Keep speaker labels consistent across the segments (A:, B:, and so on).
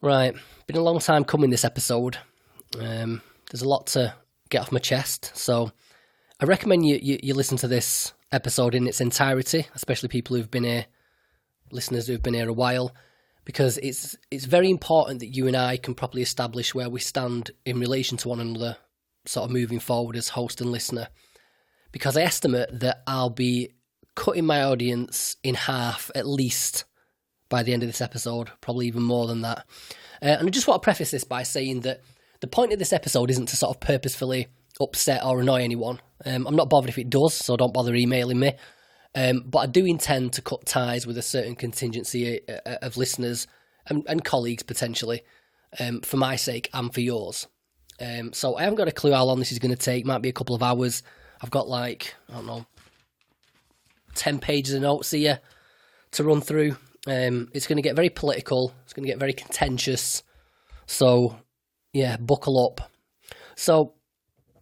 A: Right, been a long time coming this episode. There's a lot to get off my chest, so I recommend you listen to this episode in its entirety, especially people who've been here, listeners who've been here a while, because it's very important that you and I can properly establish where we stand in relation to one another, sort of moving forward as host and listener. Because I estimate that I'll be cutting my audience in half at least by the end of this episode, probably even more than that. And I just want to preface this by saying that the point of this episode isn't to sort of purposefully upset or annoy anyone. I'm not bothered if it does, so don't bother emailing me. But I do intend to cut ties with a certain contingency of listeners and colleagues potentially, for my sake and for yours. So I haven't got a clue how long this is going to take. Might be a couple of hours. I've got 10 pages of notes here to run through. It's going to get very political. It's going to get very contentious. So, yeah, buckle up. So,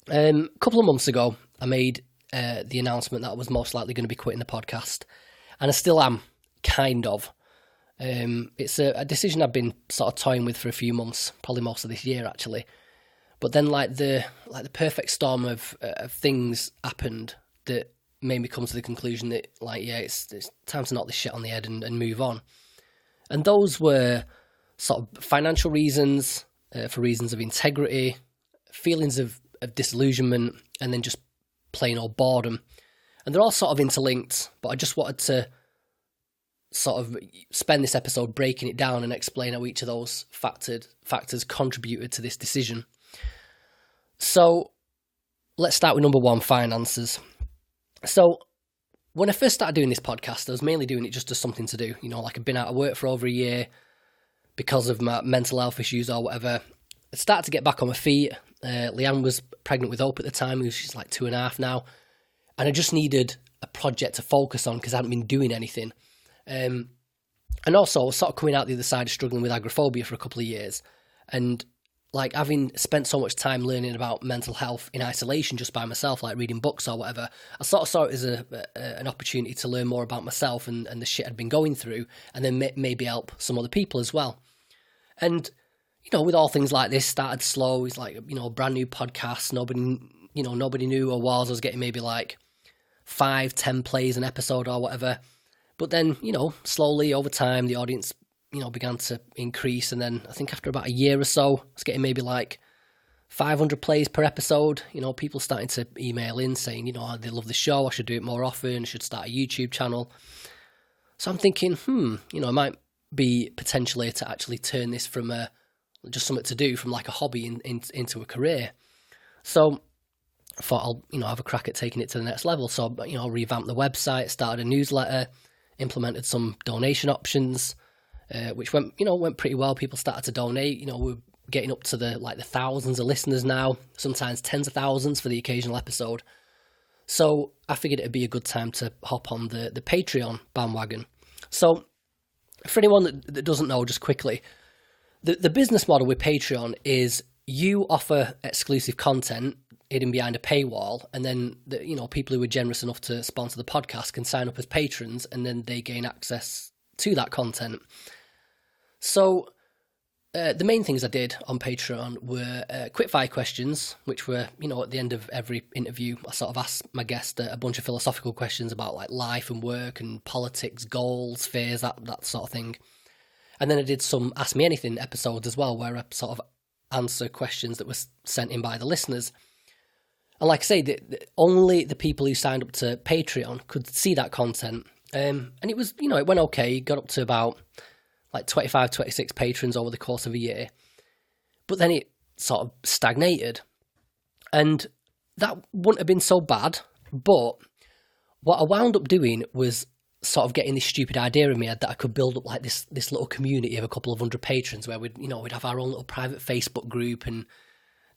A: a couple of months ago, I made the announcement that I was most likely going to be quitting the podcast. And I still am, kind of. It's a decision I've been sort of toying with for a few months, probably most of this year, actually. But then, the perfect storm of things happened that made me come to the conclusion that, it's time to knock this shit on the head and move on. And those were sort of financial reasons, for reasons of integrity, feelings of disillusionment, and then just plain old boredom. And they're all sort of interlinked, but I just wanted to sort of spend this episode breaking it down and explain how each of those factors contributed to this decision. So let's start with number one, finances. So when I first started doing this podcast, I was mainly doing it just as something to do. I'd been out of work for over a year because of my mental health issues or whatever. I started to get back on my feet. Leanne was pregnant with Hope at the time. She's 2.5 now. And I just needed a project to focus on because I hadn't been doing anything. And also, I was sort of coming out the other side of struggling with agoraphobia for a couple of years. And having spent so much time learning about mental health in isolation just by myself, reading books or whatever, I sort of saw it as an opportunity to learn more about myself and the shit I'd been going through, and then maybe help some other people as well. And, with all things like this, started slow. It's brand new podcast. Nobody knew who I was. I was getting maybe 5-10 plays an episode or whatever. But then, slowly over time, the audience began to increase, and then I think after about a year or so, I was getting maybe 500 plays per episode. People starting to email in saying, they love the show, I should do it more often, I should start a YouTube channel. So I'm thinking, it might be potentially to actually turn this from just something to do, from a hobby into a career. So I thought I'll have a crack at taking it to the next level. So I revamped the website, started a newsletter, implemented some donation options, which went pretty well. People started to donate. We're getting up to the thousands of listeners now, sometimes tens of thousands for the occasional episode. So I figured it'd be a good time to hop on the Patreon bandwagon. So for anyone that doesn't know, just quickly, the business model with Patreon is you offer exclusive content hidden behind a paywall, and then people who are generous enough to sponsor the podcast can sign up as patrons, and then they gain access to that content. So the main things I did on Patreon were quickfire questions, which were, at the end of every interview, I sort of asked my guest a bunch of philosophical questions about life and work and politics, goals, fears, that sort of thing. And then I did some Ask Me Anything episodes as well, where I sort of answer questions that were sent in by the listeners. And like I say, only the people who signed up to Patreon could see that content. And it was, it went okay. Got up to about 25, 26 patrons over the course of a year. But then it sort of stagnated. And that wouldn't have been so bad. But what I wound up doing was sort of getting this stupid idea in my head that I could build up this little community of a couple of hundred patrons where we'd have our own little private Facebook group and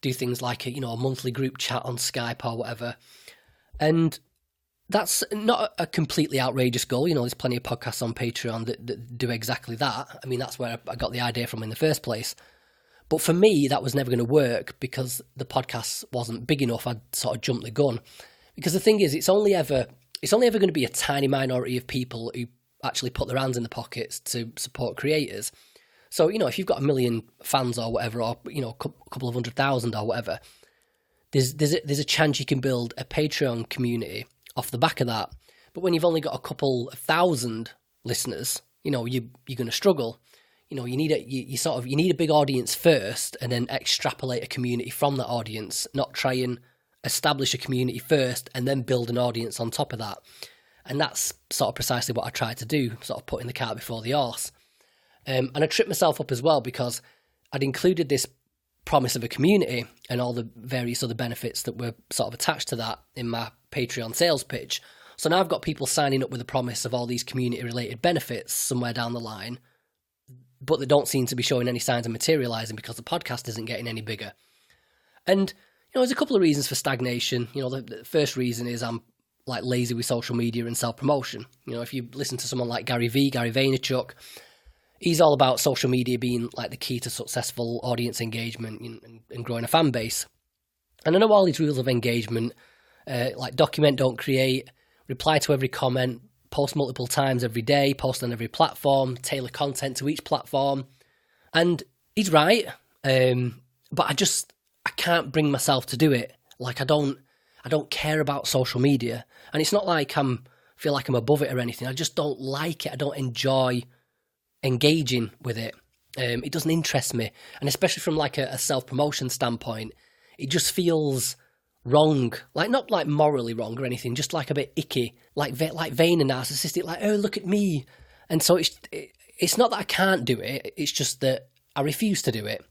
A: do things like a monthly group chat on Skype or whatever. And that's not a completely outrageous goal. There's plenty of podcasts on Patreon that do exactly that. I mean, that's where I got the idea from in the first place. But for me, that was never going to work because the podcast wasn't big enough. I'd sort of jumped the gun. Because the thing is, it's only ever going to be a tiny minority of people who actually put their hands in the pockets to support creators. So, if you've got 1 million fans or whatever, or, a couple of 100,000 or whatever, there's a chance you can build a Patreon community off the back of that. But when you've only got a couple of thousand listeners, you're going to struggle. You need you need a big audience first, and then extrapolate a community from that audience, not try and establish a community first and then build an audience on top of that. And that's sort of precisely what I tried to do, sort of putting the cart before the horse. And I tripped myself up as well, because I'd included this promise of a community and all the various other benefits that were sort of attached to that in my Patreon sales pitch. So now I've got people signing up with a promise of all these community-related benefits somewhere down the line, but they don't seem to be showing any signs of materialising because the podcast isn't getting any bigger. And, there's a couple of reasons for stagnation. The first reason is I'm like lazy with social media and self-promotion. If you listen to someone like Gary Vaynerchuk, he's all about social media being like the key to successful audience engagement and growing a fan base. And I know all these rules of engagement, like document, don't create, reply to every comment, post multiple times every day, post on every platform, tailor content to each platform. And he's right, but I can't bring myself to do it. Like I don't care about social media, and it's not like feel like I'm above it or anything. I just don't like it. I don't enjoy engaging with it. It doesn't interest me, and especially from like a self-promotion standpoint, it just feels wrong. Like not like morally wrong or anything, just like a bit icky, like vain and narcissistic. Like, oh, look at me. And so it's not that I can't do it. It's just that I refuse to do it.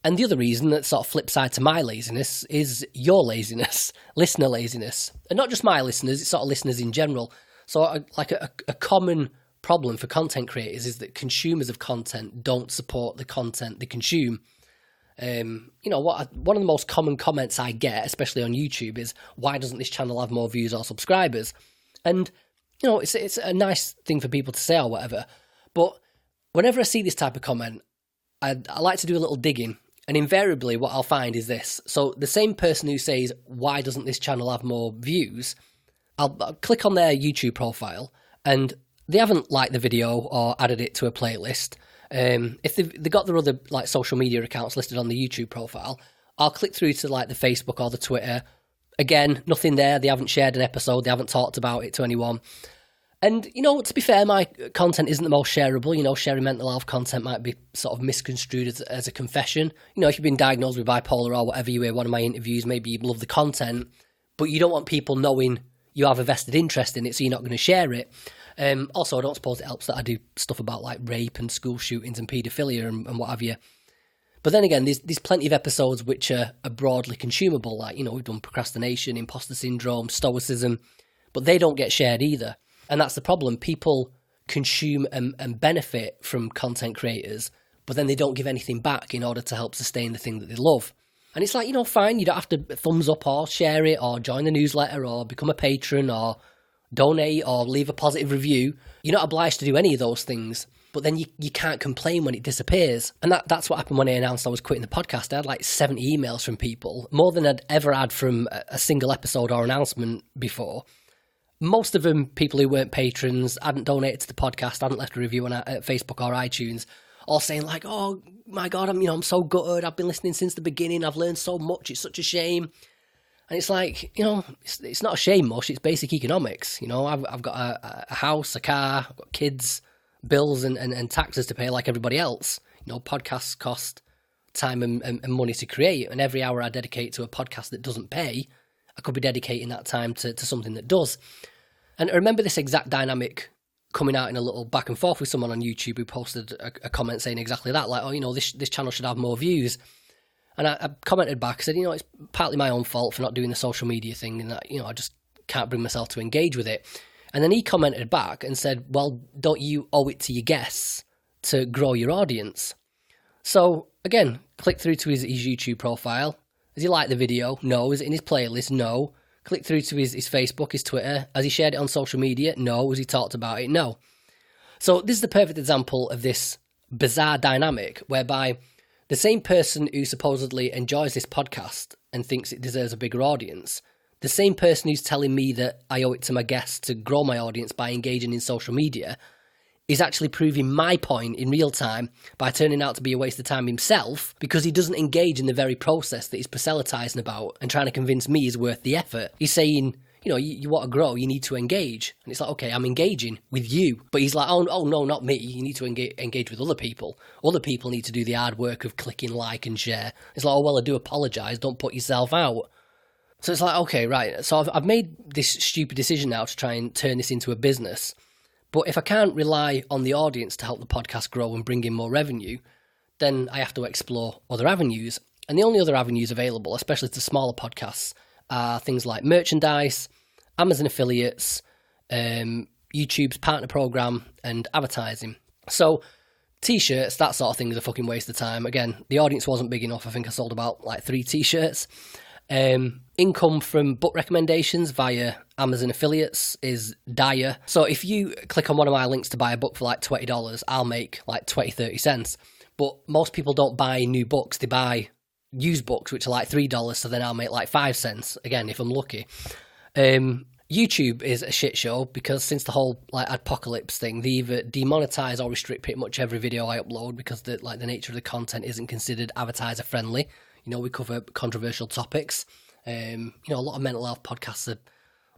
A: And the other reason, that sort of flip side to my laziness, is your laziness, listener laziness. And not just my listeners, it's sort of listeners in general. So a common problem for content creators is that consumers of content don't support the content they consume. One of the most common comments I get, especially on YouTube, is, why doesn't this channel have more views or subscribers? And, it's a nice thing for people to say or whatever. But whenever I see this type of comment, I like to do a little digging. And invariably what I'll find is this. So the same person who says, why doesn't this channel have more views? I'll click on their YouTube profile, and they haven't liked the video or added it to a playlist. If they've got their other like social media accounts listed on the YouTube profile, I'll click through to like the Facebook or the Twitter. Again, nothing there. They haven't shared an episode. They haven't talked about it to anyone. And, to be fair, my content isn't the most shareable. Sharing mental health content might be sort of misconstrued as a confession. If you've been diagnosed with bipolar or whatever, you hear one of my interviews, maybe you love the content, but you don't want people knowing you have a vested interest in it, so you're not going to share it. Also, I don't suppose it helps that I do stuff about like rape and school shootings and paedophilia and what have you. But then again, there's plenty of episodes which are broadly consumable, like, we've done procrastination, imposter syndrome, stoicism, but they don't get shared either. And that's the problem. People consume and benefit from content creators, but then they don't give anything back in order to help sustain the thing that they love. And it's like, fine, you don't have to thumbs up or share it or join the newsletter or become a patron or donate or leave a positive review. You're not obliged to do any of those things, but then you can't complain when it disappears. And that's what happened when I announced I was quitting the podcast. I had like 70 emails from people, more than I'd ever had from a single episode or announcement before. Most of them people who weren't patrons, hadn't donated to the podcast, hadn't left a review on Facebook or iTunes, all saying like, oh my God, I'm so gutted. I've been listening since the beginning. I've learned so much. It's such a shame. And it's like, it's not a shame much. It's basic economics. I've got a house, a car, I've got kids, bills and taxes to pay like everybody else. Podcasts cost time and money to create. And every hour I dedicate to a podcast that doesn't pay, I could be dedicating that time to something that does. And I remember this exact dynamic coming out in a little back and forth with someone on YouTube who posted a comment saying exactly that, like, this channel should have more views. And I commented back, I said, it's partly my own fault for not doing the social media thing, and that, I just can't bring myself to engage with it. And then he commented back and said, well, don't you owe it to your guests to grow your audience? So again, click through to his YouTube profile. Has he liked the video? No. Is it in his playlist? No. Click through to his Facebook, his Twitter. Has he shared it on social media? No. Has he talked about it? No. So this is the perfect example of this bizarre dynamic whereby the same person who supposedly enjoys this podcast and thinks it deserves a bigger audience, the same person who's telling me that I owe it to my guests to grow my audience by engaging in social media, is actually proving my point in real time by turning out to be a waste of time himself because he doesn't engage in the very process that he's proselytising about and trying to convince me is worth the effort. He's saying, you want to grow, you need to engage. And it's like, okay, I'm engaging with you. But he's like, oh no, not me. You need to engage with other people. Other people need to do the hard work of clicking like and share. It's like, oh, well, I do apologise. Don't put yourself out. So it's like, okay, right. So I've made this stupid decision now to try and turn this into a business. But if I can't rely on the audience to help the podcast grow and bring in more revenue, then I have to explore other avenues. And the only other avenues available, especially to smaller podcasts, are things like merchandise, Amazon affiliates, YouTube's partner program, and advertising. So T-shirts, that sort of thing is a fucking waste of time. Again, the audience wasn't big enough. I think I sold about 3 T-shirts. Income from book recommendations via Amazon affiliates is dire. So if you click on one of my links to buy a book for $20, I'll make 20-30 cents. But most people don't buy new books. They buy used books, which are $3, so then I'll make 5 cents, again, if I'm lucky. YouTube is a shit show because since the whole apocalypse thing, they either demonetize or restrict pretty much every video I upload because the nature of the content isn't considered advertiser friendly. We cover controversial topics. A lot of mental health podcasts are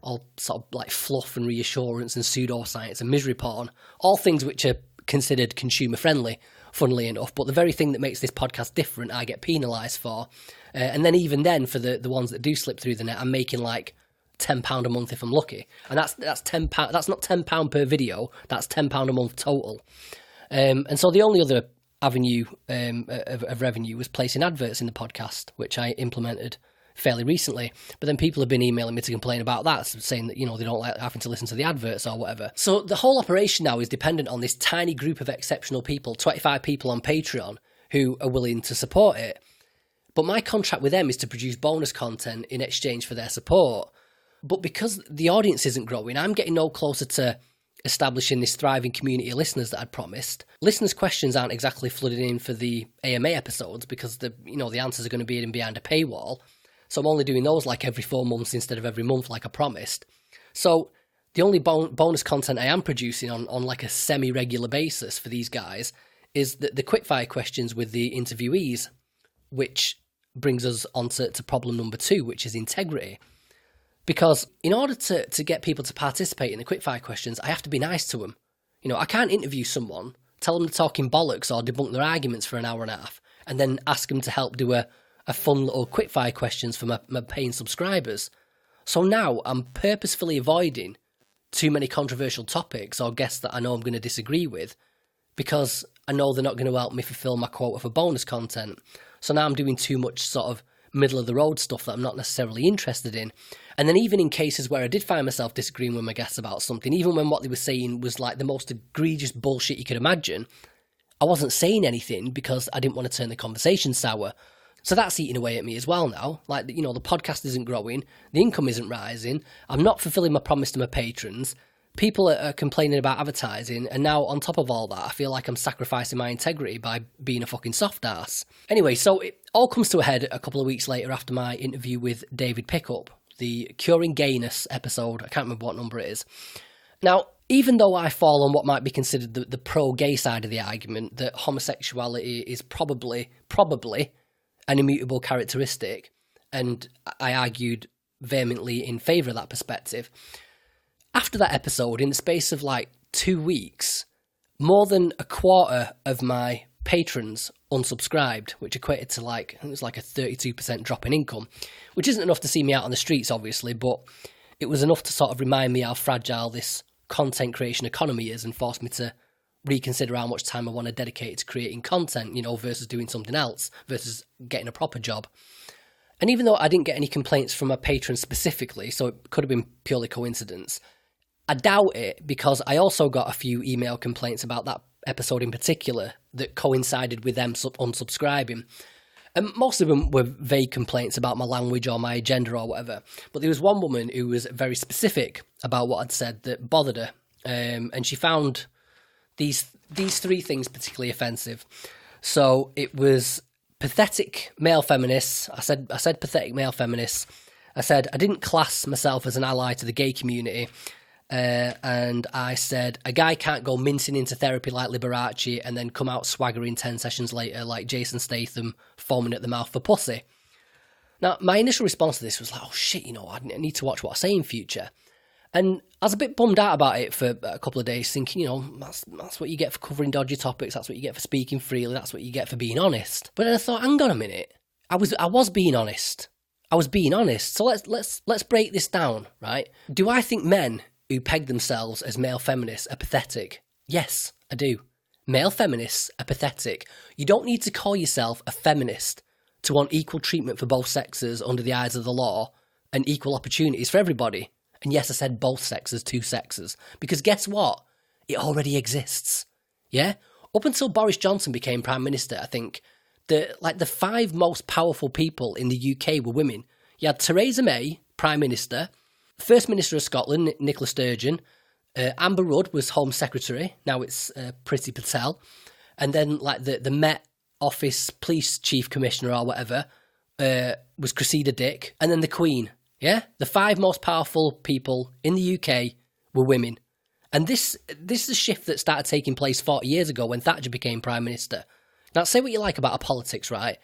A: all sort of fluff and reassurance and pseudoscience and misery porn, all things which are considered consumer friendly, funnily enough, but the very thing that makes this podcast different I get penalised for. And then even then, for the ones that do slip through the net, I'm making £10 a month if I'm lucky. And that's £10. That's not £10 per video, that's £10 a month total. And so the only other avenue of revenue was placing adverts in the podcast, which I implemented fairly recently. But then people have been emailing me to complain about that, saying that, they don't like having to listen to the adverts or whatever. So the whole operation now is dependent on this tiny group of exceptional people, 25 people on Patreon, who are willing to support it. But my contract with them is to produce bonus content in exchange for their support. But because the audience isn't growing, I'm getting no closer to establishing this thriving community of listeners that I'd promised. Listeners' questions aren't exactly flooding in for the AMA episodes because the answers are going to be hidden behind a paywall. So I'm only doing those every 4 months instead of every month like I promised. So the only bonus content I am producing on a semi-regular basis for these guys is the quickfire questions with the interviewees, which brings us on to problem number 2, which is integrity. Because in order to get people to participate in the quickfire questions, I have to be nice to them. I can't interview someone, tell them they're talking bollocks or debunk their arguments for an hour and a half, and then ask them to help do a fun little quickfire questions for my paying subscribers. So now I'm purposefully avoiding too many controversial topics or guests that I know I'm going to disagree with because I know they're not going to help me fulfill my quota for bonus content. So now I'm doing too much sort of middle of the road stuff that I'm not necessarily interested in. And then even in cases where I did find myself disagreeing with my guests about something, even when what they were saying was the most egregious bullshit you could imagine, I wasn't saying anything because I didn't want to turn the conversation sour. So that's eating away at me as well now. The podcast isn't growing, the income isn't rising, I'm not fulfilling my promise to my patrons, people are complaining about advertising, and now on top of all that, I feel like I'm sacrificing my integrity by being a fucking soft ass. Anyway, so it all comes to a head a couple of weeks later after my interview with David Pickup, the Curing Gayness episode. I can't remember what number it is. Now, even though I fall on what might be considered the pro-gay side of the argument, that homosexuality is probably an immutable characteristic, and I argued vehemently in favour of that perspective. After that episode, in the space of 2 weeks, more than a quarter of my patrons unsubscribed, which equated to it was a 32% drop in income, which isn't enough to see me out on the streets, obviously, but it was enough to sort of remind me how fragile this content creation economy is and force me to reconsider how much time I want to dedicate to creating content, versus doing something else, versus getting a proper job. And even though I didn't get any complaints from my patrons specifically, so it could have been purely coincidence, I doubt it because I also got a few email complaints about that episode in particular that coincided with them unsubscribing. And most of them were vague complaints about my language or my agenda or whatever. But there was one woman who was very specific about what I'd said that bothered her. And she found these 3 things particularly offensive. So it was pathetic male feminists. I said pathetic male feminists. I said I didn't class myself as an ally to the gay community. and I said, a guy can't go mincing into therapy like Liberace and then come out swaggering 10 sessions later like Jason Statham foaming at the mouth for pussy. Now, my initial response to this was like, oh shit, I need to watch what I say in future. And I was a bit bummed out about it for a couple of days, thinking, that's what you get for covering dodgy topics, that's what you get for speaking freely, that's what you get for being honest. But then I thought, hang on a minute, I was being honest. So let's break this down, right? Do I think men who peg themselves as male feminists are pathetic? Yes, I do. Male feminists are pathetic. You don't need to call yourself a feminist to want equal treatment for both sexes under the eyes of the law and equal opportunities for everybody. And yes, I said both sexes, two sexes. Because guess what? It already exists. Yeah? Up until Boris Johnson became Prime Minister, I think, the 5 most powerful people in the UK were women. You had Theresa May, Prime Minister, First Minister of Scotland, Nicola Sturgeon, Amber Rudd was Home Secretary, now it's Priti Patel, and then the Met Office Police Chief Commissioner or whatever was Cressida Dick, and then the Queen. Yeah, the 5 most powerful people in the UK were women. And this is a shift that started taking place 40 years ago when Thatcher became Prime Minister. Now, say what you like about her politics, right?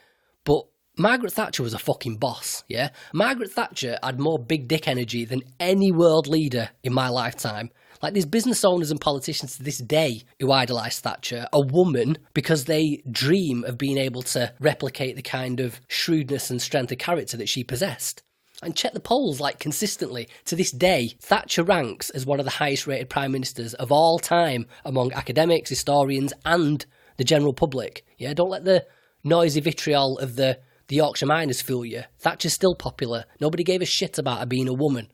A: But Margaret Thatcher was a fucking boss, yeah? Margaret Thatcher had more big dick energy than any world leader in my lifetime. Like, there's business owners and politicians to this day who idolise Thatcher, a woman, because they dream of being able to replicate the kind of shrewdness and strength of character that she possessed. And check the polls, consistently. To this day, Thatcher ranks as one of the highest rated prime ministers of all time among academics, historians, and the general public. Yeah, don't let the noisy vitriol of the Yorkshire miners fool you. Thatcher's still popular. Nobody gave a shit about her being a woman.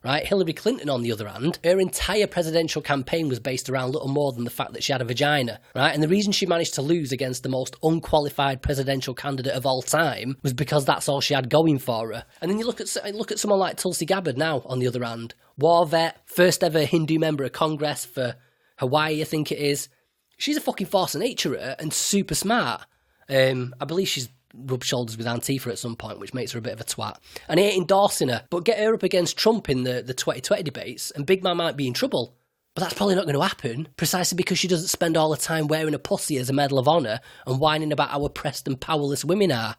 A: Right? Hillary Clinton, on the other hand, her entire presidential campaign was based around little more than the fact that she had a vagina, right? And the reason she managed to lose against the most unqualified presidential candidate of all time was because that's all she had going for her. And then you look at someone like Tulsi Gabbard now, on the other hand. War vet, first ever Hindu member of Congress for Hawaii, I think it is. She's a fucking force of nature and super smart. I believe she's rubbed shoulders with Antifa at some point, which makes her a bit of a twat. And I ain't endorsing her, but get her up against Trump in the 2020 debates, and Big Man might be in trouble. But that's probably not going to happen, precisely because she doesn't spend all her time wearing a pussy as a Medal of Honour and whining about how oppressed and powerless women are.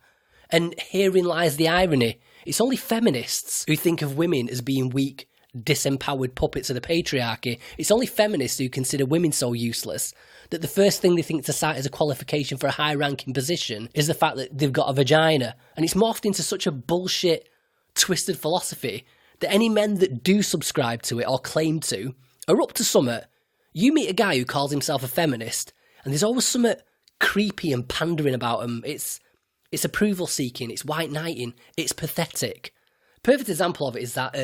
A: And herein lies the irony. It's only feminists who think of women as being weak, disempowered puppets of the patriarchy. It's only feminists who consider women so useless that the first thing they think to cite as a qualification for a high-ranking position is the fact that they've got a vagina. And it's morphed into such a bullshit, twisted philosophy that any men that do subscribe to it or claim to are up to summit. You meet a guy who calls himself a feminist, and there's always something creepy and pandering about him. It's approval-seeking, it's white-knighting, it's pathetic. Perfect example of it is that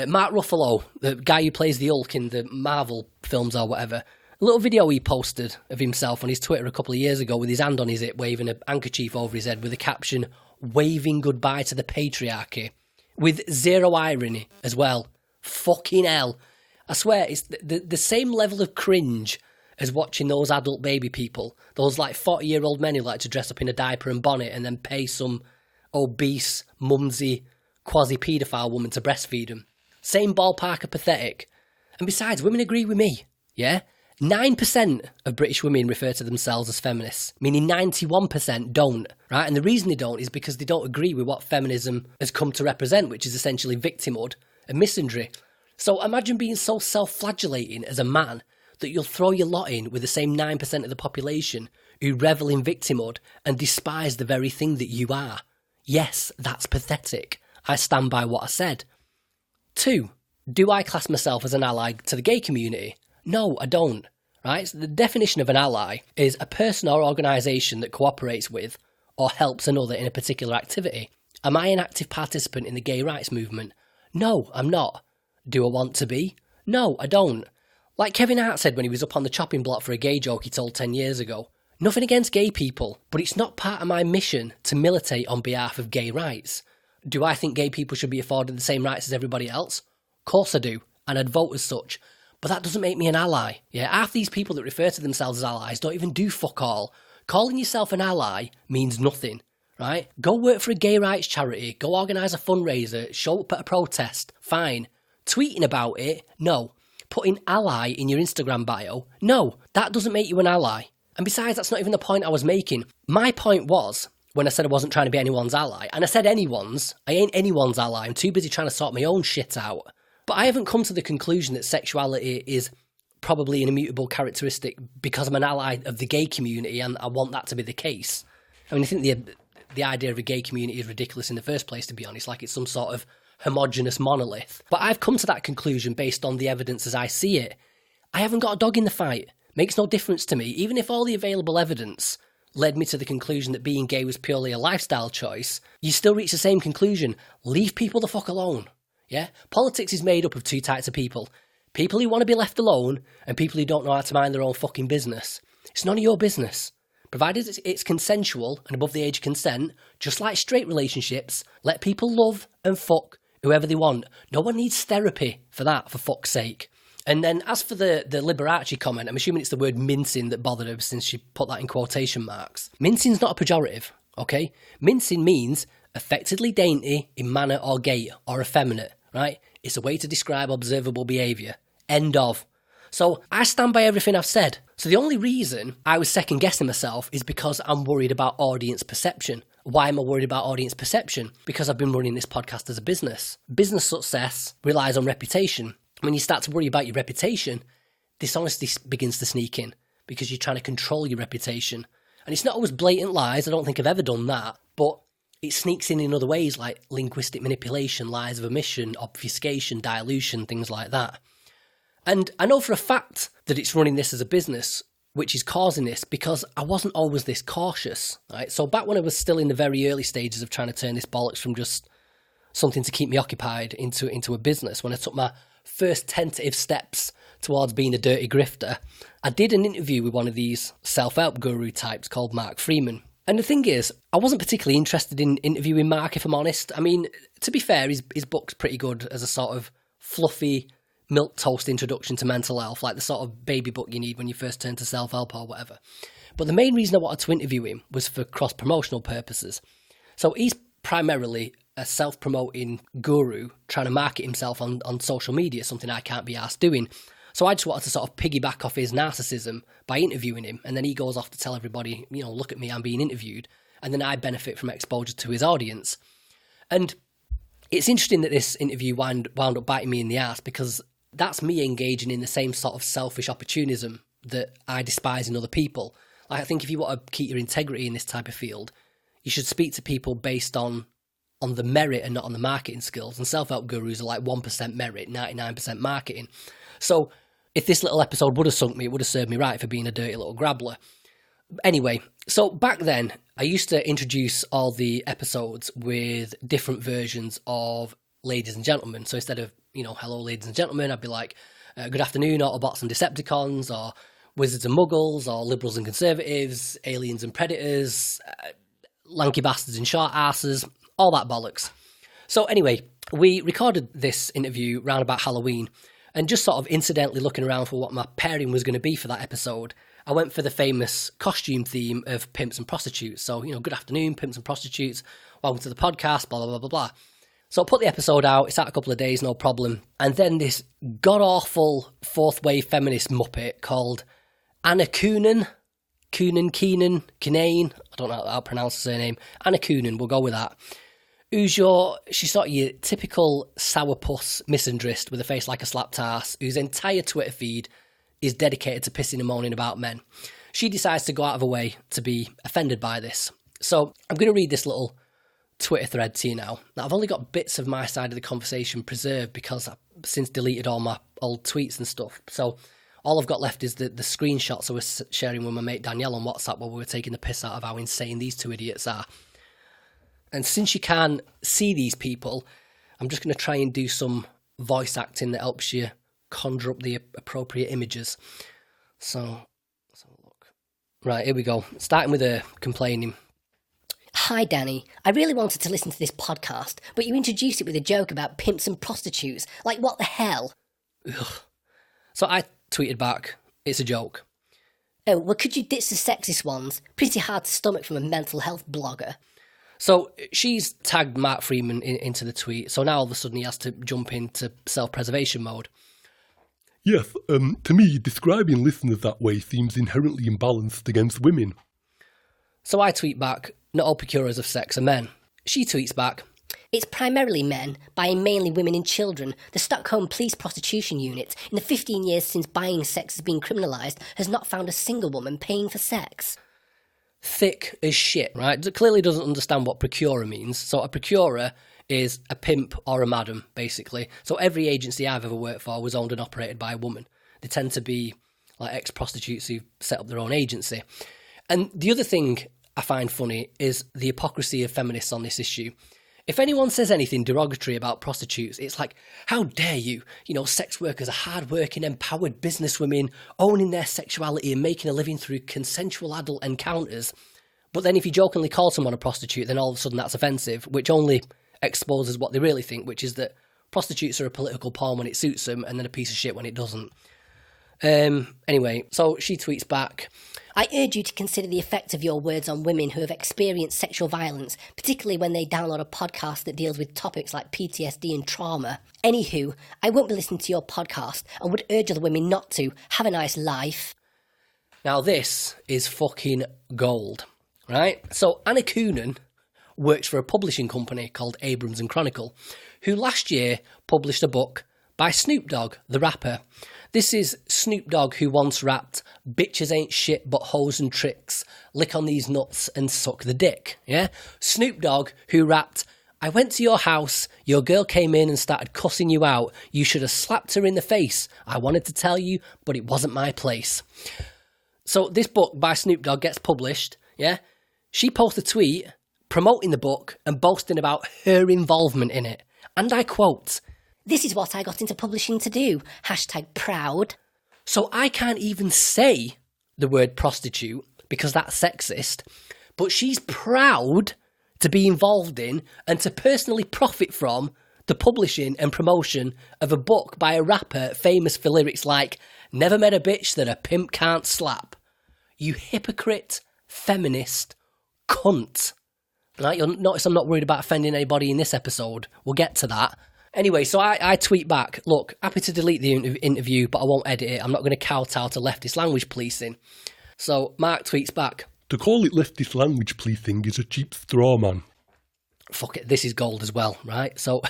A: Mark Ruffalo, the guy who plays the Hulk in the Marvel films or whatever, a little video he posted of himself on his Twitter a couple of years ago with his hand on his hip, waving an handkerchief over his head with the caption, "Waving goodbye to the patriarchy," with zero irony as well. Fucking hell. I swear, it's the same level of cringe as watching those adult baby people, those 40-year-old men who like to dress up in a diaper and bonnet and then pay some obese, mumsy, quasi-paedophile woman to breastfeed them. Same ballpark of pathetic. And besides, women agree with me, yeah? 9% of British women refer to themselves as feminists, meaning 91% don't, right? And the reason they don't is because they don't agree with what feminism has come to represent, which is essentially victimhood and misandry. So imagine being so self-flagellating as a man that you'll throw your lot in with the same 9% of the population who revel in victimhood and despise the very thing that you are. Yes, that's pathetic. I stand by what I said. 2. Do I class myself as an ally to the gay community? No, I don't. Right? So the definition of an ally is a person or organisation that cooperates with or helps another in a particular activity. Am I an active participant in the gay rights movement? No, I'm not. Do I want to be? No, I don't. Like Kevin Hart said when he was up on the chopping block for a gay joke he told 10 years ago, nothing against gay people, but it's not part of my mission to militate on behalf of gay rights. Do I think gay people should be afforded the same rights as everybody else? Of course I do, and I'd vote as such. But that doesn't make me an ally. Yeah, half these people that refer to themselves as allies don't even do fuck all. Calling yourself an ally means nothing, right? Go work for a gay rights charity, go organise a fundraiser, show up at a protest, fine. Tweeting about it? No. Putting ally in your Instagram bio? No. That doesn't make you an ally. And besides, that's not even the point I was making. My point was, when I said I wasn't trying to be anyone's ally, and I said anyone's, I ain't anyone's ally, I'm too busy trying to sort my own shit out. But I haven't come to the conclusion that sexuality is probably an immutable characteristic because I'm an ally of the gay community and I want that to be the case. I mean, I think the idea of a gay community is ridiculous in the first place, to be honest, like it's some sort of homogenous monolith. But I've come to that conclusion based on the evidence as I see it. I haven't got a dog in the fight. Makes no difference to me. Even if all the available evidence led me to the conclusion that being gay was purely a lifestyle choice, you still reach the same conclusion. Leave people the fuck alone. Yeah? Politics is made up of two types of people. People who want to be left alone and people who don't know how to mind their own fucking business. It's none of your business. Provided it's consensual and above the age of consent, just like straight relationships, let people love and fuck whoever they want. No one needs therapy for that, for fuck's sake. And then as for the Liberace comment, I'm assuming it's the word mincing that bothered her since she put that in quotation marks. Mincing's not a pejorative, okay? Mincing means affectedly dainty in manner or gait or effeminate, right? It's a way to describe observable behaviour. End of. So I stand by everything I've said. So the only reason I was second guessing myself is because I'm worried about audience perception. Why am I worried about audience perception? Because I've been running this podcast as a business. Business success relies on reputation. When you start to worry about your reputation, dishonesty begins to sneak in because you're trying to control your reputation. And it's not always blatant lies. I don't think I've ever done that. But it sneaks in other ways like linguistic manipulation, lies of omission, obfuscation, dilution, things like that. And I know for a fact that it's running this as a business, which is causing this because I wasn't always this cautious. Right? So back when I was still in the very early stages of trying to turn this bollocks from just something to keep me occupied into a business, when I took my first tentative steps towards being a dirty grifter, I did an interview with one of these self-help guru types called Mark Freeman. And the thing is, I wasn't particularly interested in interviewing Mark, if I'm honest. I mean, to be fair, his book's pretty good as a sort of fluffy milquetoast introduction to mental health, like the sort of baby book you need when you first turn to self-help or whatever. But the main reason I wanted to interview him was for cross-promotional purposes. So he's primarily a self-promoting guru trying to market himself on social media, something I can't be arsed doing. So I just wanted to sort of piggyback off his narcissism by interviewing him, and then he goes off to tell everybody, you know, look at me, I'm being interviewed, and then I benefit from exposure to his audience. And it's interesting that this interview wound up biting me in the ass because that's me engaging in the same sort of selfish opportunism that I despise in other people. Like, I think if you want to keep your integrity in this type of field, you should speak to people based on the merit and not on the marketing skills. And self-help gurus are like 1% merit, 99% marketing. So if this little episode would have sunk me, it would have served me right for being a dirty little grabbler. Anyway, so back then, I used to introduce all the episodes with different versions of ladies and gentlemen. So instead of, you know, hello, ladies and gentlemen, I'd be like, good afternoon, Autobots and Decepticons, or wizards and muggles, or liberals and conservatives, aliens and predators, lanky bastards and short asses, all that bollocks. So anyway, we recorded this interview round about Halloween, and just sort of incidentally looking around for what my pairing was going to be for that episode, I went for the famous costume theme of pimps and prostitutes. So, you know, good afternoon, pimps and prostitutes, welcome to the podcast, blah, blah, blah, blah, blah. So I put the episode out, it's out a couple of days, no problem. And then this god-awful fourth-wave feminist muppet called Anna Keenan, I don't know how to pronounce the surname, Anna Keenan, we'll go with that. She's sort of your typical sourpuss misandrist with a face like a slapped arse, whose entire Twitter feed is dedicated to pissing and moaning about men. She decides to go out of her way to be offended by this. So I'm going to read this little Twitter thread to you now. Now, I've only got bits of my side of the conversation preserved because I've since deleted all my old tweets and stuff. So all I've got left is the screenshots I was sharing with my mate Danielle on WhatsApp while we were taking the piss out of how insane these two idiots are. And since you can't see these people, I'm just going to try and do some voice acting that helps you conjure up the appropriate images. So let's have a look. Right, here we go. Starting with her complaining.
B: Hi, Danny. I really wanted to listen to this podcast, but you introduced it with a joke about pimps and prostitutes. Like, what the hell?
A: Ugh. So I tweeted back, it's a joke.
B: Oh, well, could you ditch the sexist ones? Pretty hard to stomach from a mental health blogger.
A: So she's tagged Mark Freeman into the tweet, so now all of a sudden he has to jump into self-preservation mode.
C: Yes, to me, describing listeners that way seems inherently imbalanced against women.
A: So I tweet back, not all procurers of sex are men. She tweets back,
B: it's primarily men, buying mainly women and children. The Stockholm Police Prostitution Unit, in the 15 years since buying sex has been criminalised, has not found a single woman paying for sex.
A: Thick as shit, right? Clearly doesn't understand what procurer means. So a procurer is a pimp or a madam, basically. So every agency I've ever worked for was owned and operated by a woman. They tend to be like ex-prostitutes who've set up their own agency. And the other thing I find funny is the hypocrisy of feminists on this issue. If anyone says anything derogatory about prostitutes, it's like, how dare you? You know, sex workers are hard-working, empowered businesswomen, owning their sexuality and making a living through consensual adult encounters. But then if you jokingly call someone a prostitute, then all of a sudden that's offensive, which only exposes what they really think, which is that prostitutes are a political pawn when it suits them and then a piece of shit when it doesn't. Anyway, so she tweets back,
B: I urge you to consider the effect of your words on women who have experienced sexual violence, particularly when they download a podcast that deals with topics like PTSD and trauma. Anywho, I won't be listening to your podcast and would urge other women not to. Have a nice life.
A: Now this is fucking gold, right? So Anna Coonan works for a publishing company called Abrams and Chronicle, who last year published a book by Snoop Dogg, the rapper. This is Snoop Dogg who once rapped, bitches ain't shit but hoes and tricks, lick on these nuts and suck the dick, yeah? Snoop Dogg who rapped, I went to your house, your girl came in and started cussing you out, you should have slapped her in the face, I wanted to tell you, but it wasn't my place. So this book by Snoop Dogg gets published, yeah? She posts a tweet promoting the book and boasting about her involvement in it. And I quote,
B: this is what I got into publishing to do. #proud.
A: So I can't even say the word prostitute because that's sexist, but she's proud to be involved in and to personally profit from the publishing and promotion of a book by a rapper famous for lyrics like, never met a bitch that a pimp can't slap. You hypocrite, feminist, cunt. Right? You'll notice I'm not worried about offending anybody in this episode. We'll get to that. Anyway, so I tweet back, look, happy to delete the interview, but I won't edit it. I'm not going to kowtow to leftist language policing. So Mark tweets back,
C: to call it leftist language policing is a cheap straw man.
A: Fuck it, this is gold as well, right? So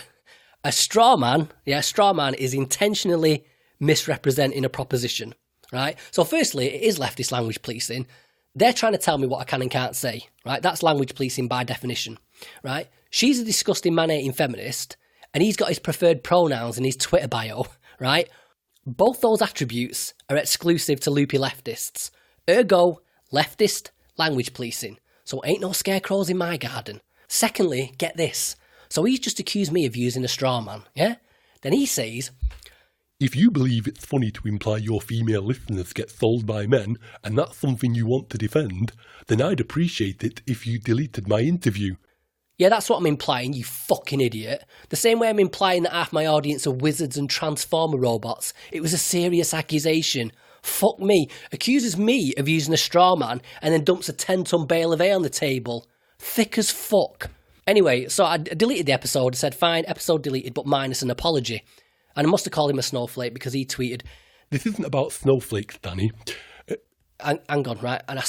A: a straw man is intentionally misrepresenting a proposition, right? So firstly, it is leftist language policing. They're trying to tell me what I can and can't say, right? That's language policing by definition, right? She's a disgusting man-hating feminist, and he's got his preferred pronouns in his Twitter bio, right? Both those attributes are exclusive to loopy leftists. Ergo, leftist language policing. So ain't no scarecrows in my garden. Secondly, get this. So he's just accused me of using a straw man, yeah? Then he says,
C: if you believe it's funny to imply your female listeners get sold by men, and that's something you want to defend, then I'd appreciate it if you deleted my interview.
A: Yeah, that's what I'm implying, you fucking idiot. The same way I'm implying that half my audience are wizards and transformer robots. It was a serious accusation. Fuck me. Accuses me of using a straw man and then dumps a 10-ton bale of hay on the table. Thick as fuck. Anyway, so I deleted the episode, said fine, episode deleted, but minus an apology. And I must have called him a snowflake because he tweeted,
C: this isn't about snowflakes, Danny.
A: Hang on, right? And I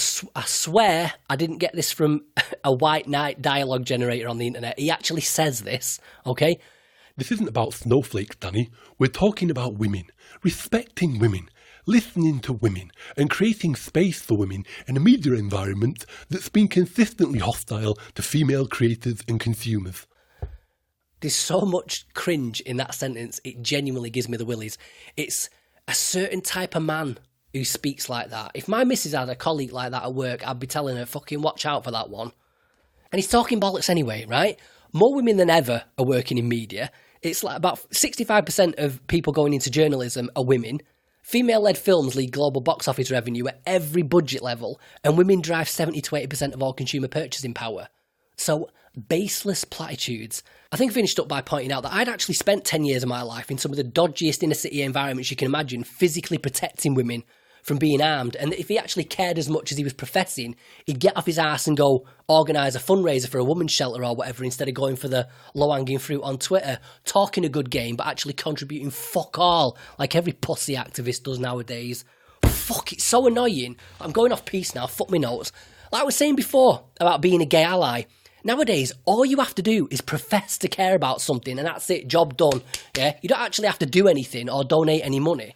A: swear I didn't get this from a white knight dialogue generator on the internet. He actually says this, okay?
C: This isn't about snowflakes, Danny. We're talking about women, respecting women, listening to women, and creating space for women in a media environment that's been consistently hostile to female creators and consumers.
A: There's so much cringe in that sentence, it genuinely gives me the willies. It's a certain type of man who speaks like that. If my missus had a colleague like that at work, I'd be telling her, fucking watch out for that one. And he's talking bollocks anyway, right? More women than ever are working in media. It's like about 65% of people going into journalism are women. Female-led films lead global box office revenue at every budget level, and women drive 70 to 80% of all consumer purchasing power. So, baseless platitudes. I think I finished up by pointing out that I'd actually spent 10 years of my life in some of the dodgiest inner city environments you can imagine, physically protecting women from being armed. And if he actually cared as much as he was professing, he'd get off his ass and go organise a fundraiser for a women's shelter or whatever, instead of going for the low-hanging fruit on Twitter, talking a good game, but actually contributing fuck all, like every pussy activist does nowadays. Fuck, it's so annoying. I'm going off piece now, fuck my notes. Like I was saying before about being a gay ally, nowadays, all you have to do is profess to care about something and that's it, job done. Yeah, you don't actually have to do anything or donate any money.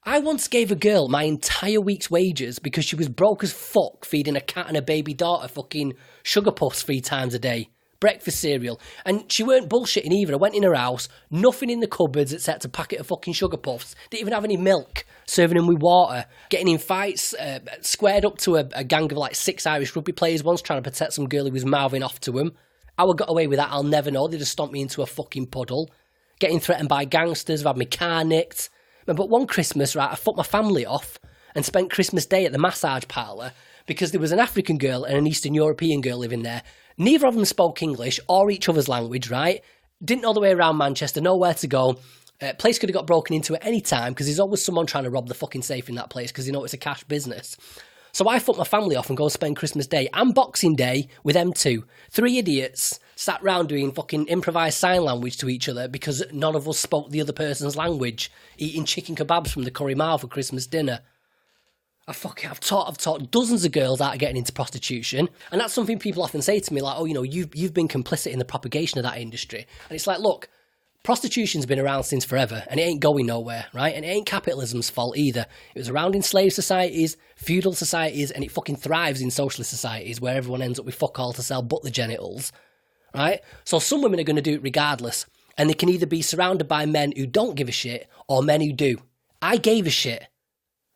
A: I once gave a girl my entire week's wages because she was broke as fuck feeding a cat and a baby daughter fucking sugar puffs 3 times a day. Breakfast cereal. And she weren't bullshitting either. I went in her house, nothing in the cupboards except a packet of fucking sugar puffs. Didn't even have any milk. Serving them with water. Getting in fights. Squared up to a gang of like 6 Irish rugby players once trying to protect some girl who was mouthing off to him. How I got away with that, I'll never know. They just stomped me into a fucking puddle. Getting threatened by gangsters. I've had my car nicked. But one Christmas, right, I fucked my family off and spent Christmas Day at the massage parlour because there was an African girl and an Eastern European girl living there. Neither of them spoke English or each other's language, right? Didn't know the way around Manchester, know where to go. Place could have got broken into at any time because there's always someone trying to rob the fucking safe in that place because it's a cash business. So I fucked my family off and go spend Christmas Day and Boxing Day with them two. 3 idiots sat round doing fucking improvised sign language to each other because none of us spoke the other person's language, eating chicken kebabs from the curry mile for Christmas dinner. I've taught dozens of girls out of getting into prostitution, and that's something people often say to me, like, oh, you've been complicit in the propagation of that industry. And it's like, look, prostitution's been around since forever, and it ain't going nowhere, right? And it ain't capitalism's fault either. It was around in slave societies, feudal societies, and it fucking thrives in socialist societies where everyone ends up with fuck all to sell but the genitals, right? So some women are going to do it regardless, and they can either be surrounded by men who don't give a shit or men who do. I gave a shit,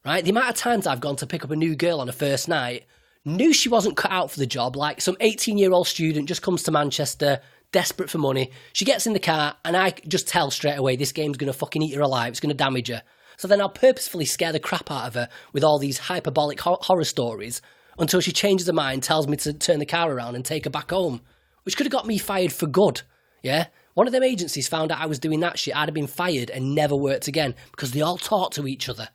A: right? The amount of times I've gone to pick up a new girl on a first night, knew she wasn't cut out for the job, like some 18-year-old student just comes to Manchester, desperate for money. She gets in the car and I just tell straight away this game's going to fucking eat her alive. It's going to damage her. So then I'll purposefully scare the crap out of her with all these hyperbolic horror stories until she changes her mind, tells me to turn the car around and take her back home, which could have got me fired for good. Yeah? One of them agencies found out I was doing that shit. I'd have been fired and never worked again because they all talk to each other.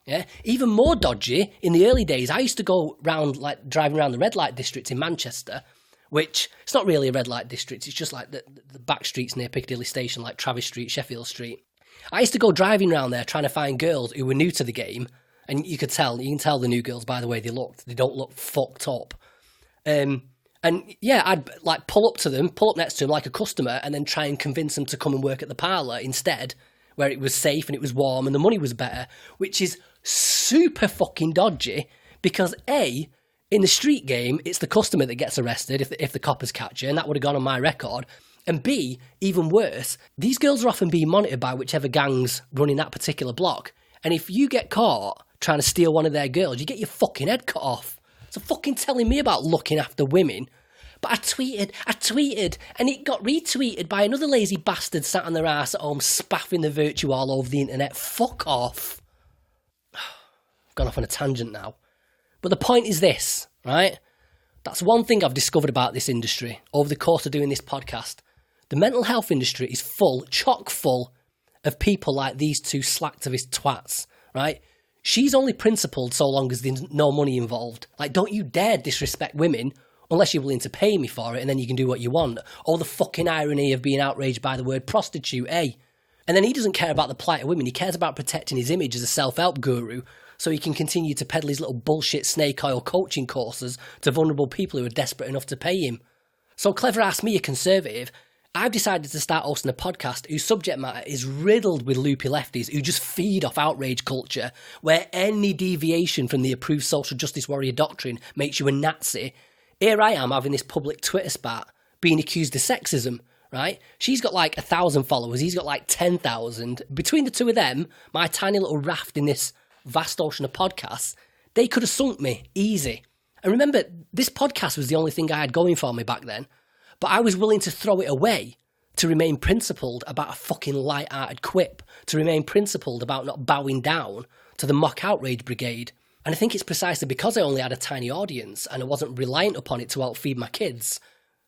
A: Yeah? Even more dodgy, in the early days, I used to go round, like driving around the red light district in Manchester, which, it's not really a red light district, it's just like the back streets near Piccadilly Station, like Travis Street, Sheffield Street. I used to go driving around there trying to find girls who were new to the game, and you can tell the new girls by the way they looked. They don't look fucked up. And yeah, I'd like pull up next to them like a customer, and then try and convince them to come and work at the parlour instead, where it was safe and it was warm and the money was better, which is super fucking dodgy because A, in the street game, it's the customer that gets arrested if the coppers catch you, and that would have gone on my record. And B, even worse, these girls are often being monitored by whichever gang's running that particular block. And if you get caught trying to steal one of their girls, you get your fucking head cut off. So fucking telling me about looking after women. But I tweeted, and it got retweeted by another lazy bastard sat on their ass at home spaffing the virtue all over the internet. Fuck off. I've gone off on a tangent now. But the point is this, right? That's one thing I've discovered about this industry over the course of doing this podcast. The mental health industry is chock full of people like these two slacktivist twats, right? She's only principled so long as there's no money involved. Like, don't you dare disrespect women unless you're willing to pay me for it and then you can do what you want. Or the fucking irony of being outraged by the word prostitute, eh? And then he doesn't care about the plight of women. He cares about protecting his image as a self-help guru so he can continue to peddle his little bullshit snake oil coaching courses to vulnerable people who are desperate enough to pay him. So clever ass me, a conservative, I've decided to start hosting a podcast whose subject matter is riddled with loopy lefties who just feed off outrage culture, where any deviation from the approved social justice warrior doctrine makes you a Nazi. Here I am having this public Twitter spat, being accused of sexism, right? She's got like 1,000 followers, he's got like 10,000. Between the two of them, my tiny little raft in this vast ocean of podcasts, they could have sunk me, easy. And remember, this podcast was the only thing I had going for me back then, but I was willing to throw it away to remain principled about a fucking light-hearted quip, to remain principled about not bowing down to the mock outrage brigade. And I think it's precisely because I only had a tiny audience and I wasn't reliant upon it to outfeed my kids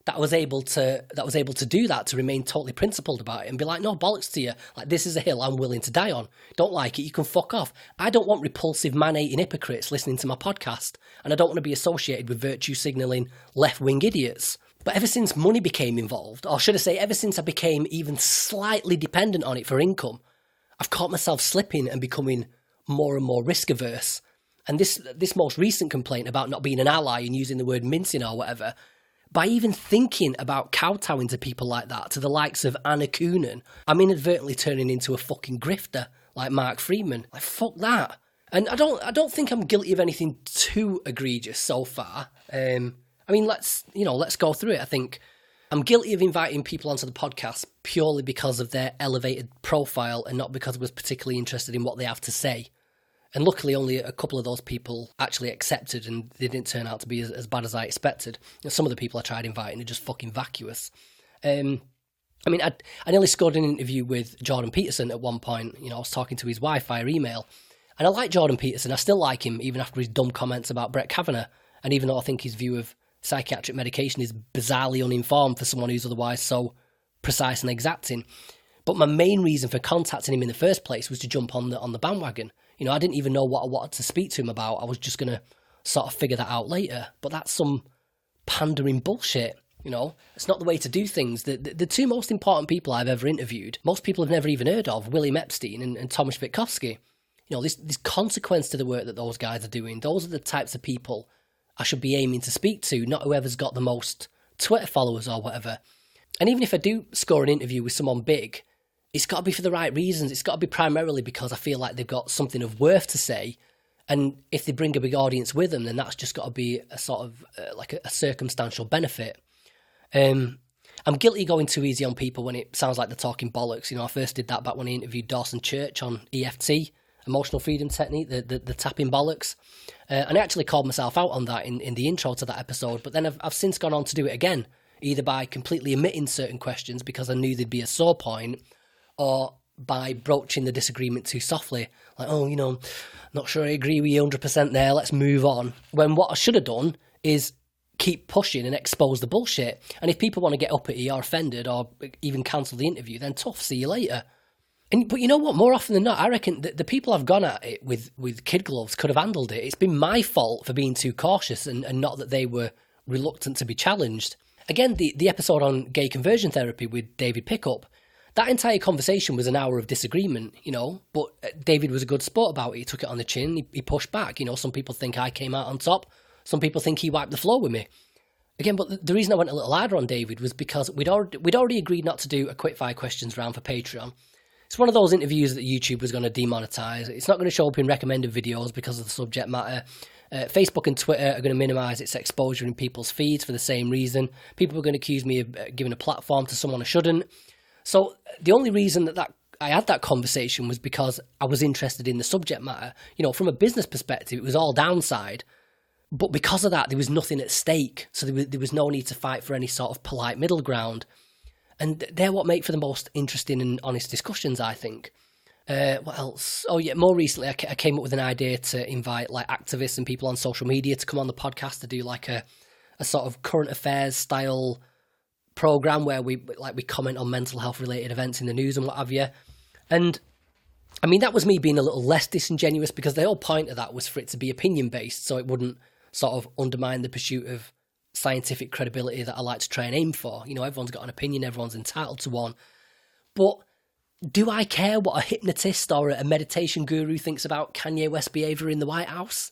A: that I was able to do that, to remain totally principled about it and be like, no, bollocks to you. Like, this is a hill I'm willing to die on. Don't like it, you can fuck off. I don't want repulsive man-hating hypocrites listening to my podcast, and I don't want to be associated with virtue signalling left-wing idiots. But ever since money became involved, or should I say, ever since I became even slightly dependent on it for income, I've caught myself slipping and becoming more and more risk-averse. And this most recent complaint about not being an ally and using the word mincing or whatever, by even thinking about kowtowing to people like that, to the likes of Anna Coonan, I'm inadvertently turning into a fucking grifter like Mark Freeman. Like, fuck that. And I don't think I'm guilty of anything too egregious so far. I mean, let's go through it. I think I'm guilty of inviting people onto the podcast purely because of their elevated profile and not because I was particularly interested in what they have to say. And luckily, only a couple of those people actually accepted, and they didn't turn out to be as bad as I expected. Some of the people I tried inviting are just fucking vacuous. I mean, I nearly scored an interview with Jordan Peterson at one point. I was talking to his wife via email. And I like Jordan Peterson. I still like him, even after his dumb comments about Brett Kavanaugh. And even though I think his view of psychiatric medication is bizarrely uninformed for someone who's otherwise so precise and exacting. But my main reason for contacting him in the first place was to jump on the bandwagon. I didn't even know what I wanted to speak to him about. I was just going to sort of figure that out later. But that's some pandering bullshit, It's not the way to do things. The two most important people I've ever interviewed, most people have never even heard of, William Epstein and Thomas Witkowski. This consequence to the work that those guys are doing. Those are the types of people I should be aiming to speak to, not whoever's got the most Twitter followers or whatever. And even if I do score an interview with someone big, it's got to be for the right reasons. It's got to be primarily because I feel like they've got something of worth to say. And if they bring a big audience with them, then that's just got to be a sort of like a circumstantial benefit. I'm guilty of going too easy on people when it sounds like they're talking bollocks. I first did that back when I interviewed Dawson Church on EFT, Emotional Freedom Technique, the tapping bollocks. And I actually called myself out on that in the intro to that episode. But then I've since gone on to do it again, either by completely omitting certain questions because I knew there'd be a sore point, or by broaching the disagreement too softly. Like, not sure I agree with you 100% there, let's move on. When what I should have done is keep pushing and expose the bullshit. And if people want to get up at you or offended or even cancel the interview, then tough, see you later. But you know what? More often than not, I reckon that the people I've gone at it with kid gloves could have handled it. It's been my fault for being too cautious and not that they were reluctant to be challenged. Again, the episode on gay conversion therapy with David Pickup, that entire conversation was an hour of disagreement, but David was a good sport about it. He took it on the chin, he pushed back. Some people think I came out on top. Some people think he wiped the floor with me. Again, but the reason I went a little harder on David was because we'd already agreed not to do a quickfire questions round for Patreon. It's one of those interviews that YouTube was going to demonetize. It's not going to show up in recommended videos because of the subject matter. Facebook and Twitter are going to minimise its exposure in people's feeds for the same reason. People are going to accuse me of giving a platform to someone I shouldn't. So the only reason that I had that conversation was because I was interested in the subject matter. From a business perspective, it was all downside. But because of that, there was nothing at stake. So there was no need to fight for any sort of polite middle ground. And they're what make for the most interesting and honest discussions, I think. What else? Oh, yeah, more recently, I came up with an idea to invite like activists and people on social media to come on the podcast to do like a sort of current affairs style program where we comment on mental health related events in the news and what have you. And I mean, that was me being a little less disingenuous because the whole point of that was for it to be opinion based, so it wouldn't sort of undermine the pursuit of scientific credibility that I like to try and aim for. Everyone's got an opinion, everyone's entitled to one. But do I care what a hypnotist or a meditation guru thinks about Kanye West's behaviour in the White House?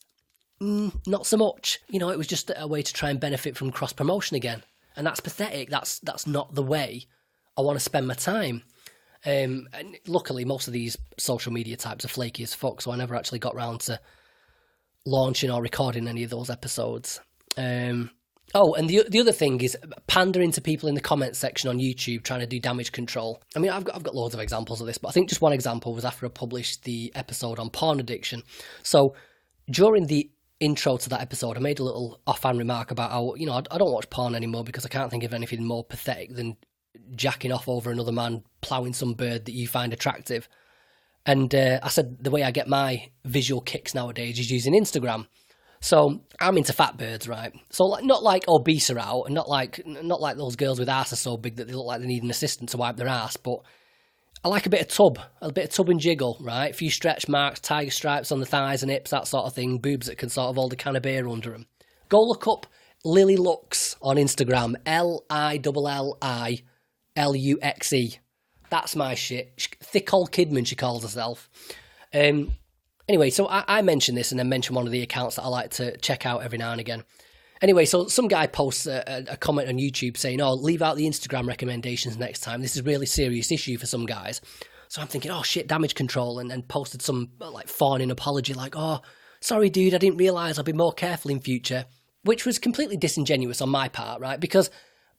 A: Not so much. It was just a way to try and benefit from cross-promotion again. And that's pathetic. That's not the way I want to spend my time. And luckily, most of these social media types are flaky as fuck, so I never actually got round to launching or recording any of those episodes. And the other thing is pandering to people in the comments section on YouTube trying to do damage control. I mean, I've got loads of examples of this, but I think just one example was after I published the episode on porn addiction. So during the intro to that episode, I made a little offhand remark about how, I don't watch porn anymore because I can't think of anything more pathetic than jacking off over another man ploughing some bird that you find attractive. And I said the way I get my visual kicks nowadays is using Instagram. So I'm into fat birds, right? So not like obese are out, and not like those girls with arses so big that they look like they need an assistant to wipe their ass, but I like a bit of tub and jiggle, right? A few stretch marks, tiger stripes on the thighs and hips, that sort of thing, boobs that can sort of hold a can of beer under them. Go look up Lily Lux on Instagram, LILLILUXE. That's my shit. Thick old Kidman, she calls herself. Anyway, so I mentioned this and then mentioned one of the accounts that I like to check out every now and again. Anyway, so some guy posts a comment on YouTube saying, oh, leave out the Instagram recommendations next time. This is a really serious issue for some guys. So I'm thinking, oh, shit, damage control, and posted some like fawning apology like, oh, sorry, dude, I didn't realise, I'll be more careful in future, which was completely disingenuous on my part, right? Because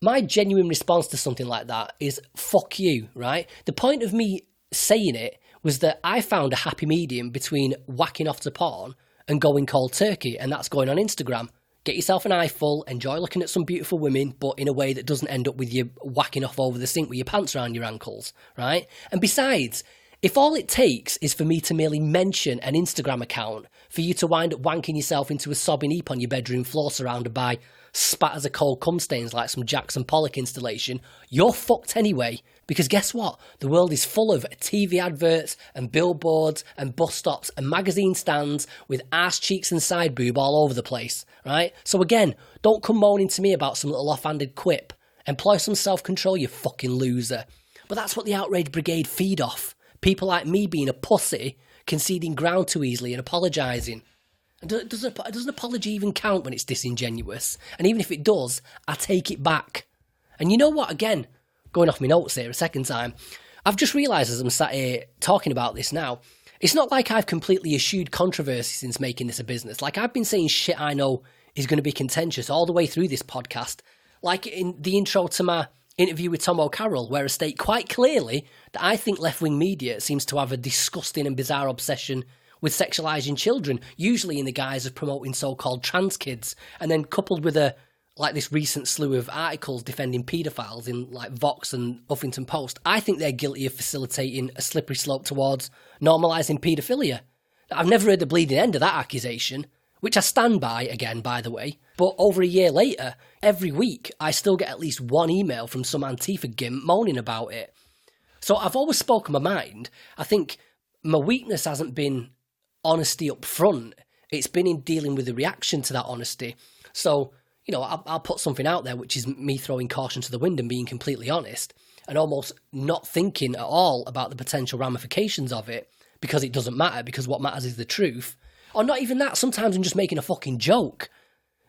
A: my genuine response to something like that is, fuck you, right? The point of me saying it was that I found a happy medium between whacking off to porn and going cold turkey, and that's going on Instagram. Get yourself an eyeful, enjoy looking at some beautiful women, but in a way that doesn't end up with you whacking off over the sink with your pants around your ankles, right? And besides, if all it takes is for me to merely mention an Instagram account for you to wind up wanking yourself into a sobbing heap on your bedroom floor surrounded by spatters of cold cum stains like some Jackson Pollock installation, you're fucked anyway. Because guess what? The world is full of TV adverts and billboards and bus stops and magazine stands with arse cheeks and side boob all over the place, right? So again, don't come moaning to me about some little offhanded quip. Employ some self-control, you fucking loser. But that's what the outrage brigade feed off. People like me being a pussy, conceding ground too easily and apologising. And does an apology even count when it's disingenuous? And even if it does, I take it back. And you know what? Again, going off my notes here a second time, I've just realised as I'm sat here talking about this now, it's not like I've completely eschewed controversy since making this a business. Like, I've been saying shit I know is going to be contentious all the way through this podcast. Like in the intro to my interview with Tom O'Carroll, where I state quite clearly that I think left-wing media seems to have a disgusting and bizarre obsession with sexualising children, usually in the guise of promoting so-called trans kids, and then coupled with this recent slew of articles defending paedophiles in like Vox and Huffington Post. I think they're guilty of facilitating a slippery slope towards normalising paedophilia. I've never heard the bleeding end of that accusation, which I stand by, again, by the way. But over a year later, every week, I still get at least one email from some Antifa gimp moaning about it. So I've always spoken my mind. I think my weakness hasn't been honesty up front. It's been in dealing with the reaction to that honesty. So, you know, I'll put something out there, which is me throwing caution to the wind and being completely honest and almost not thinking at all about the potential ramifications of it because it doesn't matter, because what matters is the truth. Or not even that, sometimes I'm just making a fucking joke.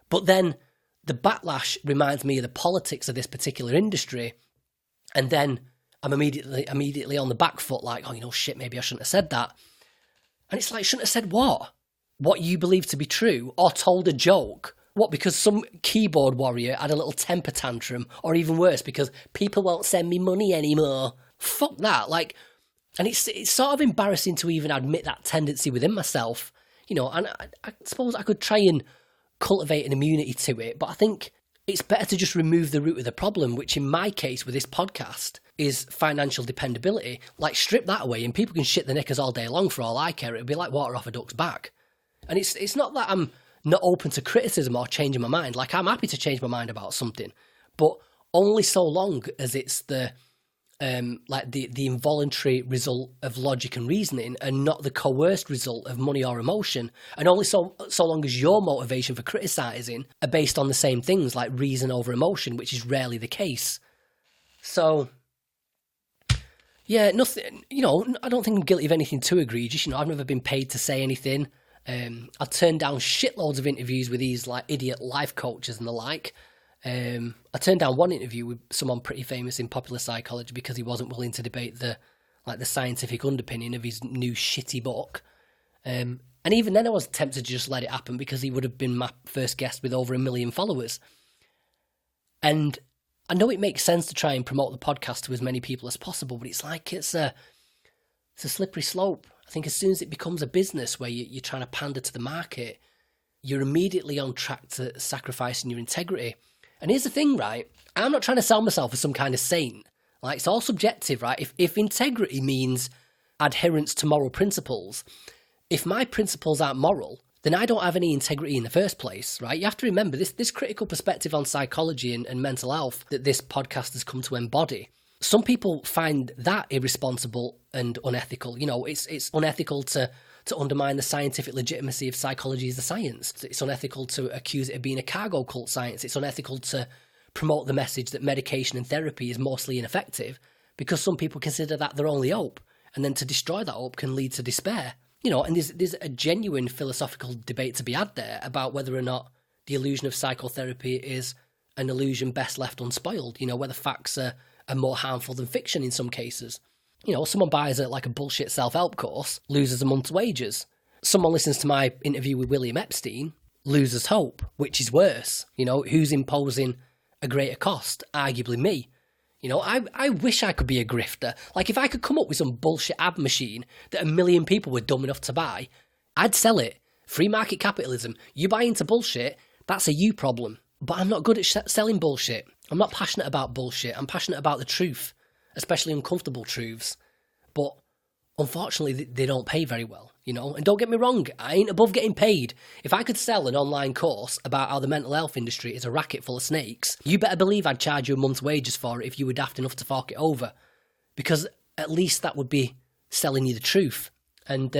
A: But then the backlash reminds me of the politics of this particular industry, and then I'm immediately on the back foot like, oh, you know, shit, maybe I shouldn't have said that. And it's like, shouldn't have said what? What you believe to be true, or told a joke? What, because some keyboard warrior had a little temper tantrum, or even worse, because people won't send me money anymore? Fuck that, like, and it's sort of embarrassing to even admit that tendency within myself, you know, and I suppose I could try and cultivate an immunity to it, but I think it's better to just remove the root of the problem, which in my case with this podcast is financial dependability. Like, strip that away and people can shit their knickers all day long for all I care. It'll be like water off a duck's back. And it's not that I'm not open to criticism or changing my mind. Like, I'm happy to change my mind about something, but only so long as it's the involuntary result of logic and reasoning and not the coerced result of money or emotion. And only so long as your motivation for criticising are based on the same things like reason over emotion, which is rarely the case. So, yeah, nothing, you know, I don't think I'm guilty of anything too egregious. You know, I've never been paid to say anything. I've turned down shitloads of interviews with these like idiot life coaches and the like. I turned down one interview with someone pretty famous in popular psychology because he wasn't willing to debate the scientific underpinning of his new shitty book. And even then I was tempted to just let it happen because he would have been my first guest with over 1 million followers. And I know it makes sense to try and promote the podcast to as many people as possible, but it's like it's a slippery slope. I think as soon as it becomes a business where you're trying to pander to the market, you're immediately on track to sacrificing your integrity. And here's the thing, right? I'm not trying to sell myself as some kind of saint. Like, it's all subjective, right? If integrity means adherence to moral principles, if my principles aren't moral, then I don't have any integrity in the first place, right? You have to remember this critical perspective on psychology and mental health that this podcast has come to embody. Some people find that irresponsible and unethical. You know, it's unethical to undermine the scientific legitimacy of psychology as a science. It's unethical to accuse it of being a cargo cult science. It's unethical to promote the message that medication and therapy is mostly ineffective because some people consider that their only hope. And then to destroy that hope can lead to despair. You know, and there's a genuine philosophical debate to be had there about whether or not the illusion of psychotherapy is an illusion best left unspoiled. You know, whether facts are more harmful than fiction in some cases. You know, someone buys a bullshit self-help course, loses a month's wages. Someone listens to my interview with William Epstein, loses hope, which is worse. You know, who's imposing a greater cost? Arguably me. You know, I wish I could be a grifter. Like, if I could come up with some bullshit ad machine that 1 million people were dumb enough to buy, I'd sell it. Free market capitalism. You buy into bullshit, that's a you problem. But I'm not good at selling bullshit. I'm not passionate about bullshit. I'm passionate about the truth, especially uncomfortable truths. But unfortunately, they don't pay very well, you know. And don't get me wrong, I ain't above getting paid. If I could sell an online course about how the mental health industry is a racket full of snakes, you better believe I'd charge you a month's wages for it if you were daft enough to fork it over. Because at least that would be selling you the truth. And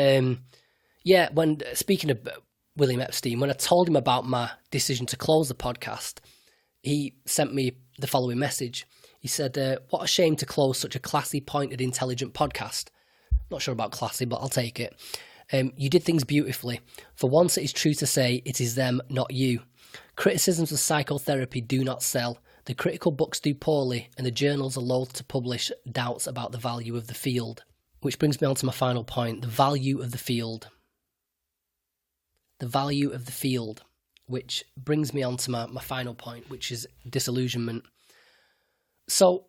A: when speaking of William Epstein, when I told him about my decision to close the podcast, he sent me the following message. He said, what a shame to close such a classy, pointed, intelligent podcast. Not sure about classy, but I'll take it. You did things beautifully. For once, it is true to say it is them, not you. Criticisms of psychotherapy do not sell. The critical books do poorly, and the journals are loath to publish doubts about the value of the field. Which brings me on to my final point, the value of the field. The value of the field, which brings me on to my final point, which is disillusionment. So,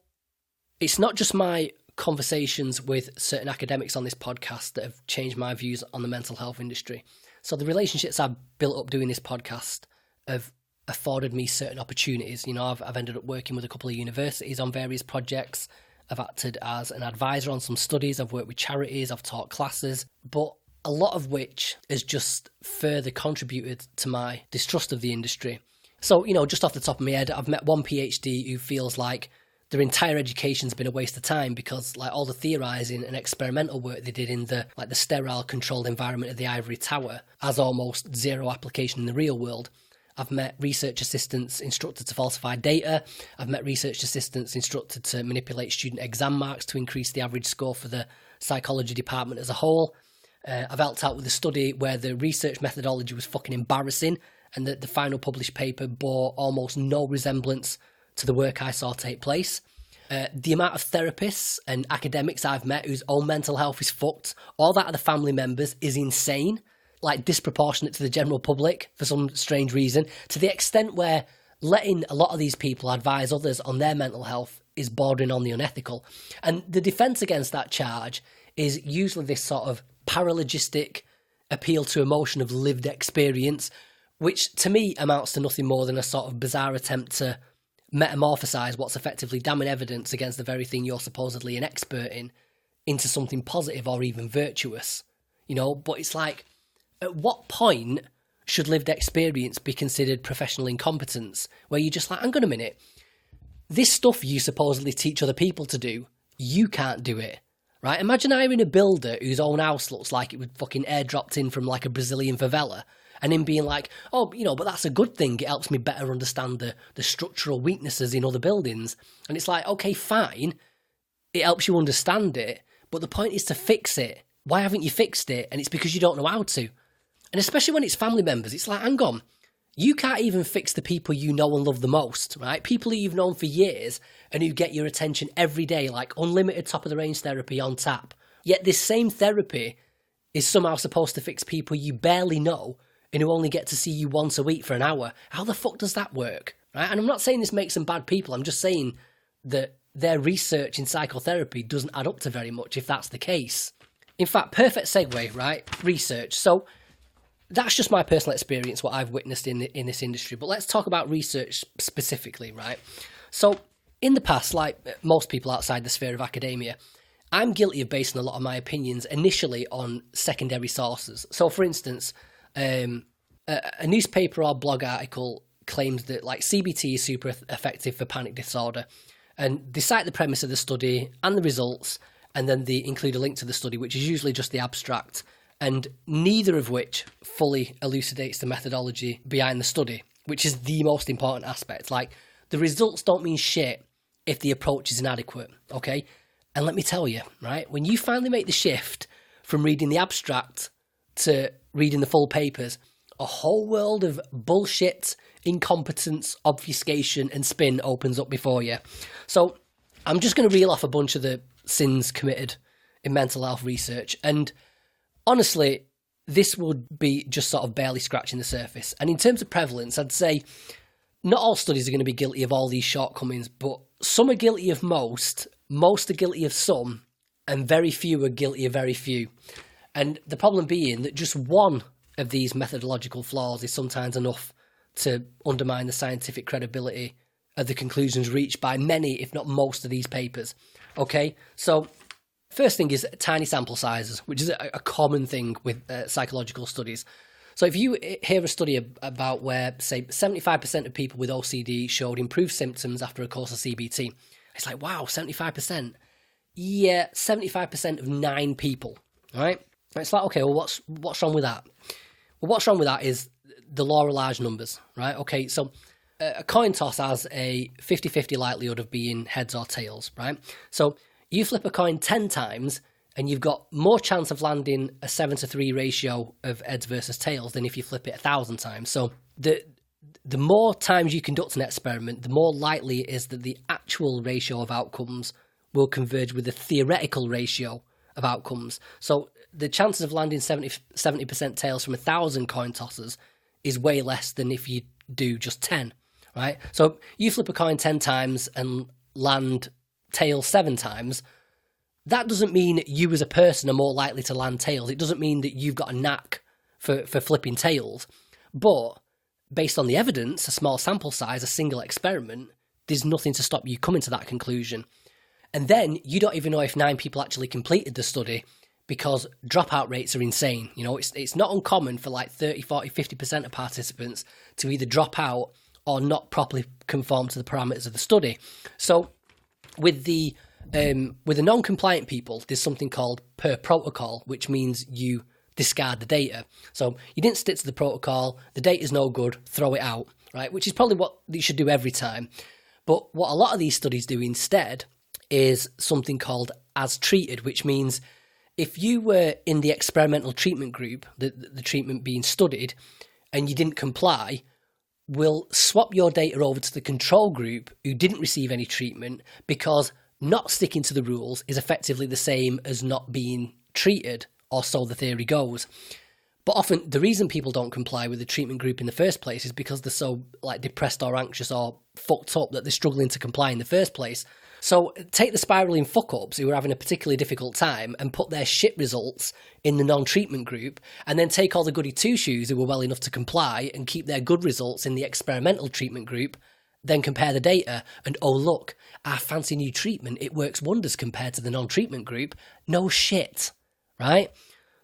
A: it's not just my conversations with certain academics on this podcast that have changed my views on the mental health industry. So the relationships I've built up doing this podcast have afforded me certain opportunities. You know, I've ended up working with a couple of universities on various projects. I've acted as an advisor on some studies. I've worked with charities. I've taught classes. But a lot of which has just further contributed to my distrust of the industry. So, you know, just off the top of my head, I've met one PhD who feels like their entire education's been a waste of time because, like, all the theorising and experimental work they did in the sterile controlled environment of the ivory tower has almost zero application in the real world. I've met research assistants instructed to falsify data. I've met research assistants instructed to manipulate student exam marks to increase the average score for the psychology department as a whole. I've helped out with a study where the research methodology was fucking embarrassing and that the final published paper bore almost no resemblance to the work I saw take place. The amount of therapists and academics I've met whose own mental health is fucked, all that other family members, is insane, like disproportionate to the general public for some strange reason, to the extent where letting a lot of these people advise others on their mental health is bordering on the unethical. And the defence against that charge is usually this sort of paralogistic appeal to emotion of lived experience, which to me amounts to nothing more than a sort of bizarre attempt to metamorphosize what's effectively damning evidence against the very thing you're supposedly an expert in into something positive or even virtuous, you know. But it's like, at what point should lived experience be considered professional incompetence, where you're just like, hang on a minute, this stuff you supposedly teach other people to do, you can't do it, right? Imagine hiring a builder whose own house looks like it was fucking airdropped in from like a Brazilian favela, and him being like, oh, you know, but that's a good thing. It helps me better understand the structural weaknesses in other buildings. And it's like, okay, fine. It helps you understand it. But the point is to fix it. Why haven't you fixed it? And it's because you don't know how to. And especially when it's family members, it's like, hang on. You can't even fix the people you know and love the most, right? People who you've known for years and who get your attention every day, like unlimited top-of-the-range therapy on tap. Yet this same therapy is somehow supposed to fix people you barely know and who only get to see you once a week for an hour. How the fuck does that work? Right? And I'm not saying this makes them bad people. I'm just saying that their research in psychotherapy doesn't add up to very much if that's the case. In fact, perfect segue, right? Research. So that's just my personal experience, what I've witnessed in this industry. But let's talk about research specifically, right? So in the past, like most people outside the sphere of academia, I'm guilty of basing a lot of my opinions initially on secondary sources. So for instance, a newspaper or blog article claims that like CBT is super effective for panic disorder, and they cite the premise of the study and the results, and then they include a link to the study, which is usually just the abstract, and neither of which fully elucidates the methodology behind the study, which is the most important aspect. Like, the results don't mean shit if the approach is inadequate, okay? And let me tell you, right, when you finally make the shift from reading the abstract to reading the full papers, a whole world of bullshit, incompetence, obfuscation, and spin opens up before you. So I'm just going to reel off a bunch of the sins committed in mental health research. And honestly, this would be just sort of barely scratching the surface. And in terms of prevalence, I'd say not all studies are going to be guilty of all these shortcomings, but some are guilty of most are guilty of some, and very few are guilty of very few. And the problem being that just one of these methodological flaws is sometimes enough to undermine the scientific credibility of the conclusions reached by many, if not most, of these papers. Okay, so first thing is tiny sample sizes, which is a common thing with psychological studies. So if you hear a study about where, say, 75% of people with OCD showed improved symptoms after a course of CBT, it's like, wow, 75%? Yeah, 75% of 9 people, right? It's like, okay, well, what's wrong with that? Well, what's wrong with that is the law of large numbers, right? Okay, so a coin toss has a 50-50 likelihood of being heads or tails, right? So you flip a coin 10 times and you've got more chance of landing a 7-to-3 ratio of heads versus tails than if you flip it 1,000 times. So the more times you conduct an experiment, the more likely it is that the actual ratio of outcomes will converge with the theoretical ratio of outcomes. So the chances of landing 70% tails from 1,000 coin tosses is way less than if you do just 10, right? So you flip a coin 10 times and land tails 7 times. That doesn't mean you as a person are more likely to land tails. It doesn't mean that you've got a knack for flipping tails. But based on the evidence, a small sample size, a single experiment, there's nothing to stop you coming to that conclusion. And then you don't even know if 9 people actually completed the study, because dropout rates are insane. You know, it's not uncommon for like 30, 40, 50% of participants to either drop out or not properly conform to the parameters of the study. So with the non-compliant people, there's something called per protocol, which means you discard the data. So you didn't stick to the protocol, the data's no good, throw it out, right? Which is probably what you should do every time. But what a lot of these studies do instead is something called as treated, which means if you were in the experimental treatment group, the treatment being studied, and you didn't comply, we'll swap your data over to the control group who didn't receive any treatment, because not sticking to the rules is effectively the same as not being treated, or so the theory goes. But often the reason people don't comply with the treatment group in the first place is because they're so like depressed or anxious or fucked up that they're struggling to comply in the first place. So take the spiralling fuck-ups who are having a particularly difficult time and put their shit results in the non-treatment group, and then take all the goody two-shoes who were well enough to comply and keep their good results in the experimental treatment group, then compare the data and, oh look, our fancy new treatment, it works wonders compared to the non-treatment group. No shit, right?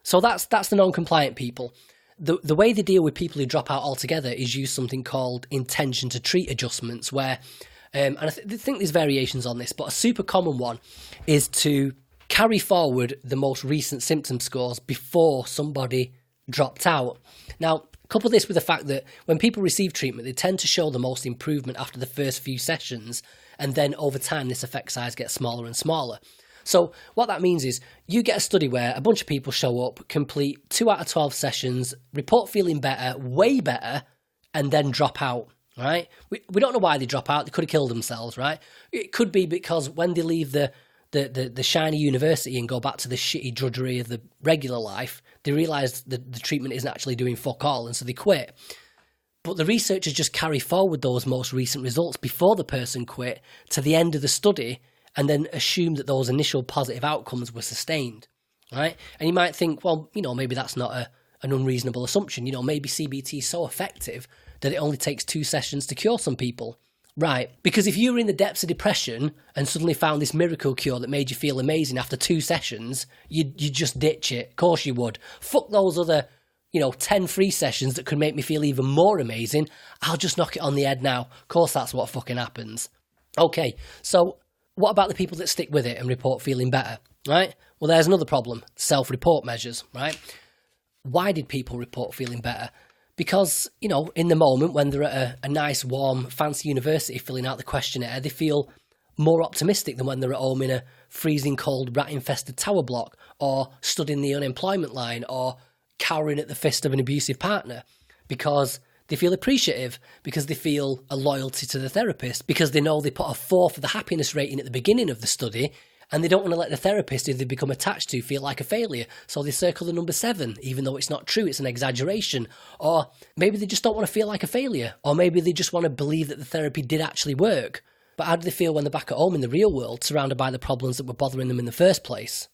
A: So that's the non-compliant people. The way they deal with people who drop out altogether is use something called intention to treat adjustments, where and I think there's variations on this, but a super common one is to carry forward the most recent symptom scores before somebody dropped out. Now, couple this with the fact that when people receive treatment, they tend to show the most improvement after the first few sessions, and then over time this effect size gets smaller and smaller. So what that means is you get a study where a bunch of people show up, complete 2 out of 12 sessions, report feeling better, way better, and then drop out. Right? We don't know why they drop out. They could have killed themselves, right? It could be because when they leave the shiny university and go back to the shitty drudgery of the regular life, they realise that the treatment isn't actually doing fuck all, and so they quit. But the researchers just carry forward those most recent results before the person quit to the end of the study, and then assume that those initial positive outcomes were sustained, right? And you might think, well, you know, maybe that's not an unreasonable assumption. You know, maybe CBT is so effective that it only takes 2 sessions to cure some people. Right, because if you were in the depths of depression and suddenly found this miracle cure that made you feel amazing after 2 sessions, you'd just ditch it. Of course you would. Fuck those other 10 free sessions that could make me feel even more amazing, I'll just knock it on the head now. Of course, that's what fucking happens. Okay, so what about the people that stick with it and report feeling better, right? Well, there's another problem, self-report measures, right? Why did people report feeling better? Because, in the moment when they're at a nice, warm, fancy university filling out the questionnaire, they feel more optimistic than when they're at home in a freezing cold, rat-infested tower block, or stood in the unemployment line, or cowering at the fist of an abusive partner, because they feel appreciative, because they feel a loyalty to the therapist, because they know they put a 4 for the happiness rating at the beginning of the study, and they don't want to let the therapist who they become attached to feel like a failure. So they circle the number 7, even though it's not true, it's an exaggeration. Or maybe they just don't want to feel like a failure. Or maybe they just want to believe that the therapy did actually work. But how do they feel when they're back at home in the real world, surrounded by the problems that were bothering them in the first place?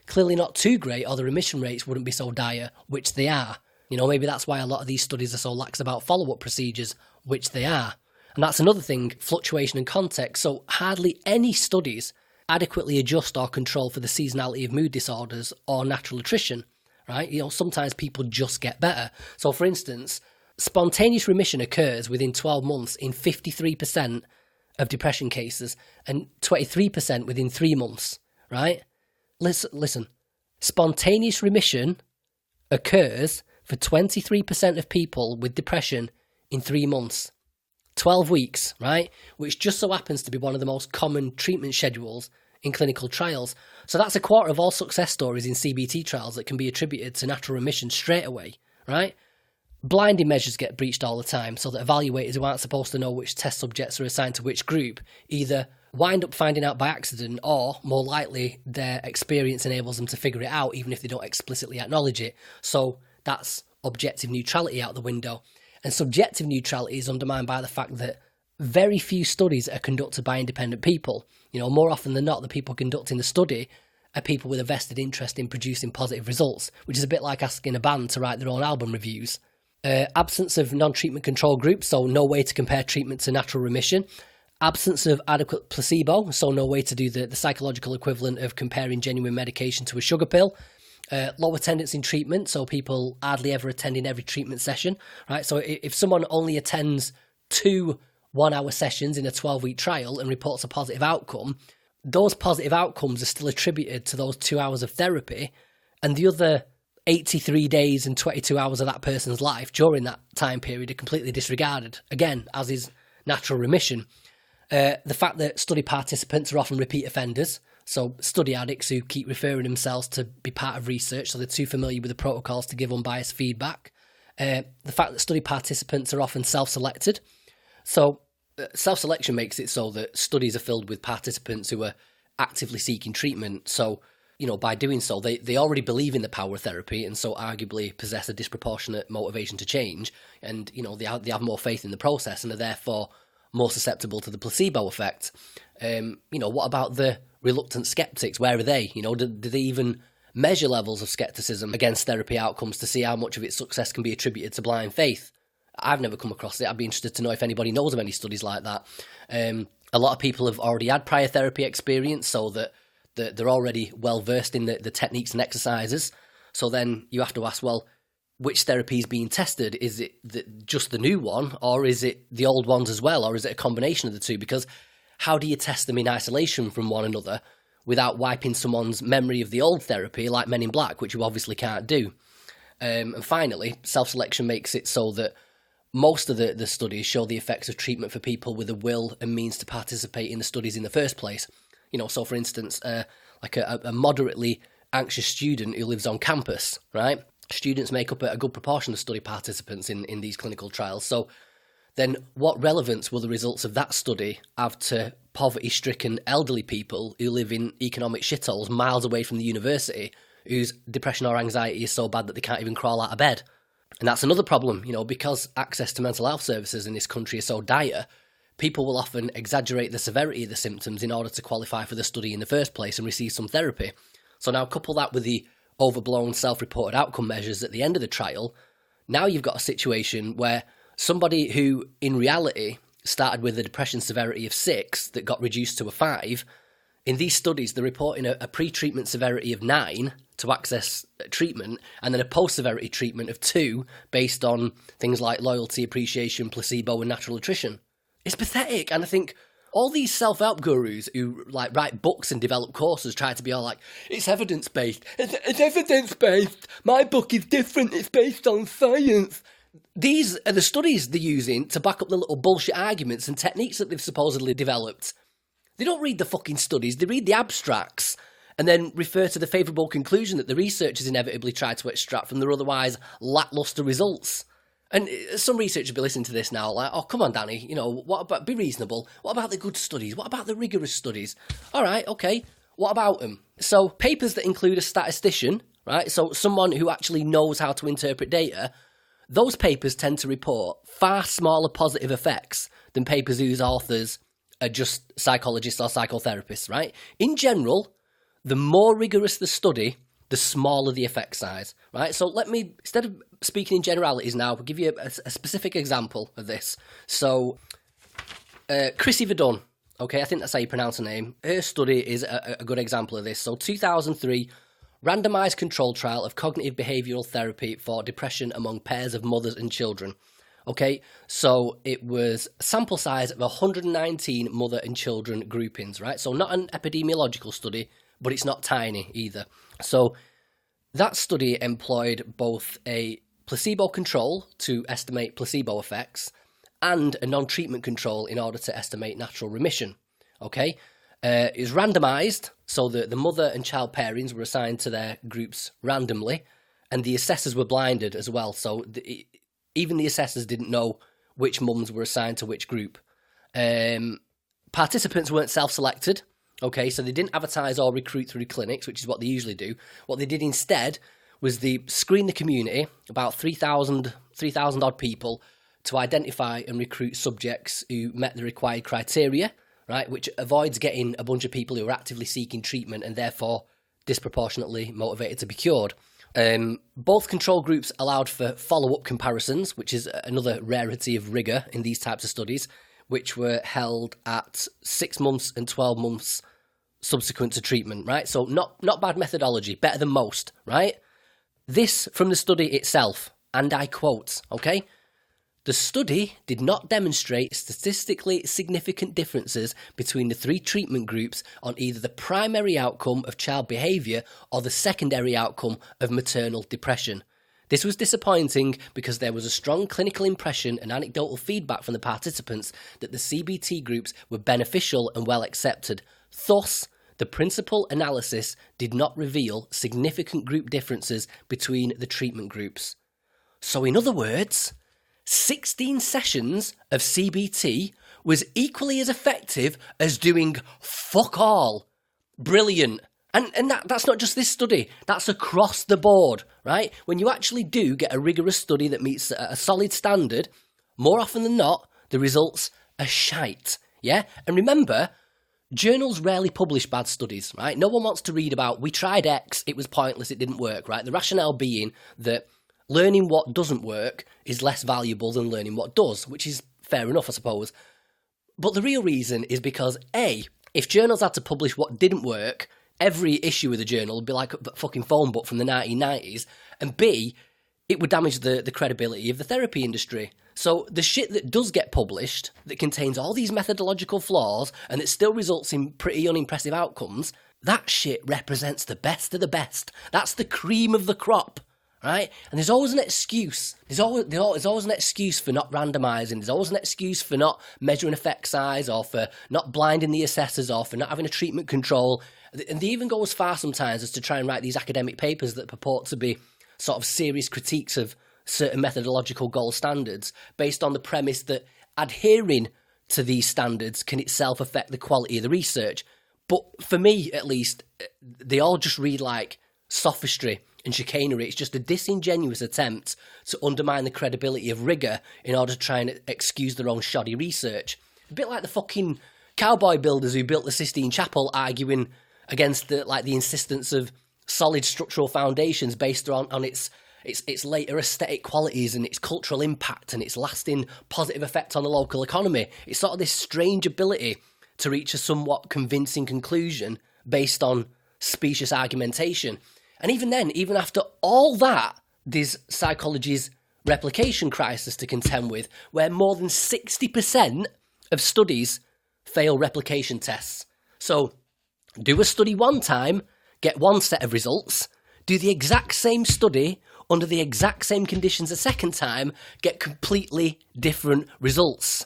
A: Clearly not too great, or the remission rates wouldn't be so dire, which they are. Maybe that's why a lot of these studies are so lax about follow-up procedures, which they are. And that's another thing, fluctuation in context. So hardly any studies adequately adjust or control for the seasonality of mood disorders or natural attrition, right? Sometimes people just get better. So for instance, spontaneous remission occurs within 12 months in 53% of depression cases and 23% within 3 months, right? Listen, spontaneous remission occurs for 23% of people with depression in 3 months. 12 weeks, right? Which just so happens to be one of the most common treatment schedules in clinical trials. So that's a quarter of all success stories in CBT trials that can be attributed to natural remission straight away, right? Blinding measures get breached all the time, so that evaluators who aren't supposed to know which test subjects are assigned to which group either wind up finding out by accident, or more likely their experience enables them to figure it out even if they don't explicitly acknowledge it. So that's objective neutrality out the window. And subjective neutrality is undermined by the fact that very few studies are conducted by independent people. More often than not, the people conducting the study are people with a vested interest in producing positive results, which is a bit like asking a band to write their own album reviews. Absence of non-treatment control groups, so no way to compare treatment to natural remission. Absence of adequate placebo, so no way to do the psychological equivalent of comparing genuine medication to a sugar pill. Low attendance in treatment, so people hardly ever attending every treatment session, right? So if someone only attends 2 1-hour sessions in a 12-week trial and reports a positive outcome, those positive outcomes are still attributed to those 2 hours of therapy, and the other 83 days and 22 hours of that person's life during that time period are completely disregarded, again, as is natural remission. The fact that study participants are often repeat offenders, so study addicts who keep referring themselves to be part of research, so they're too familiar with the protocols to give unbiased feedback. The fact that study participants are often self-selected. So self-selection makes it so that studies are filled with participants who are actively seeking treatment. So, by doing so, they already believe in the power of therapy, and so arguably possess a disproportionate motivation to change. And, they have more faith in the process and are therefore more susceptible to the placebo effect. What about the reluctant skeptics? Where are they? Do they even measure levels of skepticism against therapy outcomes to see how much of its success can be attributed to blind faith? I've never come across it. I'd be interested to know if anybody knows of any studies like that. A lot of people have already had prior therapy experience, so that they're already well versed in the techniques and exercises. So then you have to ask, well, which therapy is being tested? Is it just the new one, or is it the old ones as well, or is it a combination of the two? Because how do you test them in isolation from one another without wiping someone's memory of the old therapy, like Men in Black, which you obviously can't do? And finally, self-selection makes it so that most of the studies show the effects of treatment for people with a will and means to participate in the studies in the first place. So for instance, like a moderately anxious student who lives on campus, right? Students make up a good proportion of study participants in these clinical trials. So then what relevance will the results of that study have to poverty-stricken elderly people who live in economic shitholes miles away from the university, whose depression or anxiety is so bad that they can't even crawl out of bed? And that's another problem, because access to mental health services in this country is so dire, people will often exaggerate the severity of the symptoms in order to qualify for the study in the first place and receive some therapy. So now couple that with the overblown self-reported outcome measures at the end of the trial, now you've got a situation where somebody who, in reality, started with a depression severity of 6 that got reduced to a 5, in these studies they're reporting a pre-treatment severity of 9 to access treatment, and then a post-severity treatment of 2 based on things like loyalty, appreciation, placebo, and natural attrition. It's pathetic, and I think all these self-help gurus who like write books and develop courses try to be all like, it's evidence-based. It's evidence-based. My book is different. It's based on science. These are the studies they're using to back up the little bullshit arguments and techniques that they've supposedly developed. They don't read the fucking studies. They read the abstracts and then refer to the favourable conclusion that the researchers inevitably try to extract from their otherwise lacklustre results. And some researchers will be listening to this now like, oh, come on, Danny, what about, be reasonable. What about the good studies? What about the rigorous studies? All right, okay, what about them? So papers that include a statistician, right, so someone who actually knows how to interpret data, those papers tend to report far smaller positive effects than papers whose authors are just psychologists or psychotherapists, right? In general, the more rigorous the study, the smaller the effect size, right? So let me, instead of speaking in generalities now, I'll give you a specific example of this. So, Chrissy Verdun, okay, I think that's how you pronounce her name. Her study is a good example of this. So 2003, randomised control trial of cognitive behavioural therapy for depression among pairs of mothers and children. Okay, so it was a sample size of 119 mother and children groupings, right? So not an epidemiological study, but it's not tiny either. So that study employed both a placebo control to estimate placebo effects and a non-treatment control in order to estimate natural remission. Okay, it was randomised, so that the mother and child pairings were assigned to their groups randomly, and the assessors were blinded as well. So even the assessors didn't know which mums were assigned to which group. Participants weren't self-selected. Okay, so they didn't advertise or recruit through clinics, which is what they usually do. What they did instead was they screened the community, about 3,000 odd people, to identify and recruit subjects who met the required criteria, right, which avoids getting a bunch of people who are actively seeking treatment and therefore disproportionately motivated to be cured. Both control groups allowed for follow-up comparisons, which is another rarity of rigour in these types of studies, which were held at 6 months and 12 months subsequent to treatment, right? So not bad methodology, better than most, right? This from the study itself, and I quote, okay? The study did not demonstrate statistically significant differences between the 3 treatment groups on either the primary outcome of child behaviour or the secondary outcome of maternal depression. This was disappointing because there was a strong clinical impression and anecdotal feedback from the participants that the CBT groups were beneficial and well accepted. Thus, the principal analysis did not reveal significant group differences between the treatment groups. So in other words, 16 sessions of CBT was equally as effective as doing fuck all. Brilliant. And that's not just this study, that's across the board, right? When you actually do get a rigorous study that meets a solid standard, more often than not, the results are shite, yeah? And remember, journals rarely publish bad studies, right? No one wants to read about, we tried X, it was pointless, it didn't work, right? The rationale being that learning what doesn't work is less valuable than learning what does, which is fair enough, I suppose. But the real reason is because, A, if journals had to publish what didn't work, every issue of the journal would be like a fucking phone book from the 1990s, and B, it would damage the credibility of the therapy industry. So the shit that does get published, that contains all these methodological flaws, and that still results in pretty unimpressive outcomes, that shit represents the best of the best. That's the cream of the crop, right? And there's always an excuse. There's always an excuse for not randomising. There's always an excuse for not measuring effect size, or for not blinding the assessors, or for not having a treatment control. And they even go as far sometimes as to try and write these academic papers that purport to be sort of serious critiques of certain methodological gold standards based on the premise that adhering to these standards can itself affect the quality of the research. But for me, at least, they all just read like sophistry and chicanery. It's just a disingenuous attempt to undermine the credibility of rigour in order to try and excuse their own shoddy research. A bit like the fucking cowboy builders who built the Sistine Chapel arguing against the insistence of solid structural foundations based on its later aesthetic qualities and its cultural impact and its lasting positive effect on the local economy. It's sort of this strange ability to reach a somewhat convincing conclusion based on specious argumentation. And even then, even after all that, there's psychology's replication crisis to contend with, where more than 60% of studies fail replication tests. So do a study one time, get one set of results, do the exact same study under the exact same conditions a second time, get completely different results.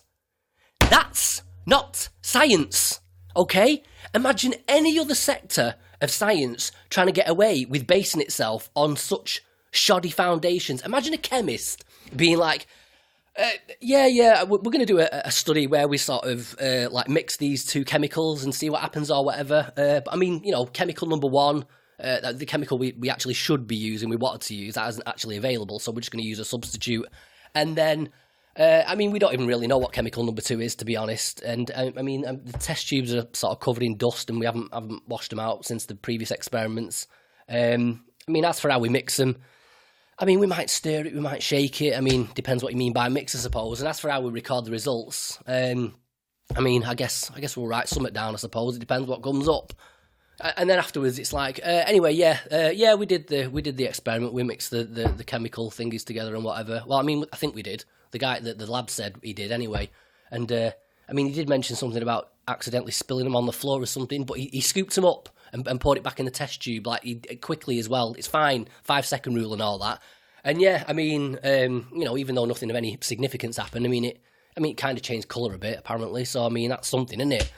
A: That's not science, okay? Imagine any other sector of science trying to get away with basing itself on such shoddy foundations. Imagine a chemist being like, we're going to do a study where we sort of like mix these two chemicals and see what happens or whatever. But I mean, chemical number one, the chemical we actually should be using, we wanted to use, that isn't actually available, so we're just going to use a substitute. And then, we don't even really know what chemical number two is, to be honest. And the test tubes are sort of covered in dust, and we haven't washed them out since the previous experiments. As for how we mix them, we might stir it, we might shake it. Depends what you mean by mix, I suppose. And as for how we record the results, I guess we'll write something down, I suppose. It depends what comes up. And then afterwards, it's like, we did the experiment. We mixed the chemical thingies together and whatever. Well, I think we did. The guy at the lab said he did anyway. And, he did mention something about accidentally spilling them on the floor or something, but he scooped them up and poured it back in the test tube, quickly as well. It's fine, 5-second rule and all that. And even though nothing of any significance happened, it kind of changed colour a bit, apparently. So, that's something, isn't it?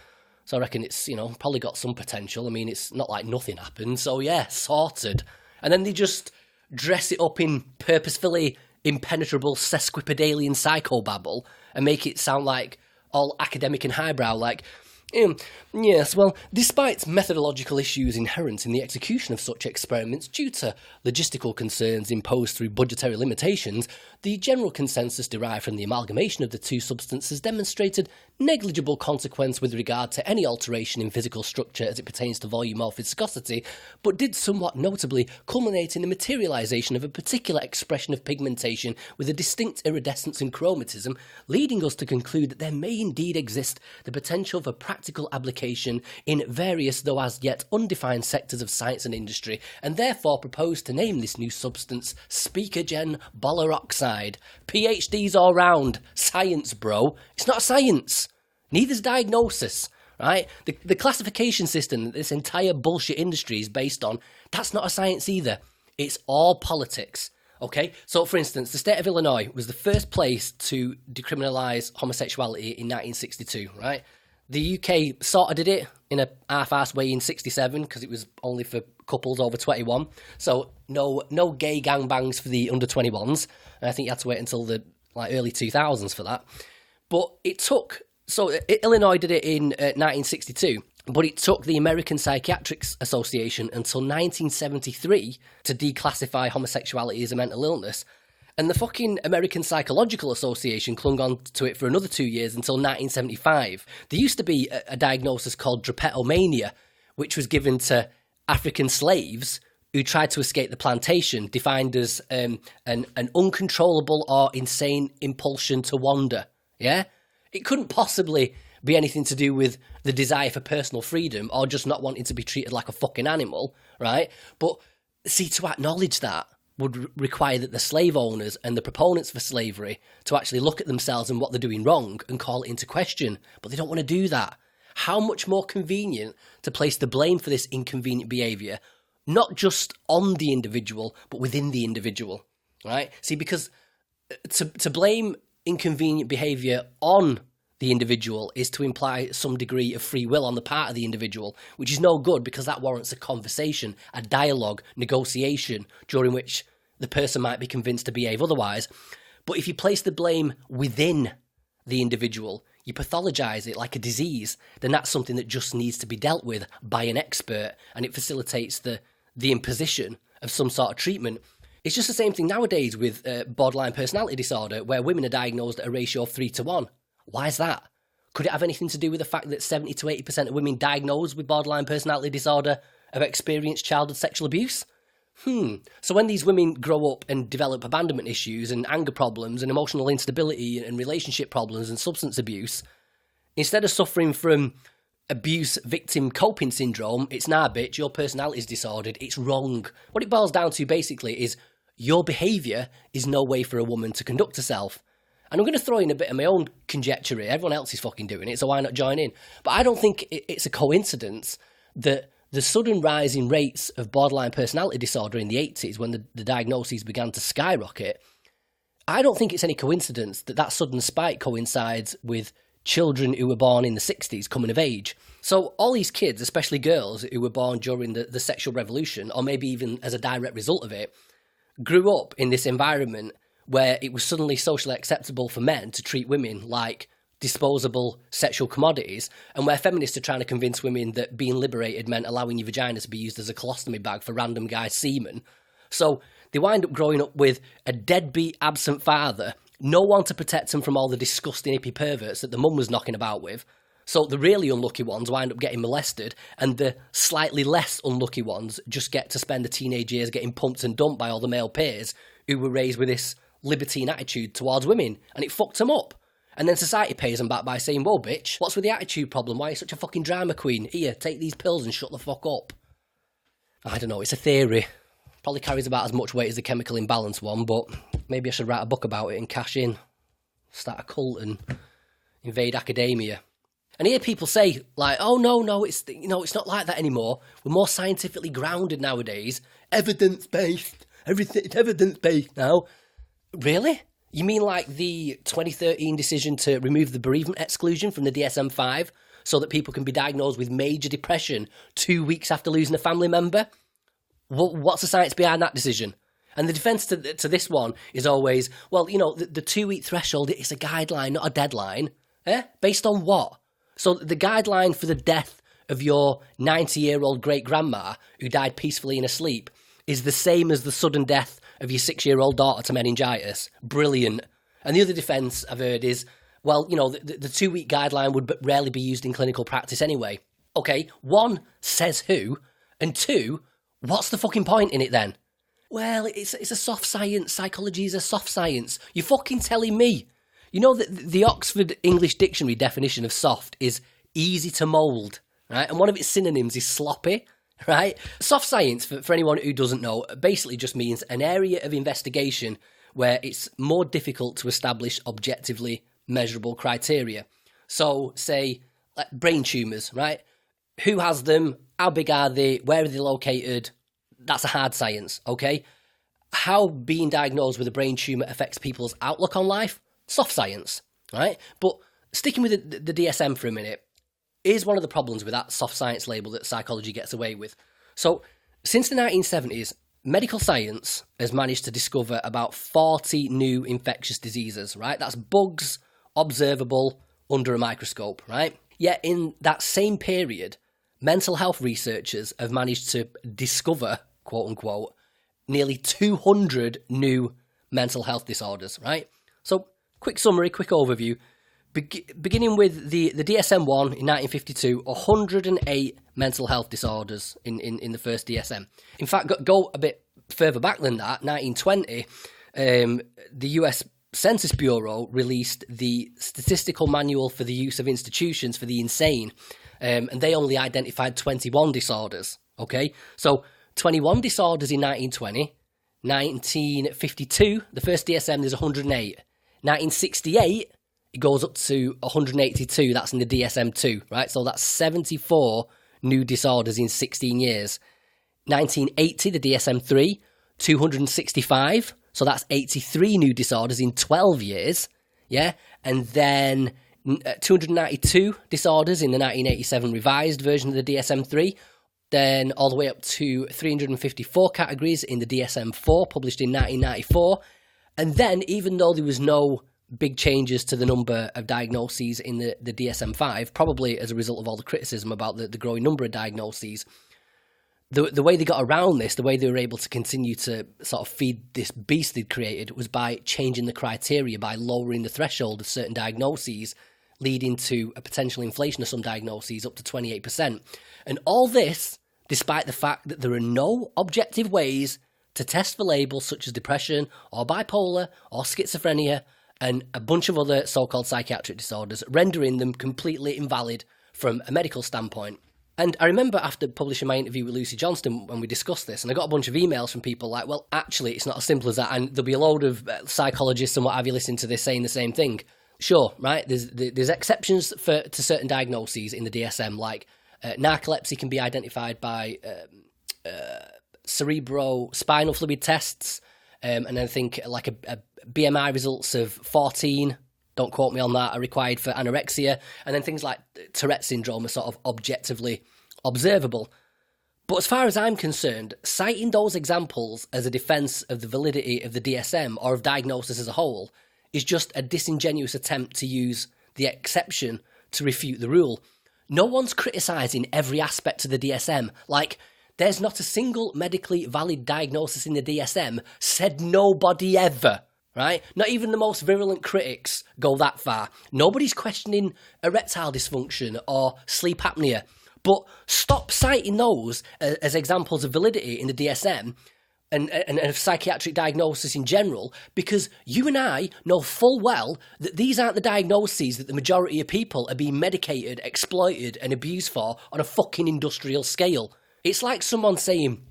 A: So I reckon it's, probably got some potential. It's not like nothing happened. So yeah, sorted. And then they just dress it up in purposefully impenetrable sesquipedalian psychobabble and make it sound like all academic and highbrow, like, yes, well, despite methodological issues inherent in the execution of such experiments due to logistical concerns imposed through budgetary limitations, the general consensus derived from the amalgamation of the two substances demonstrated negligible consequence with regard to any alteration in physical structure as it pertains to volume or viscosity, but did somewhat notably culminate in the materialization of a particular expression of pigmentation with a distinct iridescence and chromatism, leading us to conclude that there may indeed exist the potential for practical application in various though as yet undefined sectors of science and industry, and therefore propose to name this new substance Speakergen Boller Oxide. PhDs all round. Science, bro. It's not science. Neither's diagnosis, right? The classification system that this entire bullshit industry is based on, that's not a science either. It's all politics, okay? So, for instance, the state of Illinois was the first place to decriminalise homosexuality in 1962, right? The UK sort of did it in a half-assed way in 67 because it was only for couples over 21. So no gay gangbangs for the under 21s. And I think you had to wait until the early 2000s for that. But Illinois did it in 1962, but it took the American Psychiatric Association until 1973 to declassify homosexuality as a mental illness. And the fucking American Psychological Association clung on to it for another 2 years until 1975. There used to be a diagnosis called drapetomania, which was given to African slaves who tried to escape the plantation, defined as an uncontrollable or insane impulsion to wander. Yeah? It couldn't possibly be anything to do with the desire for personal freedom or just not wanting to be treated like a fucking animal, right? But see, to acknowledge that would require that the slave owners and the proponents for slavery to actually look at themselves and what they're doing wrong and call it into question. But they don't want to do that. How much more convenient to place the blame for this inconvenient behaviour, not just on the individual, but within the individual, right? See, because to blame inconvenient behaviour on the individual is to imply some degree of free will on the part of the individual, which is no good because that warrants a conversation, a dialogue, negotiation, during which the person might be convinced to behave otherwise. But if you place the blame within the individual, you pathologise it like a disease, then that's something that just needs to be dealt with by an expert, and it facilitates the imposition of some sort of treatment. It's just the same thing nowadays with borderline personality disorder, where women are diagnosed at a ratio of 3-1. Why is that? Could it have anything to do with the fact that 70 to 80% of women diagnosed with borderline personality disorder have experienced childhood sexual abuse? So when these women grow up and develop abandonment issues and anger problems and emotional instability and relationship problems and substance abuse, instead of suffering from abuse victim coping syndrome, it's nah, bitch, your personality's disordered, it's wrong. What it boils down to basically is your behaviour is no way for a woman to conduct herself. And I'm going to throw in a bit of my own conjecture here. Everyone else is fucking doing it, so why not join in? But I don't think it's a coincidence that the sudden rise in rates of borderline personality disorder in the 80s, when the diagnoses began to skyrocket, I don't think it's any coincidence that sudden spike coincides with children who were born in the 60s coming of age. So all these kids, especially girls who were born during the sexual revolution, or maybe even as a direct result of it, grew up in this environment where it was suddenly socially acceptable for men to treat women like disposable sexual commodities, and where feminists are trying to convince women that being liberated meant allowing your vagina to be used as a colostomy bag for random guys' semen. So they wind up growing up with a deadbeat absent father, no one to protect them from all the disgusting hippie perverts that the mum was knocking about with. So the really unlucky ones wind up getting molested, and the slightly less unlucky ones just get to spend the teenage years getting pumped and dumped by all the male peers who were raised with this libertine attitude towards women, and it fucked them up. And then society pays them back by saying, whoa, bitch, what's with the attitude problem? Why are you such a fucking drama queen? Here, take these pills and shut the fuck up. I don't know, it's a theory. Probably carries about as much weight as the chemical imbalance one, but maybe I should write a book about it and cash in. Start a cult and invade academia. And hear people say, like, oh, no, it's not like that anymore. We're more scientifically grounded nowadays. Evidence-based. Everything's evidence-based now. Really? You mean like the 2013 decision to remove the bereavement exclusion from the DSM-5 so that people can be diagnosed with major depression 2 weeks after losing a family member? What's the science behind that decision? And the defence to this one is always, well, the 2 week threshold is a guideline, not a deadline. Based on what? So the guideline for the death of your 90-year-old great-grandma who died peacefully in her sleep is the same as the sudden death of your 6-year-old daughter to meningitis. Brilliant. And the other defence I've heard is, well, the 2 week guideline would rarely be used in clinical practice anyway. Okay, one, says who, and two, what's the fucking point in it then? Well, it's a soft science. Psychology is a soft science. You're fucking telling me. You know that the Oxford English Dictionary definition of soft is easy to mould, right? And one of its synonyms is sloppy, right? Soft science, for anyone who doesn't know, basically just means an area of investigation where it's more difficult to establish objectively measurable criteria. So, say, like brain tumours, right? Who has them? How big are they? Where are they located? That's a hard science, okay? How being diagnosed with a brain tumour affects people's outlook on life? Soft science, right? But sticking with the DSM for a minute, here's one of the problems with that soft science label that psychology gets away with. So, since the 1970s, medical science has managed to discover about 40 new infectious diseases, right? That's bugs observable under a microscope, right? Yet in that same period, mental health researchers have managed to discover, quote unquote, nearly 200 new mental health disorders, right? So, quick summary, quick overview. Beginning with the DSM-1 in 1952, 108 mental health disorders in the first DSM. In fact, go a bit further back than that, 1920, the US Census Bureau released the Statistical Manual for the Use of Institutions for the Insane, and they only identified 21 disorders, okay? So, 21 disorders in 1920, 1952, the first DSM, there's 108. 1968, it goes up to 182, that's in the DSM-2, right? So that's 74 new disorders in 16 years. 1980, the DSM-3, 265, so that's 83 new disorders in 12 years, yeah? And then 292 disorders in the 1987 revised version of the DSM-3, then all the way up to 354 categories in the DSM-4, published in 1994, and then, even though there was no big changes to the number of diagnoses in the DSM-5, probably as a result of all the criticism about the growing number of diagnoses, the way they got around this, the way they were able to continue to sort of feed this beast they'd created, was by changing the criteria, by lowering the threshold of certain diagnoses, leading to a potential inflation of some diagnoses up to 28%. And all this, despite the fact that there are no objective ways to test for labels such as depression or bipolar or schizophrenia and a bunch of other so-called psychiatric disorders, rendering them completely invalid from a medical standpoint. And I remember after publishing my interview with Lucy Johnston when we discussed this, and I got a bunch of emails from people like, well, actually, it's not as simple as that, and there'll be a load of psychologists and what have you listening to this saying the same thing. Sure, right? There's exceptions to certain diagnoses in the DSM, like narcolepsy can be identified by cerebrospinal fluid tests, and I think like a BMI results of 14, don't quote me on that, are required for anorexia, and then things like Tourette syndrome are sort of objectively observable. But as far as I'm concerned, citing those examples as a defence of the validity of the DSM or of diagnosis as a whole is just a disingenuous attempt to use the exception to refute the rule. No one's criticising every aspect of the DSM. Like, there's not a single medically valid diagnosis in the DSM, said nobody ever, right? Not even the most virulent critics go that far. Nobody's questioning erectile dysfunction or sleep apnea. But stop citing those as examples of validity in the DSM and of psychiatric diagnosis in general, because you and I know full well that these aren't the diagnoses that the majority of people are being medicated, exploited and abused for on a fucking industrial scale. It's like someone saying,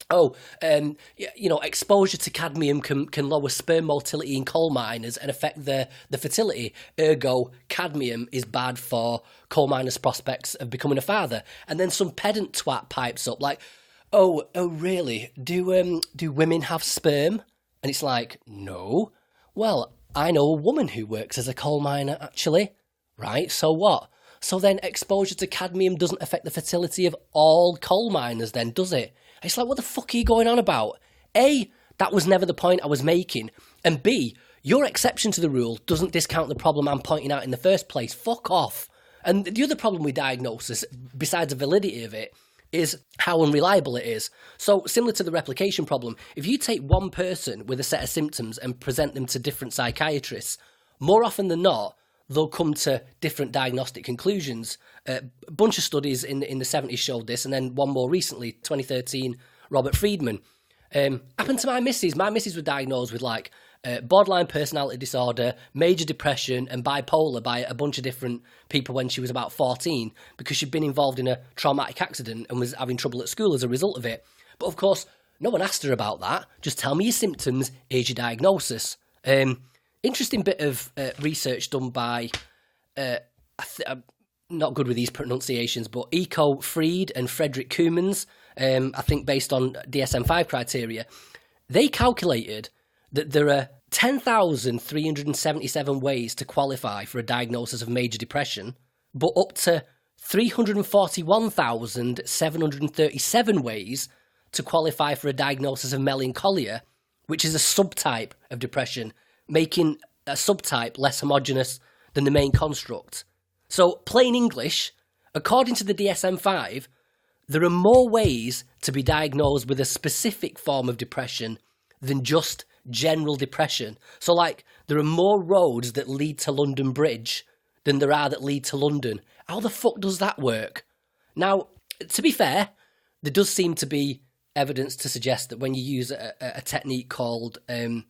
A: exposure to cadmium can lower sperm motility in coal miners and affect the fertility. Ergo, cadmium is bad for coal miners' prospects of becoming a father. And then some pedant twat pipes up like, oh, really? Do women have sperm? And it's like, no. Well, I know a woman who works as a coal miner, actually. Right, so what? So then exposure to cadmium doesn't affect the fertility of all coal miners then, does it? It's like, what the fuck are you going on about? A, that was never the point I was making. And B, your exception to the rule doesn't discount the problem I'm pointing out in the first place. Fuck off. And the other problem with diagnosis, besides the validity of it, is how unreliable it is. So, similar to the replication problem, if you take one person with a set of symptoms and present them to different psychiatrists, more often than not, they'll come to different diagnostic conclusions. A bunch of studies in the 70s showed this, and then one more recently, 2013, Robert Friedman. Happened to my missus. My missus was diagnosed with borderline personality disorder, major depression and bipolar by a bunch of different people when she was about 14 because she'd been involved in a traumatic accident and was having trouble at school as a result of it. But of course, no one asked her about that. Just tell me your symptoms, here's your diagnosis. Interesting bit of research done by, I'm not good with these pronunciations, but Eco Fried and Frederick Koemans, I think based on DSM-5 criteria. They calculated that there are 10,377 ways to qualify for a diagnosis of major depression, but up to 341,737 ways to qualify for a diagnosis of melancholia, which is a subtype of depression, making a subtype less homogeneous than the main construct. So, plain English, according to the DSM-5, there are more ways to be diagnosed with a specific form of depression than just general depression. So, there are more roads that lead to London Bridge than there are that lead to London. How the fuck does that work? Now, to be fair, there does seem to be evidence to suggest that when you use a technique called a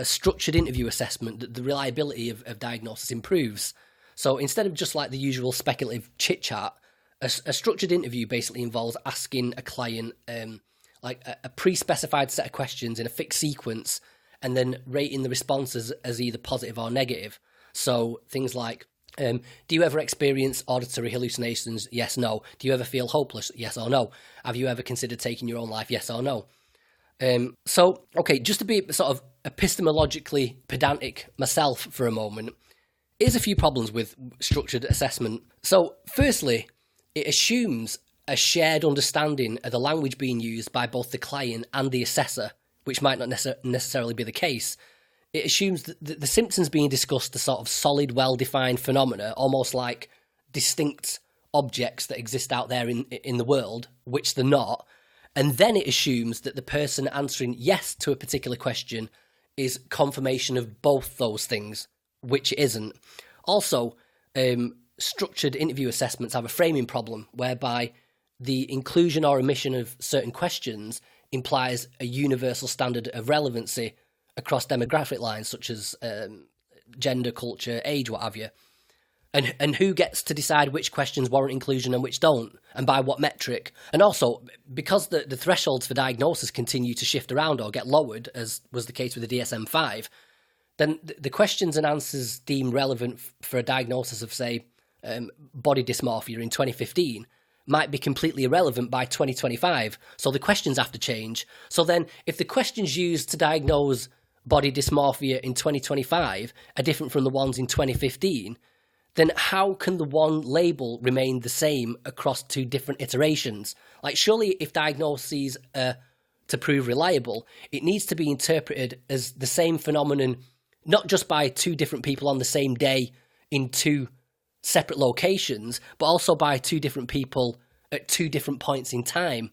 A: structured interview assessment, that the reliability of diagnosis improves. So instead of just like the usual speculative chit-chat, a structured interview basically involves asking a client a pre-specified set of questions in a fixed sequence and then rating the responses as either positive or negative. So things like, do you ever experience auditory hallucinations? Yes, no. Do you ever feel hopeless? Yes or no. Have you ever considered taking your own life? Yes or no. Just to be sort of epistemologically pedantic myself for a moment, here's a few problems with structured assessment. So, firstly, it assumes a shared understanding of the language being used by both the client and the assessor, which might not necessarily be the case. It assumes that the symptoms being discussed are sort of solid, well-defined phenomena, almost like distinct objects that exist out there in the world, which they're not. And then it assumes that the person answering yes to a particular question is confirmation of both those things, which it isn't. Also, structured interview assessments have a framing problem whereby the inclusion or omission of certain questions implies a universal standard of relevancy across demographic lines such as gender, culture, age, what have you. And who gets to decide which questions warrant inclusion and which don't, and by what metric? And also, because the thresholds for diagnosis continue to shift around or get lowered, as was the case with the DSM-5, then the questions and answers deemed relevant for a diagnosis of, say, body dysmorphia in 2015 might be completely irrelevant by 2025. So the questions have to change. So then, if the questions used to diagnose body dysmorphia in 2025 are different from the ones in 2015, then how can the one label remain the same across two different iterations? Like, surely if diagnoses are to prove reliable, it needs to be interpreted as the same phenomenon, not just by two different people on the same day in two separate locations, but also by two different people at two different points in time.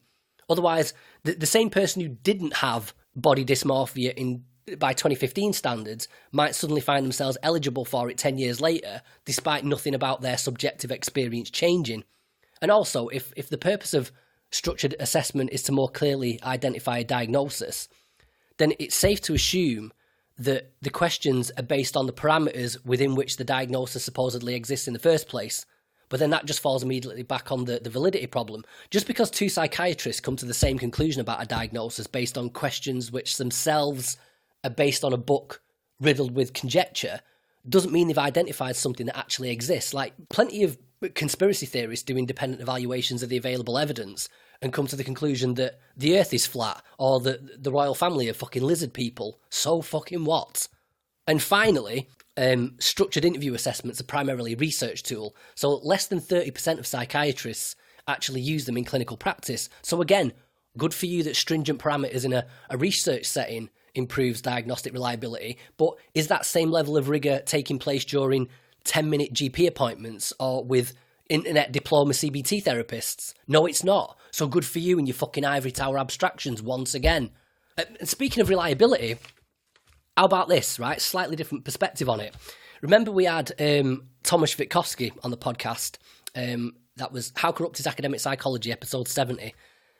A: Otherwise, the same person who didn't have body dysmorphia by 2015 standards might suddenly find themselves eligible for it 10 years later, despite nothing about their subjective experience changing. And also, if the purpose of structured assessment is to more clearly identify a diagnosis, then it's safe to assume that the questions are based on the parameters within which the diagnosis supposedly exists in the first place. But then that just falls immediately back on the validity problem. Just because two psychiatrists come to the same conclusion about a diagnosis based on questions which themselves are based on a book riddled with conjecture doesn't mean they've identified something that actually exists. Like, plenty of conspiracy theorists do independent evaluations of the available evidence and come to the conclusion that the earth is flat or that the royal family are fucking lizard people. So fucking what? And finally, structured interview assessments are primarily a research tool, so less than 30% of psychiatrists actually use them in clinical practice. So again, good for you that stringent parameters in a research setting improves diagnostic reliability, but is that same level of rigour taking place during 10-minute GP appointments or with internet diploma CBT therapists? No, it's not. So good for you and your fucking ivory tower abstractions once again. And speaking of reliability, how about this, right? Slightly different perspective on it. Remember we had Tomasz Witkowski on the podcast. That was How Corrupt is Academic Psychology, episode 70.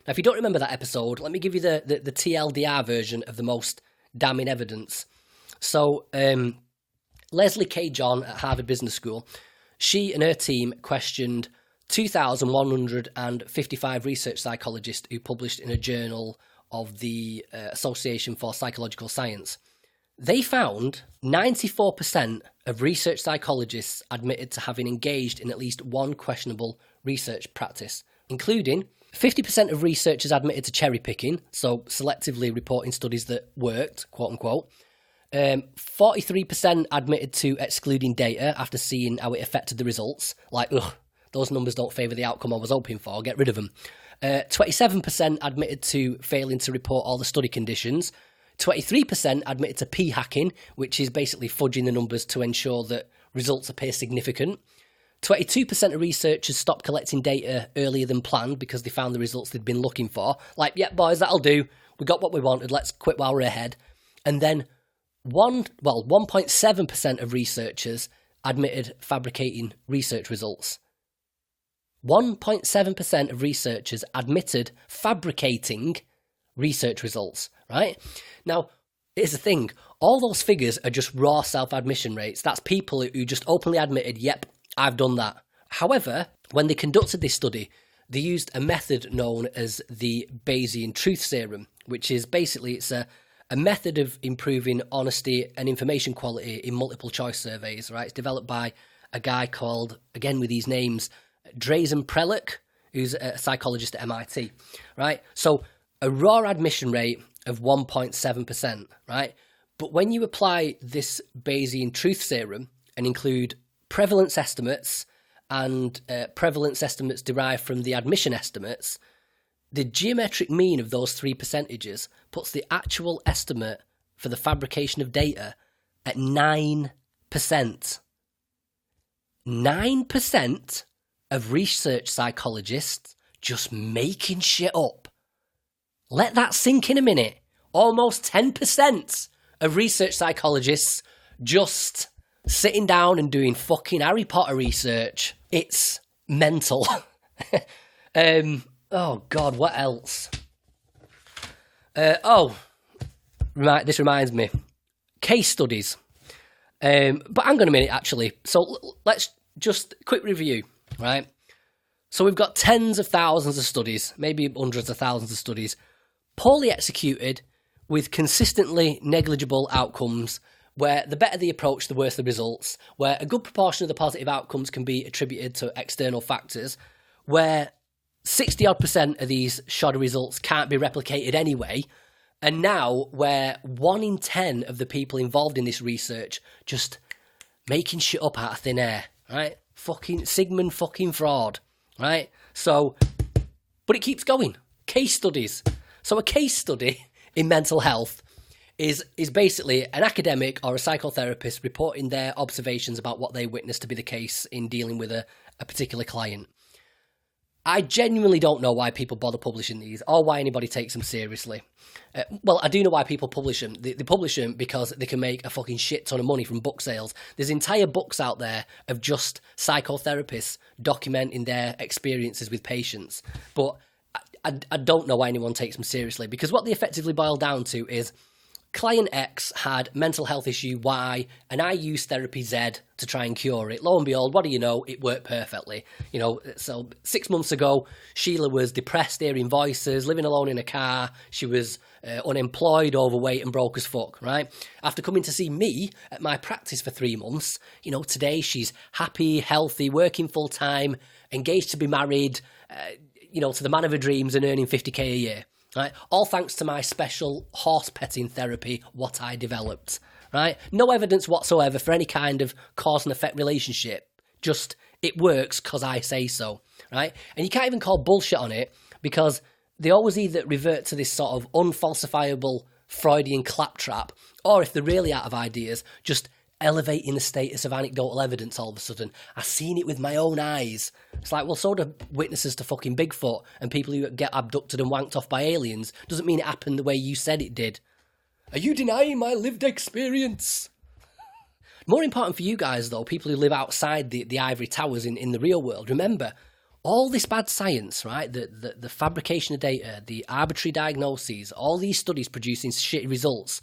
A: Now, if you don't remember that episode, let me give you the TLDR version of the most damning evidence. So, Leslie K. John at Harvard Business School, she and her team questioned 2,155 research psychologists who published in a journal of the Association for Psychological Science. They found 94% of research psychologists admitted to having engaged in at least one questionable research practice, including 50% of researchers admitted to cherry picking, so selectively reporting studies that worked, quote unquote. 43% admitted to excluding data after seeing how it affected the results, like, ugh, those numbers don't favour the outcome I was hoping for, get rid of them. 27% admitted to failing to report all the study conditions. 23% admitted to p-hacking, which is basically fudging the numbers to ensure that results appear significant. 22% of researchers stopped collecting data earlier than planned because they found the results they'd been looking for. Like, yeah, boys, that'll do. We got what we wanted. Let's quit while we're ahead. And then 1.7% of researchers admitted fabricating research results. 1.7% of researchers admitted fabricating research results, right? Now, here's the thing. All those figures are just raw self-admission rates. That's people who just openly admitted, yep, I've done that. However, when they conducted this study, they used a method known as the Bayesian truth serum, which is basically, it's a method of improving honesty and information quality in multiple choice surveys, right? It's developed by a guy called, again with these names, Drazen Prelec, who's a psychologist at MIT, right? So a raw admission rate of 1.7%, right? But when you apply this Bayesian truth serum and include prevalence estimates and prevalence estimates derived from the admission estimates, the geometric mean of those three percentages puts the actual estimate for the fabrication of data at 9%. 9% of research psychologists just making shit up. Let that sink in a minute. Almost 10% of research psychologists just sitting down and doing fucking Harry Potter research. It's mental. Oh, God, what else? This reminds me. Case studies. But hang on a minute, actually. So let's just quick review, right? So we've got tens of thousands of studies, maybe hundreds of thousands of studies, poorly executed with consistently negligible outcomes, where the better the approach, the worse the results, where a good proportion of the positive outcomes can be attributed to external factors, where 60-odd% of these shoddy results can't be replicated anyway, and now where 1 in 10 of the people involved in this research just making shit up out of thin air, right? Fucking Sigmund fucking fraud, right? So, but it keeps going. Case studies. So a case study in mental health is basically an academic or a psychotherapist reporting their observations about what they witnessed to be the case in dealing with a particular client. I genuinely don't know why people bother publishing these or why anybody takes them seriously. Well, I do know why people publish them. They publish them because they can make a fucking shit ton of money from book sales. There's entire books out there of just psychotherapists documenting their experiences with patients. But I don't know why anyone takes them seriously, because what they effectively boil down to is client X had mental health issue Y, and I used therapy Z to try and cure it. Lo and behold, what do you know? It worked perfectly. You know, so 6 months ago, Sheila was depressed, hearing voices, living alone in a car. She was unemployed, overweight, and broke as fuck, right? After coming to see me at my practice for 3 months, you know, today she's happy, healthy, working full time, engaged to be married, you know, to the man of her dreams and earning 50k a year. Right, all thanks to my special horse petting therapy, what I developed. Right, no evidence whatsoever for any kind of cause and effect relationship. Just it works because I say so. Right, and you can't even call bullshit on it, because they always either revert to this sort of unfalsifiable Freudian claptrap, or if they're really out of ideas, just elevating the status of anecdotal evidence all of a sudden. I've seen it with my own eyes. It's like, well, so do witnesses to fucking Bigfoot and people who get abducted and wanked off by aliens. Doesn't mean it happened the way you said it did. Are you denying my lived experience? More important for you guys, though, people who live outside the ivory towers in the real world, remember, all this bad science, right, the fabrication of data, the arbitrary diagnoses, all these studies producing shitty results,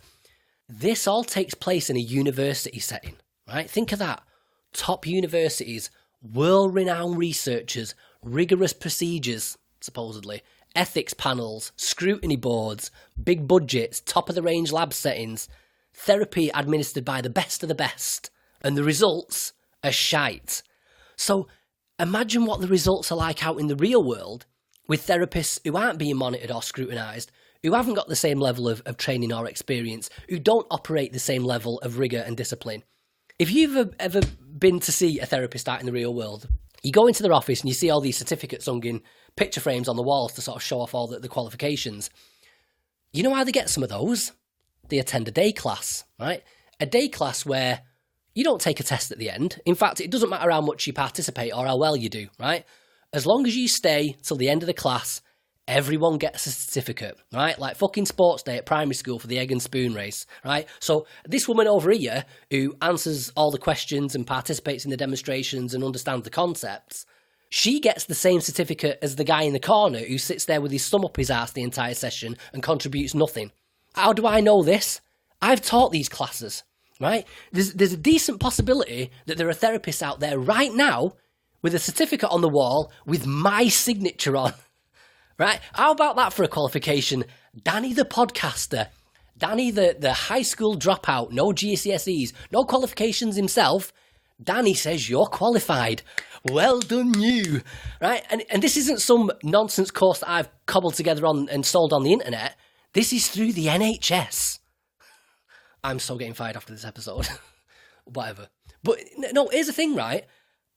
A: this all takes place in a university setting, right? Think of that. Top universities, world-renowned researchers, rigorous procedures, supposedly, ethics panels, scrutiny boards, big budgets, top-of-the-range lab settings, therapy administered by the best of the best, and the results are shite. So imagine what the results are like out in the real world with therapists who aren't being monitored or scrutinised, who haven't got the same level of training or experience, who don't operate the same level of rigour and discipline. If you've ever been to see a therapist out in the real world, you go into their office and you see all these certificates hung in picture frames on the walls to sort of show off all the qualifications. You know how they get some of those? They attend a day class, right? A day class where you don't take a test at the end. In fact, it doesn't matter how much you participate or how well you do, right? As long as you stay till the end of the class, everyone gets a certificate, right? Like fucking sports day at primary school for the egg and spoon race, right? So this woman over here who answers all the questions and participates in the demonstrations and understands the concepts, she gets the same certificate as the guy in the corner who sits there with his thumb up his arse the entire session and contributes nothing. How do I know this? I've taught these classes, right? There's a decent possibility that there are therapists out there right now with a certificate on the wall with my signature on. Right? How about that for a qualification? Danny the podcaster. Danny the high school dropout, no GCSEs, no qualifications himself. Danny says you're qualified. Well done you. Right? And this isn't some nonsense course that I've cobbled together on and sold on the internet. This is through the NHS. I'm so getting fired after this episode. Whatever. But no, here's the thing, right?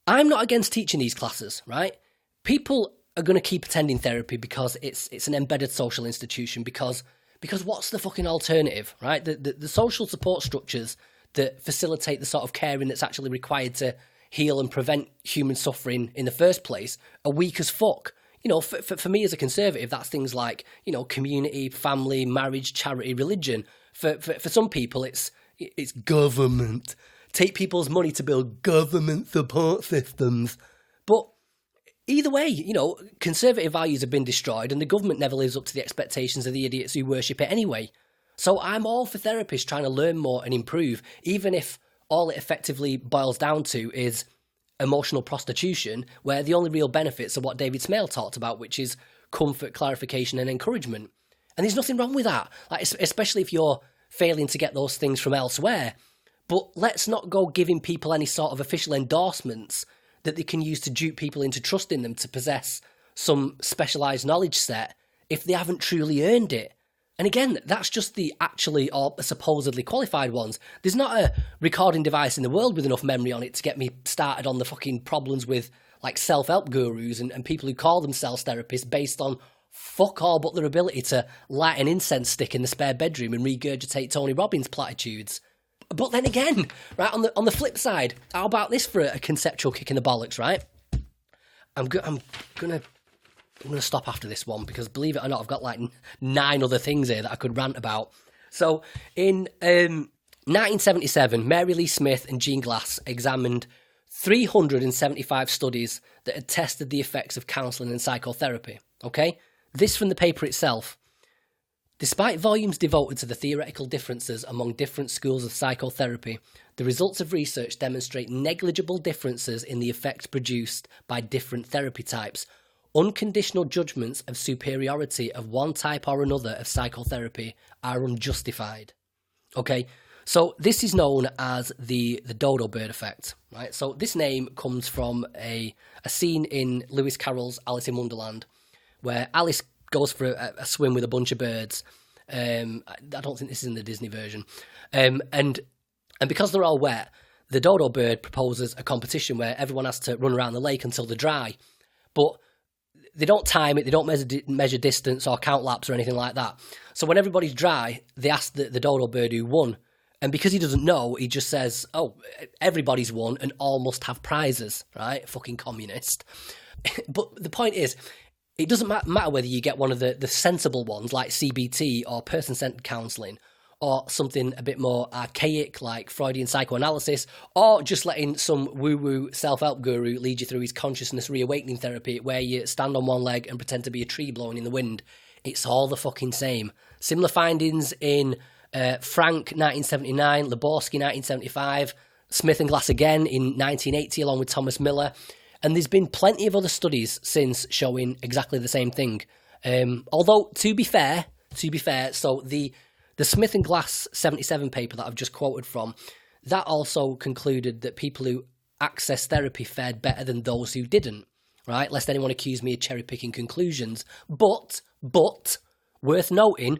A: I'm not against teaching these classes, right? People are going to keep attending therapy because it's an embedded social institution, because what's the fucking alternative, right? The social support structures that facilitate the sort of caring that's actually required to heal and prevent human suffering in the first place are weak as fuck. You know, for me as a conservative, that's things like, you know, community, family, marriage, charity, religion. For some people, it's government. Take people's money to build government support systems. But either way, you know, conservative values have been destroyed and the government never lives up to the expectations of the idiots who worship it anyway. So I'm all for therapists trying to learn more and improve, even if all it effectively boils down to is emotional prostitution, where the only real benefits are what David Smale talked about, which is comfort, clarification, and encouragement. And there's nothing wrong with that, like, especially if you're failing to get those things from elsewhere. But let's not go giving people any sort of official endorsements that they can use to dupe people into trusting them to possess some specialised knowledge set if they haven't truly earned it. And again, that's just the actually or supposedly qualified ones. There's not a recording device in the world with enough memory on it to get me started on the fucking problems with like self-help gurus and people who call themselves therapists based on fuck all but their ability to light an incense stick in the spare bedroom and regurgitate Tony Robbins platitudes. But then again, right, on the flip side, how about this for a conceptual kick in the bollocks, right? I'm gonna stop after this one because, believe it or not, I've got like 9 other things here that I could rant about. So in 1977, Mary Lee Smith and Jean Glass examined 375 studies that had tested the effects of counselling and psychotherapy. Okay, this from the paper itself. Despite volumes devoted to the theoretical differences among different schools of psychotherapy, the results of research demonstrate negligible differences in the effects produced by different therapy types. Unconditional judgments of superiority of one type or another of psychotherapy are unjustified. Okay, so this is known as the dodo bird effect, right? So this name comes from a scene in Lewis Carroll's Alice in Wonderland, where Alice goes for a swim with a bunch of birds. I don't think this is in the Disney version. And because they're all wet, the dodo bird proposes a competition where everyone has to run around the lake until they're dry. But they don't time it, they don't measure distance or count laps or anything like that. So when everybody's dry, they ask the dodo bird who won. And because he doesn't know, he just says, oh, everybody's won and all must have prizes, right? Fucking communist. But the point is, it doesn't matter whether you get one of the sensible ones like CBT or person-centered counselling or something a bit more archaic like Freudian psychoanalysis or just letting some woo-woo self-help guru lead you through his consciousness reawakening therapy where you stand on one leg and pretend to be a tree blowing in the wind. It's all the fucking same. Similar findings in Frank 1979, Lebowski 1975, Smith and Glass again in 1980 along with Thomas Miller. And there's been plenty of other studies since showing exactly the same thing. Although, to be fair, so the Smith and Glass 77 paper that I've just quoted from, that also concluded that people who accessed therapy fared better than those who didn't, right? Lest anyone accuse me of cherry-picking conclusions. But, worth noting,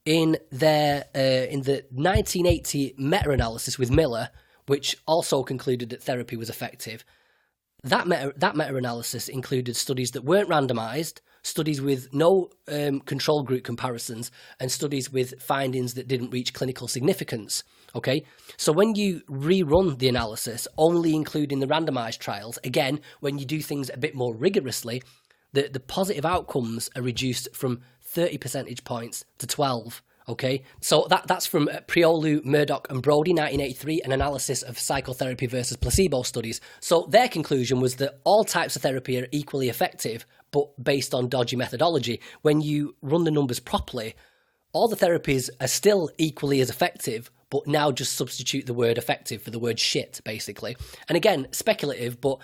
A: in the 1980 meta-analysis with Miller, which also concluded that therapy was effective, that meta-analysis included studies that weren't randomised, studies with no control group comparisons, and studies with findings that didn't reach clinical significance. Okay, so when you rerun the analysis, only including the randomised trials, again, when you do things a bit more rigorously, the positive outcomes are reduced from 30 percentage points to 12. Okay, so that's from Priolu, Murdoch and Brody, 1983, an analysis of psychotherapy versus placebo studies. So their conclusion was that all types of therapy are equally effective, but based on dodgy methodology. When you run the numbers properly, all the therapies are still equally as effective, but now just substitute the word effective for the word shit, basically. And again, speculative, but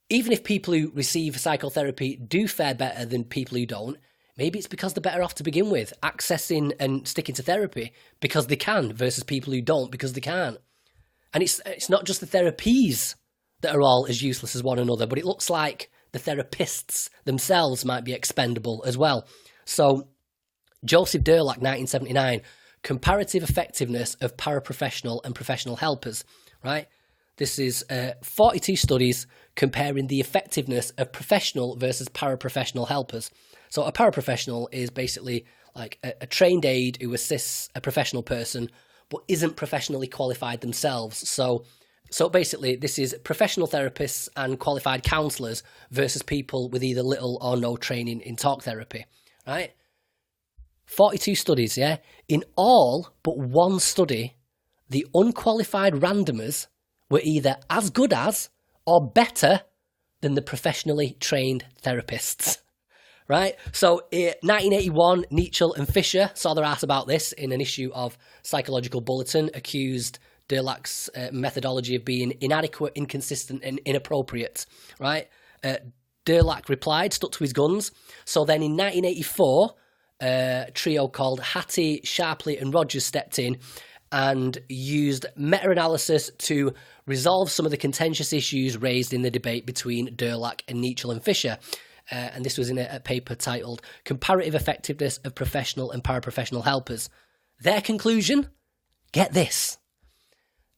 A: even if people who receive psychotherapy do fare better than people who don't, maybe it's because they're better off to begin with, accessing and sticking to therapy because they can versus people who don't because they can't. And it's not just the therapies that are all as useless as one another, but it looks like the therapists themselves might be expendable as well. So Joseph Durlach, 1979, comparative effectiveness of paraprofessional and professional helpers, right? This is 42 studies comparing the effectiveness of professional versus paraprofessional helpers. So a paraprofessional is basically like a trained aide who assists a professional person but isn't professionally qualified themselves. So basically this is professional therapists and qualified counsellors versus people with either little or no training in talk therapy, right? 42 studies, yeah? In all but one study, the unqualified randomers were either as good as or better than the professionally trained therapists. Right? So, 1981, Nichol and Fisher saw their ass about this in an issue of Psychological Bulletin, accused Durlach's methodology of being inadequate, inconsistent, and inappropriate, right? Durlach replied, stuck to his guns. So then in 1984, a trio called Hattie, Sharpley, and Rogers stepped in and used meta-analysis to resolve some of the contentious issues raised in the debate between Durlach and Nichol and Fisher. And this was in a paper titled Comparative Effectiveness of Professional and Paraprofessional Helpers. Their conclusion? Get this.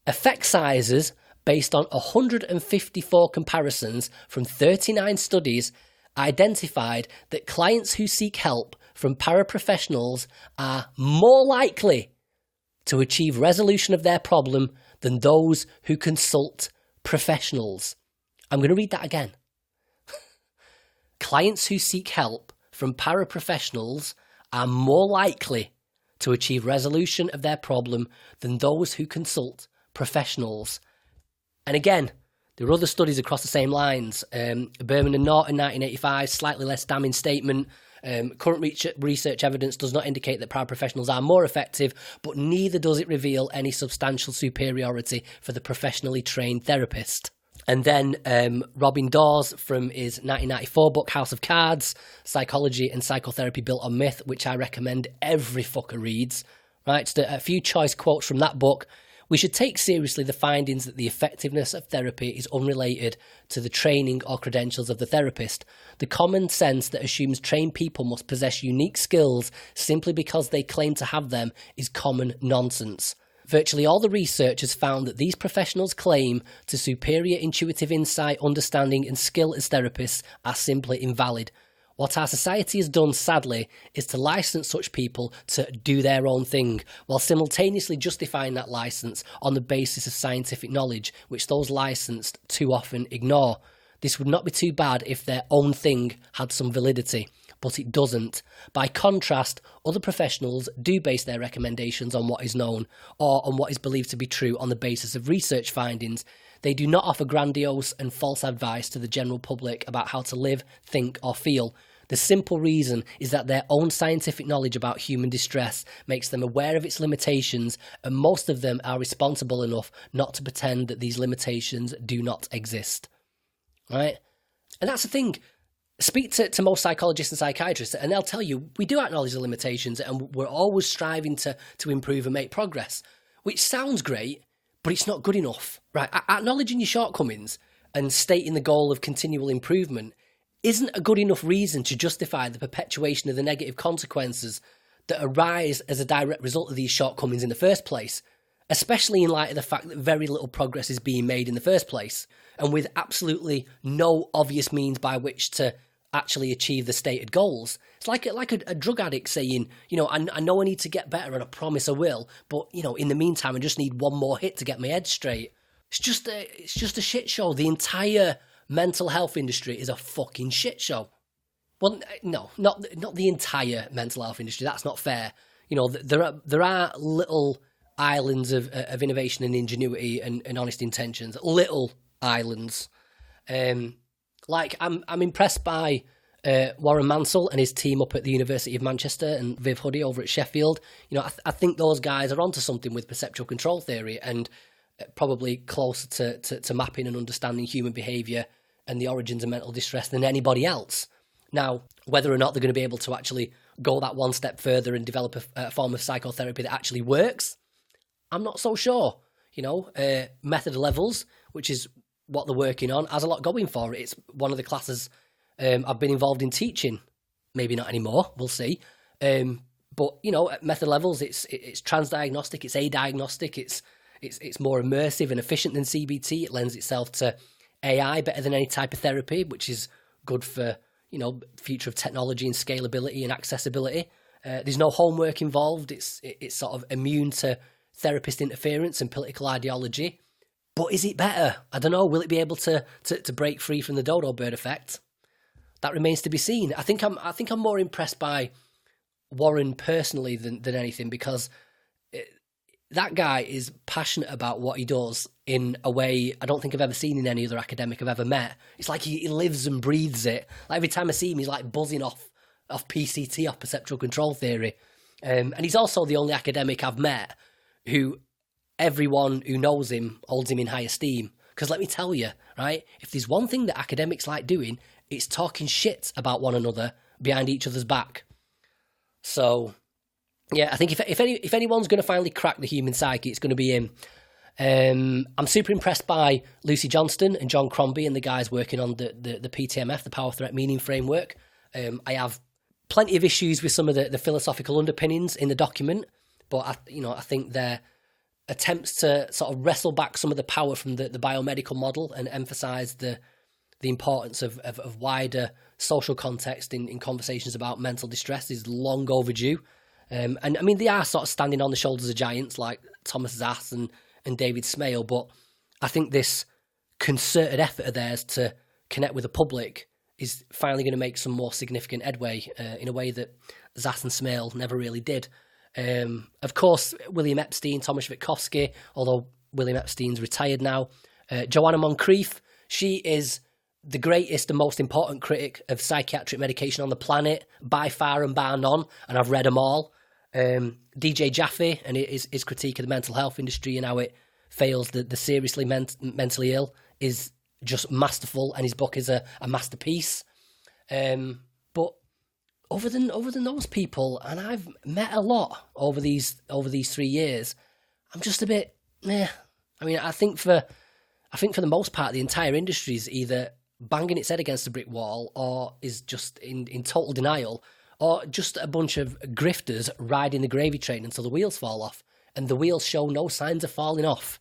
A: Effect sizes based on 154 comparisons from 39 studies identified that clients who seek help from paraprofessionals are more likely to achieve resolution of their problem than those who consult professionals. I'm going to read that again. Clients who seek help from paraprofessionals are more likely to achieve resolution of their problem than those who consult professionals. And again, there are other studies across the same lines. Berman and Norton, 1985, slightly less damning statement. Current research evidence does not indicate that paraprofessionals are more effective, but neither does it reveal any substantial superiority for the professionally trained therapist. And then Robin Dawes from his 1994 book, House of Cards, Psychology and Psychotherapy Built on Myth, which I recommend every fucker reads. Right, just a few choice quotes from that book. We should take seriously the findings that the effectiveness of therapy is unrelated to the training or credentials of the therapist. The common sense that assumes trained people must possess unique skills simply because they claim to have them is common nonsense. Virtually all the research has found that these professionals' claim to superior intuitive insight, understanding and skill as therapists are simply invalid. What our society has done, sadly, is to license such people to do their own thing, while simultaneously justifying that license on the basis of scientific knowledge, which those licensed too often ignore. This would not be too bad if their own thing had some validity, but it doesn't. By contrast, other professionals do base their recommendations on what is known, or on what is believed to be true on the basis of research findings. They do not offer grandiose and false advice to the general public about how to live, think, or feel. The simple reason is that their own scientific knowledge about human distress makes them aware of its limitations, and most of them are responsible enough not to pretend that these limitations do not exist. Right? And that's the thing. Speak to most psychologists and psychiatrists, and they'll tell you, we do acknowledge the limitations, and we're always striving to improve and make progress, which sounds great, but it's not good enough, right? Acknowledging your shortcomings and stating the goal of continual improvement isn't a good enough reason to justify the perpetuation of the negative consequences that arise as a direct result of these shortcomings in the first place, especially in light of the fact that very little progress is being made in the first place, and with absolutely no obvious means by which to actually achieve the stated goals. It's like a drug addict saying, I know I need to get better and I promise I will, but, in the meantime, I just need one more hit to get my head straight. It's just a shit show. The entire mental health industry is a fucking shit show. Well, no, not the entire mental health industry. That's not fair. There are little islands of innovation and ingenuity and honest intentions. Little islands. I'm impressed by Warren Mansell and his team up at the University of Manchester and Viv Huddy over at Sheffield. I think those guys are onto something with perceptual control theory and probably closer to mapping and understanding human behaviour and the origins of mental distress than anybody else. Now, whether or not they're going to be able to actually go that one step further and develop a form of psychotherapy that actually works, I'm not so sure. Method levels, which is what they're working on, has a lot going for it. It's one of the classes I've been involved in teaching. Maybe not anymore, we'll see. But at method levels, it's transdiagnostic, it's adiagnostic, it's more immersive and efficient than CBT. It lends itself to AI better than any type of therapy, which is good for future of technology and scalability and accessibility. There's no homework involved. It's sort of immune to therapist interference and political ideology. But is it better? I don't know. Will it be able to break free from the dodo bird effect? That remains to be seen. I think I'm more impressed by Warren personally than anything, because that guy is passionate about what he does in a way I don't think I've ever seen in any other academic I've ever met. It's like he lives and breathes it. Like every time I see him, he's like buzzing off PCT, off perceptual control theory. And he's also the only academic I've met who everyone who knows him holds him in high esteem. Because let me tell you, right, if there's one thing that academics like doing, it's talking shit about one another behind each other's back. So, yeah, I think if anyone's going to finally crack the human psyche, it's going to be him. I'm super impressed by Lucy Johnston and John Crombie and the guys working on the PTMF, the Power Threat Meaning Framework. I have plenty of issues with some of the philosophical underpinnings in the document, but I think their attempts to sort of wrestle back some of the power from the biomedical model and emphasise the importance of wider social context in conversations about mental distress is long overdue. And I mean, they are sort of standing on the shoulders of giants like Thomas Zass and David Smale, but I think this concerted effort of theirs to connect with the public is finally going to make some more significant headway in a way that Zass and Smale never really did. Of course, William Epstein, Thomas Witkowski, although William Epstein's retired now. Joanna Moncrief, she is the greatest and most important critic of psychiatric medication on the planet, by far and bar none, and I've read them all. DJ Jaffe and his critique of the mental health industry and how it fails the seriously mentally ill is just masterful, and his book is a masterpiece. But other than those people, and I've met a lot over these 3 years, I'm just a bit meh. I mean, I think for the most part, the entire industry is either banging its head against a brick wall or is just in total denial, or just a bunch of grifters riding the gravy train until the wheels fall off, and the wheels show no signs of falling off.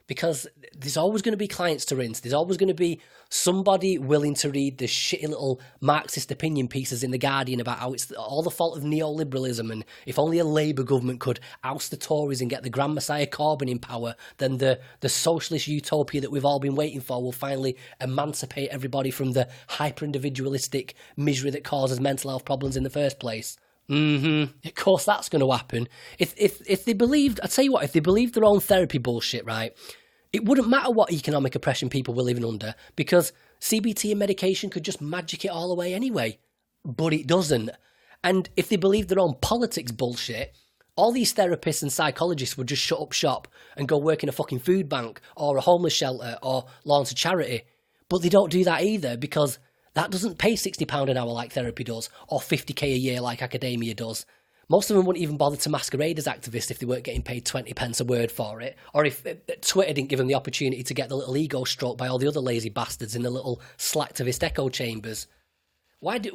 A: Because there's always going to be clients to rinse. There's always going to be somebody willing to read the shitty little Marxist opinion pieces in The Guardian about how it's all the fault of neoliberalism, and if only a Labour government could oust the Tories and get the Grand Messiah Corbyn in power, then the socialist utopia that we've all been waiting for will finally emancipate everybody from the hyper-individualistic misery that causes mental health problems in the first place. Of course that's going to happen. If they believed, I tell you what, if they believed their own therapy bullshit, right, it wouldn't matter what economic oppression people were living under, because CBT and medication could just magic it all away anyway. But it doesn't. And if they believed their own politics bullshit, all these therapists and psychologists would just shut up shop and go work in a fucking food bank or a homeless shelter or launch a charity. But they don't do that either, because that doesn't pay £60 an hour like therapy does, or 50k a year like academia does. Most of them wouldn't even bother to masquerade as activists if they weren't getting paid 20 pence a word for it, or if Twitter didn't give them the opportunity to get the little ego stroked by all the other lazy bastards in the little slacktivist echo chambers. Why do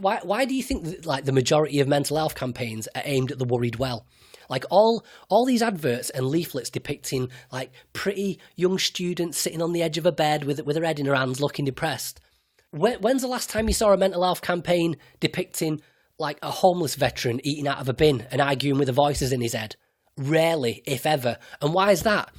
A: you think that, like, the majority of mental health campaigns are aimed at the worried well? Like all these adverts and leaflets depicting like pretty young students sitting on the edge of a bed with her head in her hands looking depressed. When's the last time you saw a mental health campaign depicting like a homeless veteran eating out of a bin and arguing with the voices in his head? Rarely, if ever. And why is that?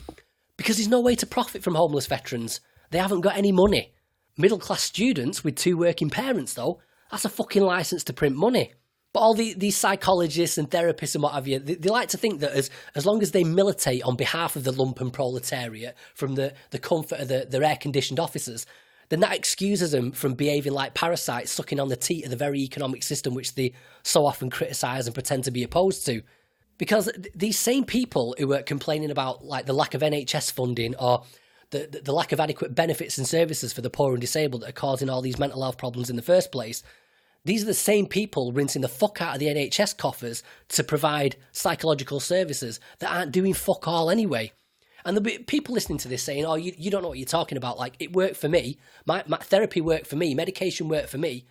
A: Because there's no way to profit from homeless veterans. They haven't got any money. Middle-class students with 2 working parents, though, that's a fucking licence to print money. But all these psychologists and therapists and what have you, they like to think that as long as they militate on behalf of the lumpen proletariat from the comfort of their air-conditioned offices, then that excuses them from behaving like parasites sucking on the teat of the very economic system which they so often criticise and pretend to be opposed to. Because these same people who are complaining about like the lack of NHS funding or the lack of adequate benefits and services for the poor and disabled that are causing all these mental health problems in the first place, these are the same people rinsing the fuck out of the NHS coffers to provide psychological services that aren't doing fuck all anyway. And there'll be people listening to this saying, oh, you don't know what you're talking about. Like, it worked for me. My therapy worked for me. Medication worked for me.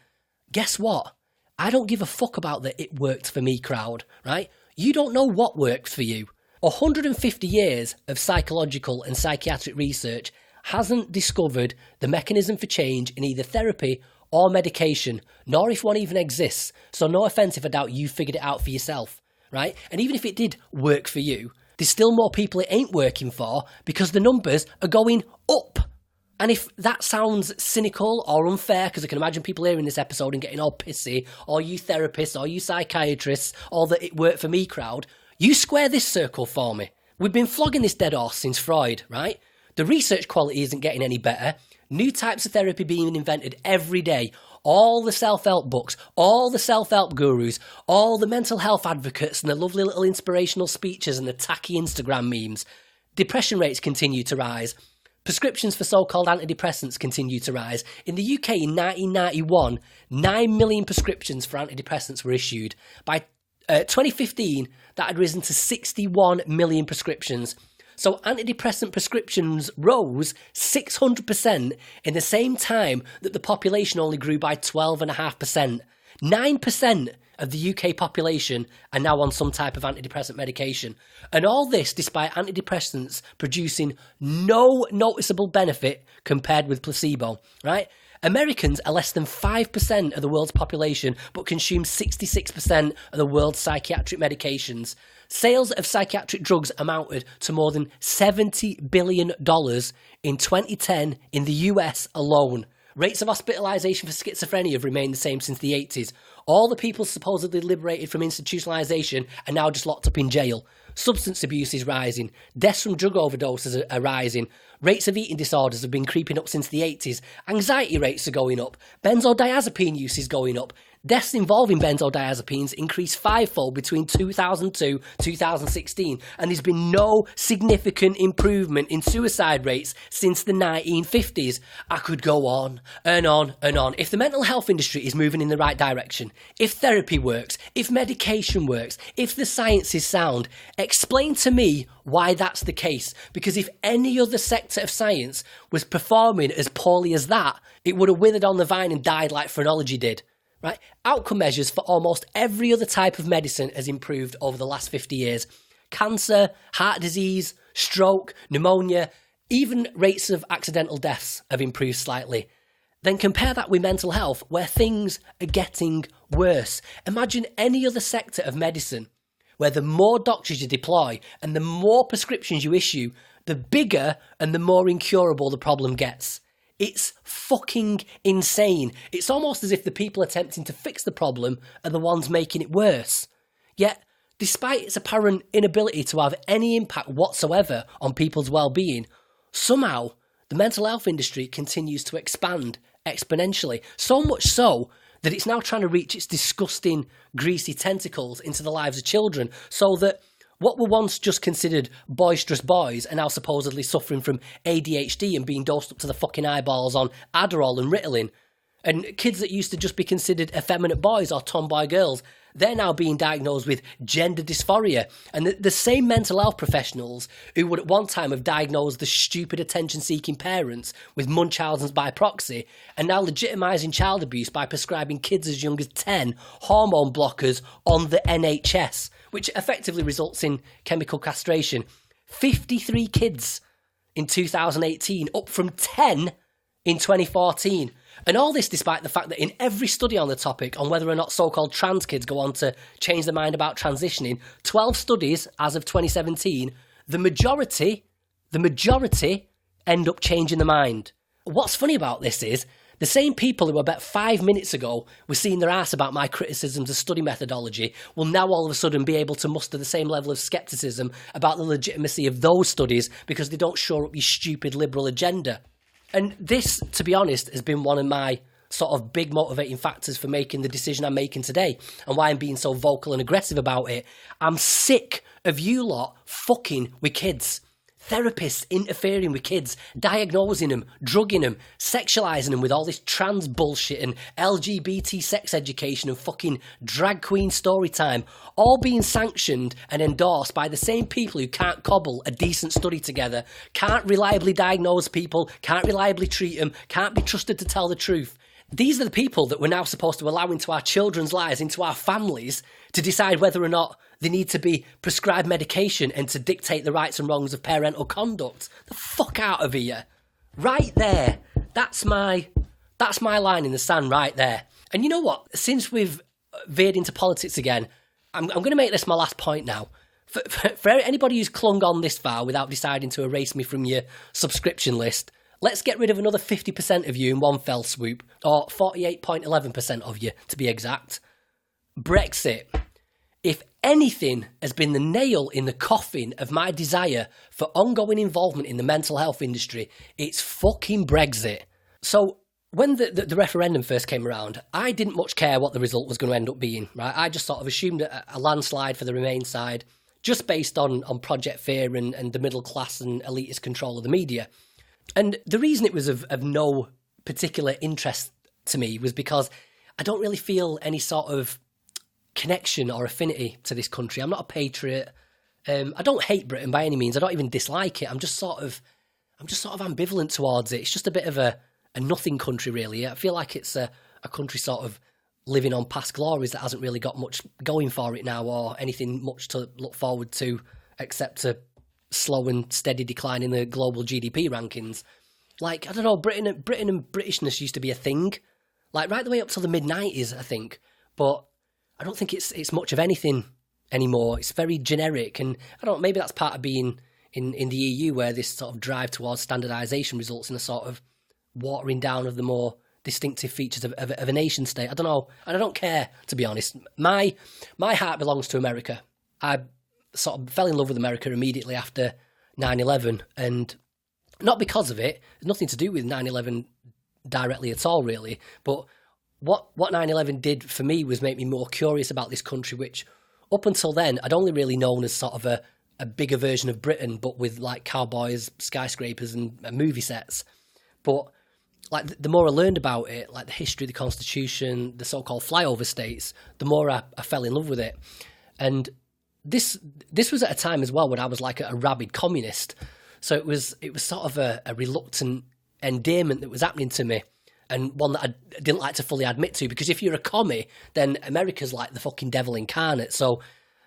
A: Guess what? I don't give a fuck about the it worked for me crowd, right? You don't know what works for you. 150 years of psychological and psychiatric research hasn't discovered the mechanism for change in either therapy or medication, nor if one even exists. So no offence if I doubt you figured it out for yourself, right? And even if it did work for you, there's still more people it ain't working for because the numbers are going up. And if that sounds cynical or unfair, because I can imagine people hearing this episode and getting all pissy, or you therapists, or you psychiatrists, or the it worked for me crowd, you square this circle for me. We've been flogging this dead horse since Freud, right? The research quality isn't getting any better. New types of therapy being invented every day. All the self-help books, all the self-help gurus, all the mental health advocates and the lovely little inspirational speeches and the tacky Instagram memes. Depression rates continue to rise. Prescriptions for so-called antidepressants continue to rise. In the UK in 1991, 9 million prescriptions for antidepressants were issued. By 2015, that had risen to 61 million prescriptions. So antidepressant prescriptions rose 600% in the same time that the population only grew by 12.5%. 9% of the UK population are now on some type of antidepressant medication. And all this despite antidepressants producing no noticeable benefit compared with placebo, right? Americans are less than 5% of the world's population, but consume 66% of the world's psychiatric medications. Sales of psychiatric drugs amounted to more than $70 billion in 2010 in the US alone. Rates of hospitalisation for schizophrenia have remained the same since the 80s. All the people supposedly liberated from institutionalisation are now just locked up in jail. Substance abuse is rising. Deaths from drug overdoses are rising. Rates of eating disorders have been creeping up since the 80s. Anxiety rates are going up. Benzodiazepine use is going up. Deaths involving benzodiazepines increased fivefold between 2002 2016, and there's been no significant improvement in suicide rates since the 1950s. I could go on and on and on. If the mental health industry is moving in the right direction, if therapy works, if medication works, if the science is sound, explain to me why that's the case. Because if any other sector of science was performing as poorly as that, it would have withered on the vine and died like phrenology did. Right? Outcome measures for almost every other type of medicine has improved over the last 50 years. Cancer, heart disease, stroke, pneumonia, even rates of accidental deaths have improved slightly. Then compare that with mental health, where things are getting worse. Imagine any other sector of medicine where the more doctors you deploy and the more prescriptions you issue, the bigger and the more incurable the problem gets. It's fucking insane. It's almost as if the people attempting to fix the problem are the ones making it worse. Yet, despite its apparent inability to have any impact whatsoever on people's well-being, somehow the mental health industry continues to expand exponentially. So much so that it's now trying to reach its disgusting, greasy tentacles into the lives of children, so that what were once just considered boisterous boys are now supposedly suffering from ADHD and being dosed up to the fucking eyeballs on Adderall and Ritalin. And kids that used to just be considered effeminate boys or tomboy girls, they're now being diagnosed with gender dysphoria. And the same mental health professionals who would at one time have diagnosed the stupid attention-seeking parents with Munchausen's by proxy are now legitimising child abuse by prescribing kids as young as 10 hormone blockers on the NHS, which effectively results in chemical castration. 53 kids in 2018, up from 10 in 2014. And all this despite the fact that in every study on the topic on whether or not so-called trans kids go on to change their mind about transitioning, 12 studies as of 2017, the majority end up changing their mind. What's funny about this is the same people who about 5 minutes ago were seeing their ass about my criticisms of study methodology will now all of a sudden be able to muster the same level of scepticism about the legitimacy of those studies because they don't shore up your stupid liberal agenda. And this, to be honest, has been one of my sort of big motivating factors for making the decision I'm making today and why I'm being so vocal and aggressive about it. I'm sick of you lot fucking with kids. Therapists interfering with kids, diagnosing them, drugging them, sexualising them with all this trans bullshit and LGBT sex education and fucking drag queen story time, all being sanctioned and endorsed by the same people who can't cobble a decent study together, can't reliably diagnose people, can't reliably treat them, can't be trusted to tell the truth. These are the people that we're now supposed to allow into our children's lives, into our families, to decide whether or not they need to be prescribed medication and to dictate the rights and wrongs of parental conduct. The fuck out of here. Right there. That's my line in the sand right there. And you know what? Since we've veered into politics again, I'm going to make this my last point now. For anybody who's clung on this far without deciding to erase me from your subscription list, let's get rid of another 50% of you in one fell swoop, or 48.11% of you, to be exact. Brexit. If anything has been the nail in the coffin of my desire for ongoing involvement in the mental health industry, it's fucking Brexit. So when the referendum first came around, I didn't much care what the result was going to end up being, right? I just sort of assumed a landslide for the Remain side, just based on Project Fear and the middle class and elitist control of the media. And the reason it was of no particular interest to me was because I don't really feel any sort of connection or affinity to this country. I'm not a patriot. I don't hate Britain by any means. I don't even dislike it. I'm just sort of ambivalent towards it. It's just a bit of a nothing country, really. I feel like it's a country sort of living on past glories that hasn't really got much going for it now, or anything much to look forward to except a slow and steady decline in the global GDP rankings. Like, I don't know, Britain and Britishness used to be a thing, like right the way up till the mid-90s, I think. But I don't think it's much of anything anymore. It's very generic, and I don't know, maybe that's part of being in the EU, where this sort of drive towards standardisation results in a sort of watering down of the more distinctive features of a nation state. I don't know, and I don't care, to be honest. My heart belongs to America. I sort of fell in love with America immediately after 9/11, and not because of it. There's nothing to do with 9/11 directly at all, really. But what 9/11 did for me was make me more curious about this country, which up until then I'd only really known as sort of a bigger version of Britain, but with like cowboys, skyscrapers, and movie sets. But like the more I learned about it, like the history, the constitution, the so-called flyover states, the more I fell in love with it. And this was at a time as well when I was like a rabid communist. So it was sort of a reluctant endearment that was happening to me, and one that I didn't like to fully admit to, because if you're a commie, then America's like the fucking devil incarnate. So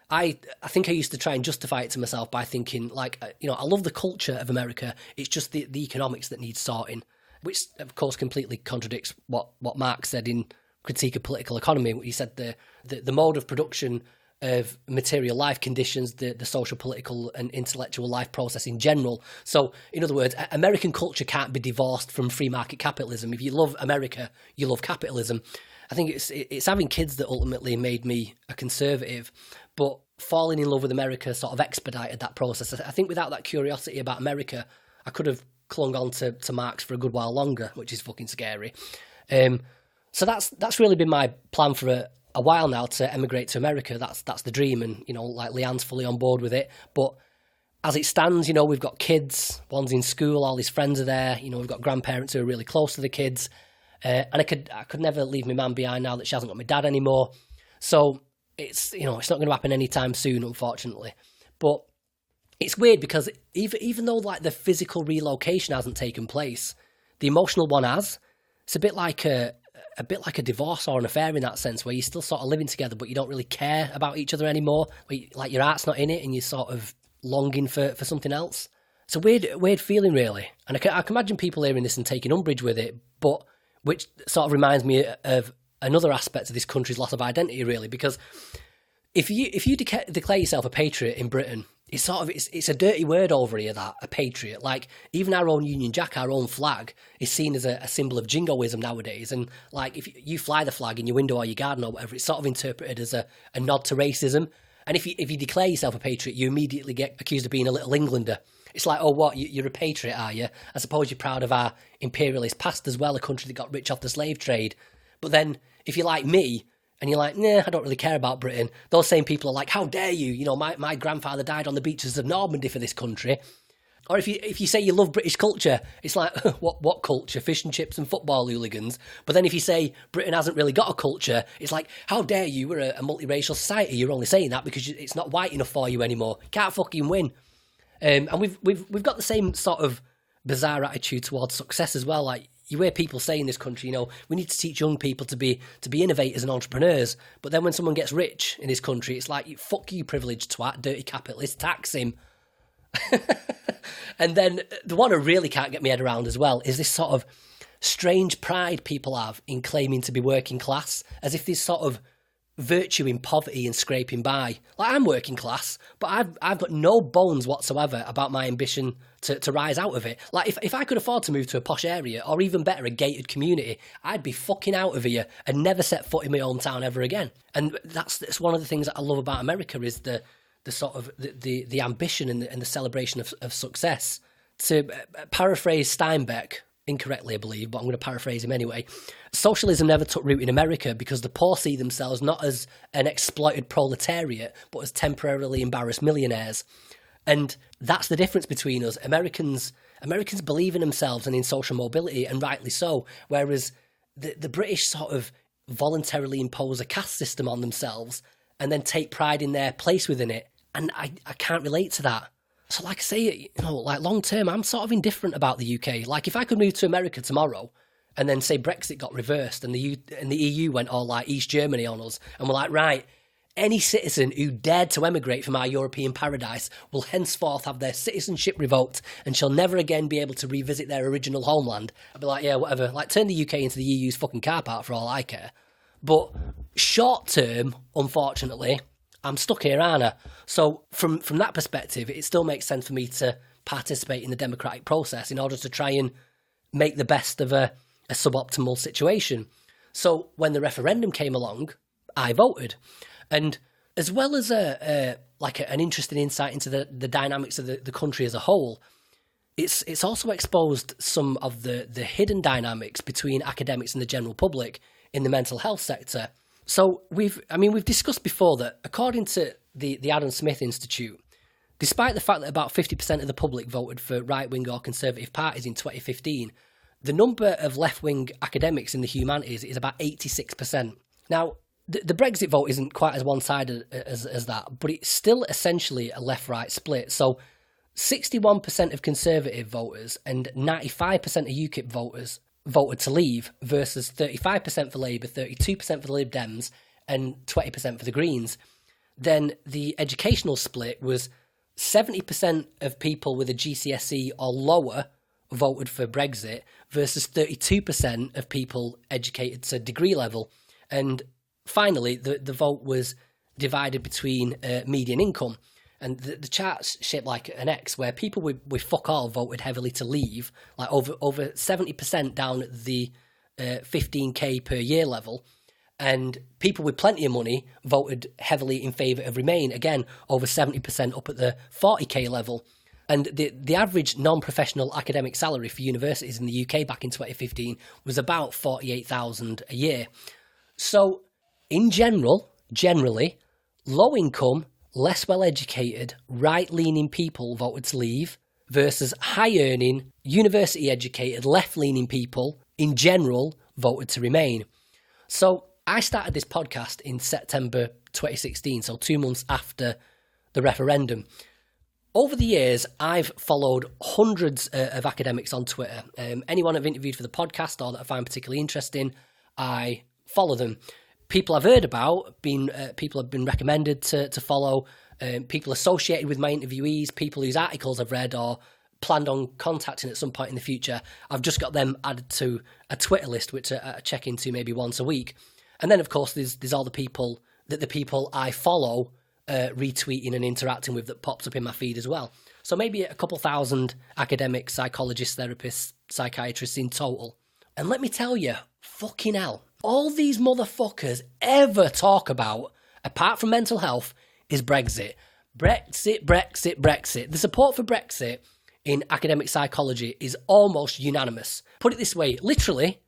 A: I think I used to try and justify it to myself by thinking, like, I love the culture of America. It's just the economics that needs sorting, which of course completely contradicts what Marx said in Critique of Political Economy. He said the mode of production of material life conditions the social, political and intellectual life process in general. So, in other words, American culture can't be divorced from free market capitalism. If you love America, you love capitalism. I think it's having kids that ultimately made me a conservative, but falling in love with America sort of expedited that process. I think without that curiosity about America, I could have clung on to Marx for a good while longer, which is fucking scary. So that's really been my plan for a while now, to emigrate to America. That's the dream, and like Leanne's fully on board with it. But as it stands, we've got kids, one's in school, all his friends are there, we've got grandparents who are really close to the kids, and I could never leave my mum behind now that she hasn't got my dad anymore. So it's it's not going to happen anytime soon, unfortunately. But it's weird because even though like the physical relocation hasn't taken place, the emotional one has. It's a bit like a divorce or an affair in that sense, where you're still sort of living together, but you don't really care about each other anymore. Like your heart's not in it, and you're sort of longing for something else. It's a weird feeling, really. And I can imagine people hearing this and taking umbrage with it, but which sort of reminds me of another aspect of this country's loss of identity, really, because if you declare yourself a patriot in Britain, it's a dirty word over here, that, a patriot. Like, even our own Union Jack, our own flag, is seen as a symbol of jingoism nowadays. And like, if you fly the flag in your window or your garden or whatever, it's sort of interpreted as a nod to racism. And if you declare yourself a patriot, you immediately get accused of being a little Englander. It's like, oh, what, you're a patriot, are you? I suppose you're proud of our imperialist past as well, a country that got rich off the slave trade. But then, if you're like me, and you're like, nah, I don't really care about Britain, those same people are like, how dare you? My grandfather died on the beaches of Normandy for this country. Or if you say you love British culture, it's like, what culture? Fish and chips and football hooligans. But then if you say Britain hasn't really got a culture, it's like, how dare you? We're a multiracial society. You're only saying that because it's not white enough for you anymore. Can't fucking win. And we've got the same sort of bizarre attitude towards success as well. Like, you hear people say in this country, we need to teach young people to be innovators and entrepreneurs. But then when someone gets rich in this country, it's like, fuck you, privileged twat, dirty capitalist, tax him. And then the one I really can't get my head around as well is this sort of strange pride people have in claiming to be working class, as if there's sort of virtue in poverty and scraping by. Like, I'm working class, but I've got no bones whatsoever about my ambition to rise out of it. Like, if I could afford to move to a posh area, or even better, a gated community, I'd be fucking out of here and never set foot in my hometown ever again. And that's one of the things that I love about America, is the sort of the ambition and the celebration of success. To paraphrase Steinbeck incorrectly, I believe, but I'm going to paraphrase him anyway. Socialism never took root in America because the poor see themselves not as an exploited proletariat, but as temporarily embarrassed millionaires. And that's the difference between us. Americans believe in themselves and in social mobility, and rightly so, whereas the British sort of voluntarily impose a caste system on themselves and then take pride in their place within it. And I can't relate to that. So like I say, like long term, I'm sort of indifferent about the UK. Like if I could move to America tomorrow and then say Brexit got reversed and the EU went all like East Germany on us, and we're like, right, any citizen who dared to emigrate from our European paradise will henceforth have their citizenship revoked and shall never again be able to revisit their original homeland. I'd be like, yeah, whatever. Like, turn the UK into the EU's fucking car park for all I care. But short term, unfortunately, I'm stuck here, aren't I? So from that perspective, it still makes sense for me to participate in the democratic process in order to try and make the best of a suboptimal situation. So when the referendum came along, I voted. And as well as an interesting insight into the dynamics of the country as a whole, it's also exposed some of the hidden dynamics between academics and the general public in the mental health sector. So we've discussed before that according to the Adam Smith Institute, despite the fact that about 50% of the public voted for right-wing or conservative parties in 2015, the number of left-wing academics in the humanities is about 86%. Now, the Brexit vote isn't quite as one-sided as that, but it's still essentially a left-right split. So 61% of Conservative voters and 95% of UKIP voters voted to leave versus 35% for Labour, 32% for the Lib Dems and 20% for the Greens. Then the educational split was 70% of people with a GCSE or lower voted for Brexit versus 32% of people educated to degree level. And finally, the vote was divided between median income. And the chart's shaped like an X, where people with fuck all voted heavily to leave, like over 70% down at the 15k per year level. And people with plenty of money voted heavily in favour of remain, again, over 70% up at the 40k level. And the average non-professional academic salary for universities in the UK back in 2015 was about $48,000 a year. So, in generally, low income, less well-educated, right-leaning people voted to leave versus high-earning, university-educated, left-leaning people, in general, voted to remain. So I started this podcast in September 2016, so 2 months after the referendum. Over the years, I've followed hundreds of academics on Twitter. Anyone I've interviewed for the podcast or that I find particularly interesting, I follow them. People I've heard about, people have been recommended to follow, people associated with my interviewees, people whose articles I've read or planned on contacting at some point in the future. I've just got them added to a Twitter list, which I check into maybe once a week. And then, of course, there's all the people I follow retweeting and interacting with that pops up in my feed as well. So maybe a couple thousand academics, psychologists, therapists, psychiatrists in total. And let me tell you, fucking hell, all these motherfuckers ever talk about, apart from mental health, is Brexit. Brexit. The support for Brexit in academic psychology is almost unanimous. Put it this way, literally,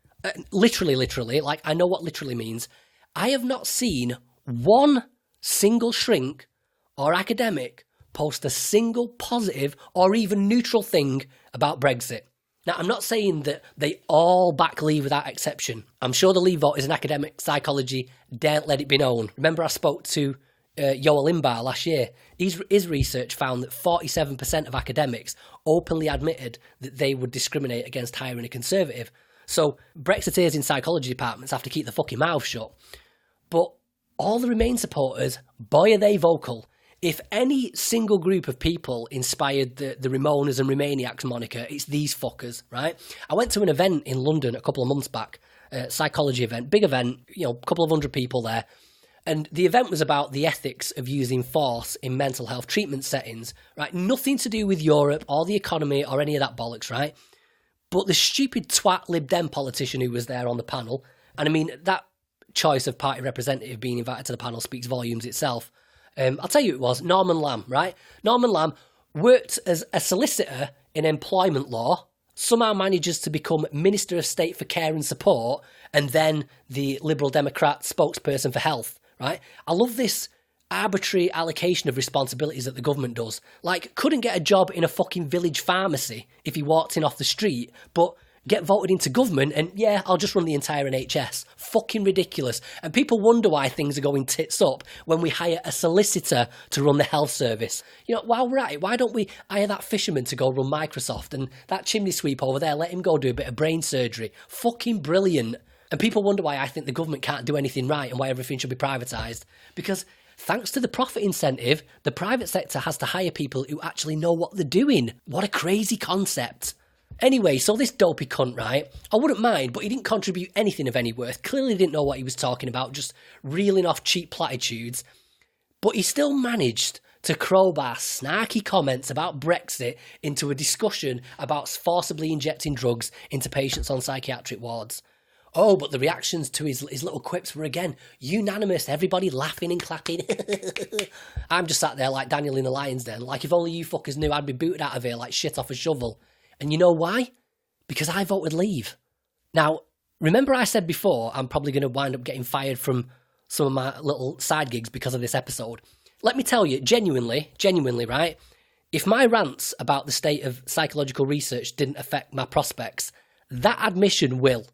A: like I know what literally means. I have not seen one single shrink or academic post a single positive or even neutral thing about Brexit. Now, I'm not saying that they all back Leave without exception. I'm sure the Leave vote is an academic psychology, daren't let it be known. Remember I spoke to Yoel Limbaugh last year? His research found that 47% of academics openly admitted that they would discriminate against hiring a conservative. So Brexiteers in psychology departments have to keep their fucking mouths shut. But all the Remain supporters, boy are they vocal. If any single group of people inspired the Ramonas and Remainiacs moniker, it's these fuckers, right? I went to an event in London a couple of months back, a psychology event, big event, a couple of hundred people there. And the event was about the ethics of using force in mental health treatment settings, right? Nothing to do with Europe or the economy or any of that bollocks, right? But the stupid twat Lib Dem politician who was there on the panel, and I mean, that choice of party representative being invited to the panel speaks volumes itself. I'll tell you who it was, Norman Lamb, right? Norman Lamb worked as a solicitor in employment law, somehow manages to become Minister of State for Care and Support, and then the Liberal Democrat spokesperson for health, right? I love this arbitrary allocation of responsibilities that the government does. Like, couldn't get a job in a fucking village pharmacy if he walked in off the street, but get voted into government and, yeah, I'll just run the entire NHS. Fucking ridiculous. And people wonder why things are going tits up when we hire a solicitor to run the health service. You know, while we're at it, why don't we hire that fisherman to go run Microsoft, and that chimney sweep over there, let him go do a bit of brain surgery? Fucking brilliant. And people wonder why I think the government can't do anything right and why everything should be privatised. Because thanks to the profit incentive, the private sector has to hire people who actually know what they're doing. What a crazy concept. Anyway, so this dopey cunt, right? I wouldn't mind, but he didn't contribute anything of any worth. Clearly didn't know what he was talking about, just reeling off cheap platitudes. But he still managed to crowbar snarky comments about Brexit into a discussion about forcibly injecting drugs into patients on psychiatric wards. Oh, but the reactions to his little quips were, again, unanimous. Everybody laughing and clapping. I'm just sat there like Daniel in the Lion's Den. Like, if only you fuckers knew, I'd be booted out of here like shit off a shovel. And you know why? Because I voted leave. Now, remember I said before I'm probably going to wind up getting fired from some of my little side gigs because of this episode. Let me tell you, genuinely, right? If my rants about the state of psychological research didn't affect my prospects, that admission will.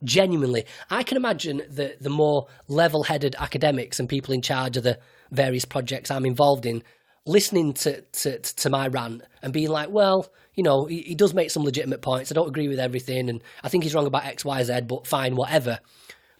A: Genuinely. I can imagine the more level-headed academics and people in charge of the various projects I'm involved in listening to my rant and being like, well, you know, he does make some legitimate points. I don't agree with everything, and I think he's wrong about X, Y, Z, but fine, whatever.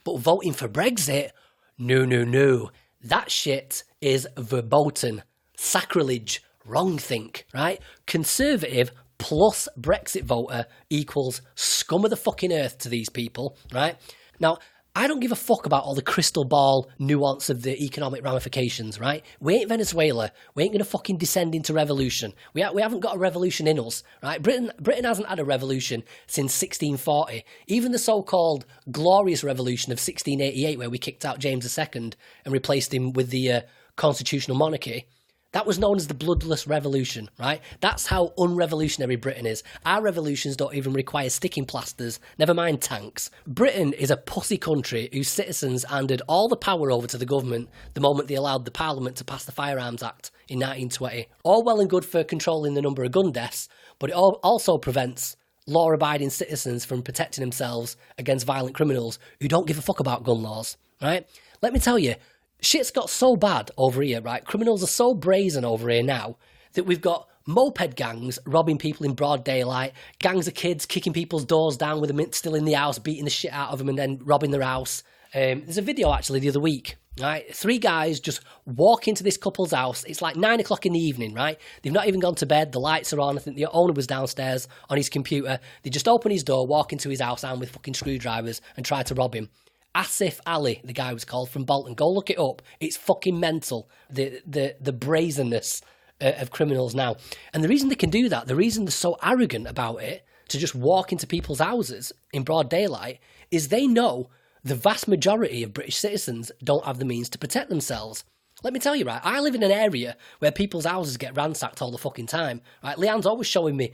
A: But voting for Brexit? No. That shit is verboten. Sacrilege. Wrongthink, right? Conservative plus Brexit voter equals scum of the fucking earth to these people, right? Now, I don't give a fuck about all the crystal ball nuance of the economic ramifications, right? We ain't Venezuela. We ain't going to fucking descend into revolution. We haven't got a revolution in us, right? Britain hasn't had a revolution since 1640. Even the so-called glorious revolution of 1688, where we kicked out James II and replaced him with the constitutional monarchy, that was known as the Bloodless Revolution, right? That's how unrevolutionary Britain is. Our revolutions don't even require sticking plasters, never mind tanks. Britain is a pussy country whose citizens handed all the power over to the government the moment they allowed the Parliament to pass the Firearms Act in 1920. All well and good for controlling the number of gun deaths, but it also prevents law-abiding citizens from protecting themselves against violent criminals who don't give a fuck about gun laws, right? Let me tell you, shit's got so bad over here, right? Criminals are so brazen over here now that we've got moped gangs robbing people in broad daylight, gangs of kids kicking people's doors down with them still in the house, beating the shit out of them and then robbing their house. There's a video actually the other week, right? 3 guys just walk into this couple's house. It's like 9 o'clock in the evening, right? They've not even gone to bed. The lights are on. I think the owner was downstairs on his computer. They just open his door, walk into his house armed with fucking screwdrivers and try to rob him. Asif Ali, the guy was called, from Bolton. Go look it up. It's fucking mental, the brazenness of criminals now. And the reason they can do that, the reason they're so arrogant about it, to just walk into people's houses in broad daylight, is they know the vast majority of British citizens don't have the means to protect themselves. Let me tell you, right, I live in an area where people's houses get ransacked all the fucking time. Right, Leanne's always showing me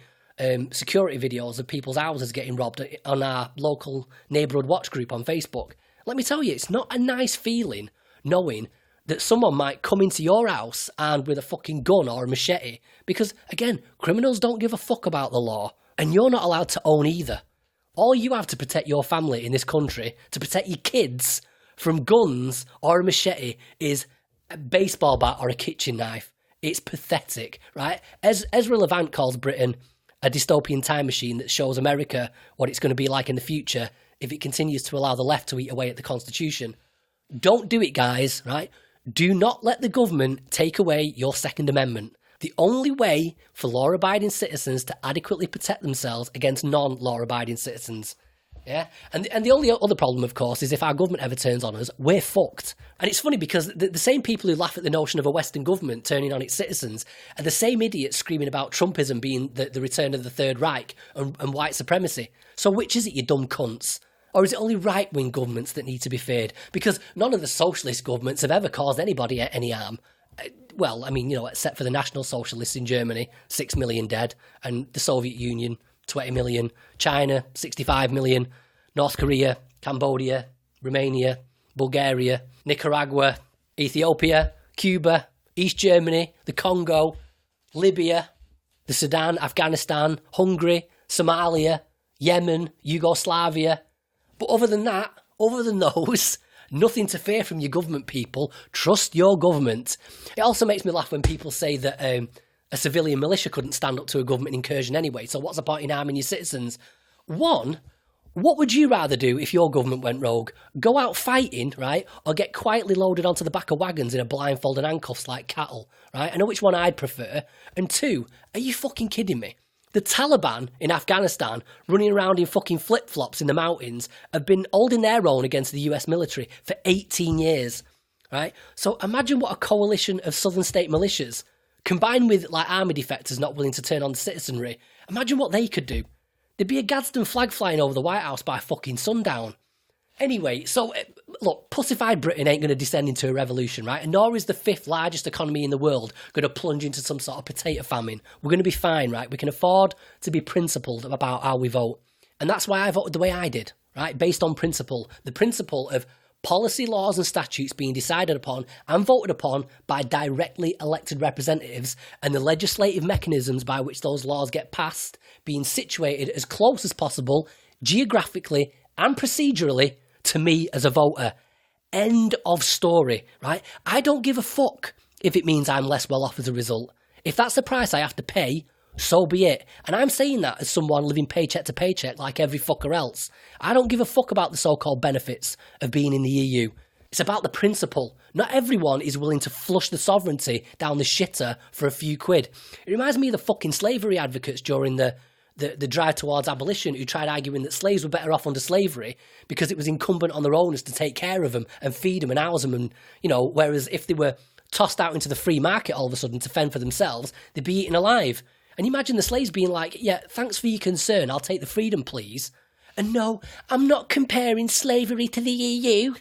A: security videos of people's houses getting robbed on our local neighbourhood watch group on Facebook. Let me tell you, it's not a nice feeling knowing that someone might come into your house armed with a fucking gun or a machete, because, again, criminals don't give a fuck about the law, and you're not allowed to own either. All you have to protect your family in this country, to protect your kids from guns or a machete, is a baseball bat or a kitchen knife. It's pathetic, right? Ezra Levant calls Britain a dystopian time machine that shows America what it's going to be like in the future if it continues to allow the left to eat away at the Constitution. Don't do it, guys, right? Do not let the government take away your Second Amendment. The only way for law-abiding citizens to adequately protect themselves against non-law-abiding citizens. Yeah? And the only other problem, of course, is if our government ever turns on us, we're fucked. And it's funny because the same people who laugh at the notion of a Western government turning on its citizens are the same idiots screaming about Trumpism being the return of the Third Reich and white supremacy. So which is it, you dumb cunts? Or is it only right-wing governments that need to be feared? Because none of the socialist governments have ever caused anybody any harm. Well, I mean, you know, except for the National Socialists in Germany, 6 million dead, and the Soviet Union, 20 million. China, 65 million. North Korea, Cambodia, Romania, Bulgaria, Nicaragua, Ethiopia, Cuba, East Germany, the Congo, Libya, the Sudan, Afghanistan, Hungary, Somalia, Yemen, Yugoslavia. But other than those, nothing to fear from your government, people. Trust your government. It also makes me laugh when people say that a civilian militia couldn't stand up to a government incursion anyway, so what's the point in arming your citizens? One, what would you rather do if your government went rogue? Go out fighting, right? Or get quietly loaded onto the back of wagons in a blindfold and handcuffs like cattle, right? I know which one I'd prefer. And two, are you fucking kidding me? The Taliban in Afghanistan, running around in fucking flip-flops in the mountains, have been holding their own against the US military for 18 years, right? So imagine what a coalition of southern state militias, combined with like army defectors not willing to turn on the citizenry, imagine what they could do. There'd be a Gadsden flag flying over the White House by fucking sundown. Anyway, so look, pussified Britain ain't going to descend into a revolution, right? And nor is the fifth largest economy in the world going to plunge into some sort of potato famine. We're going to be fine, right? We can afford to be principled about how we vote. And that's why I voted the way I did, right? Based on principle. The principle of policy, laws and statutes being decided upon and voted upon by directly elected representatives, and the legislative mechanisms by which those laws get passed being situated as close as possible, geographically and procedurally, to me as a voter. End of story, right? I don't give a fuck if it means I'm less well off as a result. If that's the price I have to pay, so be it. And I'm saying that as someone living paycheck to paycheck like every fucker else. I don't give a fuck about the so-called benefits of being in the EU. It's about the principle. Not everyone is willing to flush the sovereignty down the shitter for a few quid. It reminds me of the fucking slavery advocates during the drive towards abolition, who tried arguing that slaves were better off under slavery because it was incumbent on their owners to take care of them and feed them and house them, and whereas if they were tossed out into the free market all of a sudden to fend for themselves, they'd be eaten alive. And imagine the slaves being like, yeah, thanks for your concern, I'll take the freedom, please. And no, I'm not comparing slavery to the EU.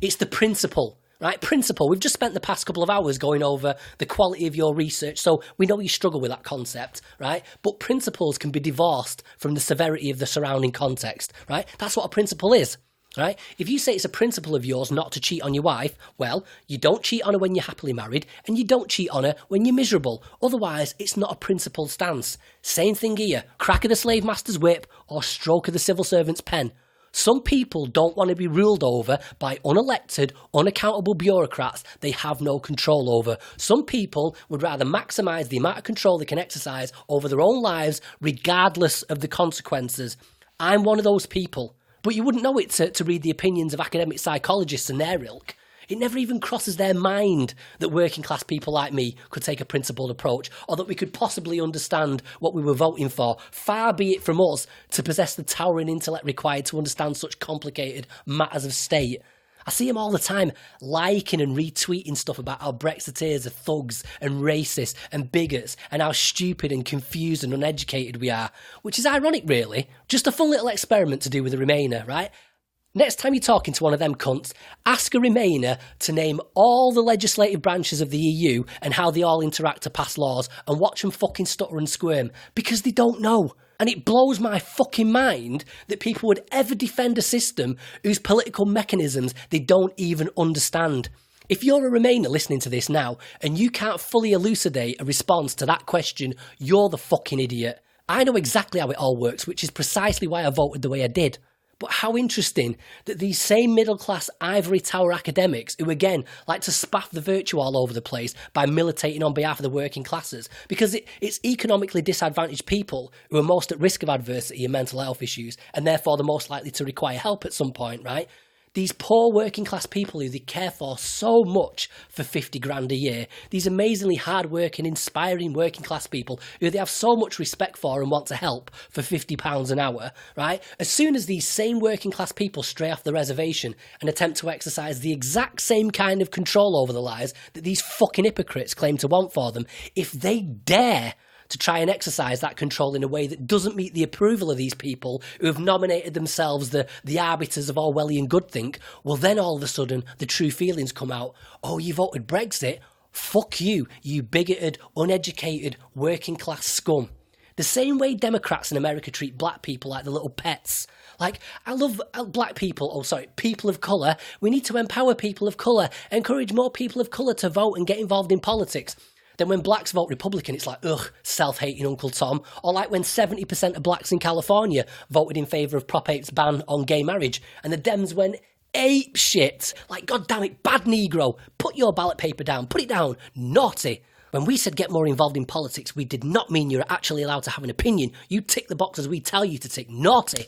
A: It's the principle, right? Principle. We've just spent the past couple of hours going over the quality of your research, so we know you struggle with that concept, right? But principles can be divorced from the severity of the surrounding context, right? That's what a principle is. Right? If you say it's a principle of yours not to cheat on your wife, well, you don't cheat on her when you're happily married, and you don't cheat on her when you're miserable. Otherwise, it's not a principled stance. Same thing here. Crack of the slave master's whip or stroke of the civil servant's pen. Some people don't want to be ruled over by unelected, unaccountable bureaucrats they have no control over. Some people would rather maximise the amount of control they can exercise over their own lives regardless of the consequences. I'm one of those people. But you wouldn't know it to read the opinions of academic psychologists and their ilk. It never even crosses their mind that working class people like me could take a principled approach, or that we could possibly understand what we were voting for. Far be it from us to possess the towering intellect required to understand such complicated matters of state. I see them all the time liking and retweeting stuff about how Brexiteers are thugs and racists and bigots and how stupid and confused and uneducated we are, which is ironic really. Just a fun little experiment to do with a Remainer, right? Next time you're talking to one of them cunts, ask a Remainer to name all the legislative branches of the EU and how they all interact to pass laws, and watch them fucking stutter and squirm, because they don't know. And it blows my fucking mind that people would ever defend a system whose political mechanisms they don't even understand. If you're a Remainer listening to this now and you can't fully elucidate a response to that question, you're the fucking idiot. I know exactly how it all works, which is precisely why I voted the way I did. But how interesting that these same middle-class ivory tower academics, who again like to spaff the virtue all over the place by militating on behalf of the working classes, because it's economically disadvantaged people who are most at risk of adversity and mental health issues, and therefore the most likely to require help at some point, right? These poor working class people who they care for so much for 50 grand a year, these amazingly hard-working, inspiring working class people who they have so much respect for and want to help for £50 an hour, right? As soon as these same working class people stray off the reservation and attempt to exercise the exact same kind of control over their lives that these fucking hypocrites claim to want for them, if they dare to try and exercise that control in a way that doesn't meet the approval of these people who have nominated themselves the arbiters of Orwellian goodthink, well then all of a sudden the true feelings come out. Oh, you voted Brexit? Fuck you, you bigoted, uneducated, working class scum. The same way Democrats in America treat black people like the little pets. Like, I love black people, people of colour. We need to empower people of colour, encourage more people of colour to vote and get involved in politics. Then when blacks vote Republican, it's like, ugh, self-hating Uncle Tom. Or like when 70% of blacks in California voted in favour of Prop 8's ban on gay marriage, and the Dems went ape shit. Like, God damn it, bad Negro, put your ballot paper down, put it down, naughty. When we said get more involved in politics, we did not mean you're actually allowed to have an opinion. You tick the boxes we tell you to tick. Naughty.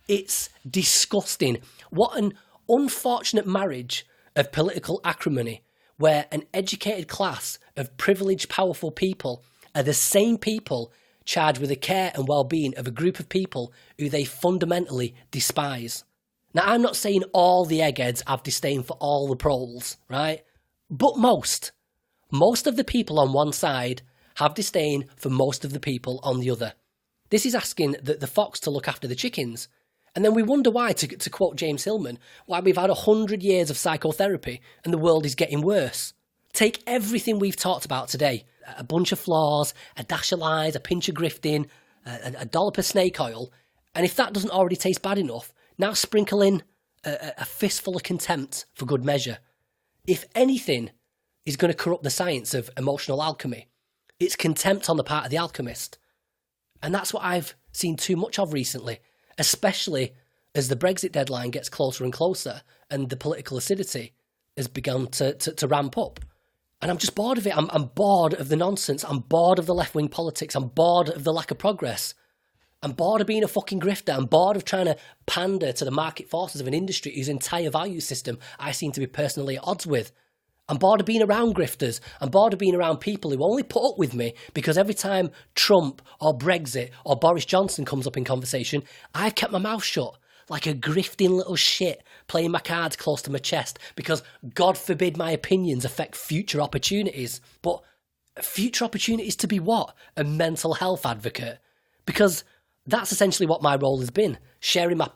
A: It's disgusting. What an unfortunate marriage of political acrimony, where an educated class of privileged, powerful people are the same people charged with the care and well-being of a group of people who they fundamentally despise. Now, I'm not saying all the eggheads have disdain for all the proles, right? But most of the people on one side have disdain for most of the people on the other. This is asking the fox to look after the chickens. And then we wonder why, to quote James Hillman, why we've had 100 years of psychotherapy and the world is getting worse. Take everything we've talked about today, a bunch of flaws, a dash of lies, a pinch of grifting, a dollop of snake oil, and if that doesn't already taste bad enough, now sprinkle in a fistful of contempt for good measure. If anything is going to corrupt the science of emotional alchemy, it's contempt on the part of the alchemist. And that's what I've seen too much of recently, especially as the Brexit deadline gets closer and closer and the political acidity has begun to ramp up. And I'm just bored of it. I'm bored of the nonsense. I'm bored of the left-wing politics. I'm bored of the lack of progress. I'm bored of being a fucking grifter. I'm bored of trying to pander to the market forces of an industry whose entire value system I seem to be personally at odds with. I'm bored of being around grifters. I'm bored of being around people who only put up with me because every time Trump or Brexit or Boris Johnson comes up in conversation, I've kept my mouth shut like a grifting little shit, playing my cards close to my chest because God forbid my opinions affect future opportunities. But future opportunities to be what? A mental health advocate? Because that's essentially what my role has been, sharing my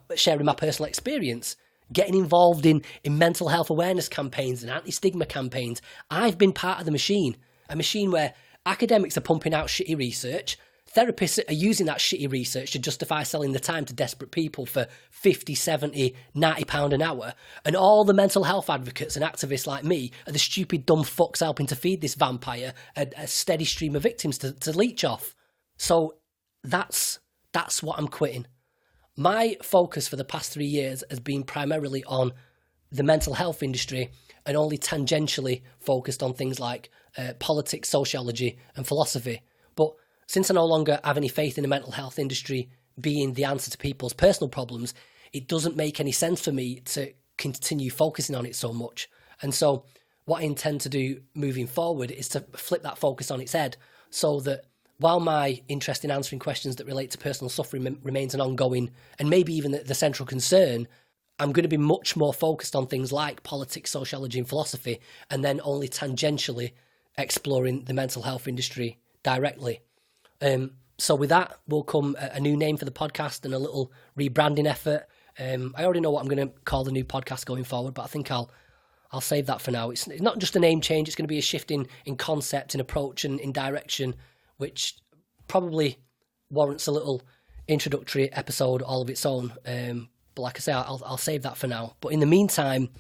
A: personal experience. Getting involved in mental health awareness campaigns and anti-stigma campaigns. I've been part of the machine, a machine where academics are pumping out shitty research, therapists are using that shitty research to justify selling the time to desperate people for 50, 70, 90 pound an hour, and all the mental health advocates and activists like me are the stupid dumb fucks helping to feed this vampire a steady stream of victims to leech off. So that's what I'm quitting. My focus for the past 3 years has been primarily on the mental health industry and only tangentially focused on things like politics, sociology and philosophy. But since I no longer have any faith in the mental health industry being the answer to people's personal problems, it doesn't make any sense for me to continue focusing on it so much. And so what I intend to do moving forward is to flip that focus on its head so that while my interest in answering questions that relate to personal suffering remains an ongoing and maybe even the central concern, I'm going to be much more focused on things like politics, sociology and philosophy, and then only tangentially exploring the mental health industry directly. So with that will come a new name for the podcast and a little rebranding effort. I already know what I'm going to call the new podcast going forward, but I think I'll save that for now. It's not just a name change, it's going to be a shift in concept, in approach and in direction, which probably warrants a little introductory episode all of its own. But like I say, I'll save that for now. But in the meantime,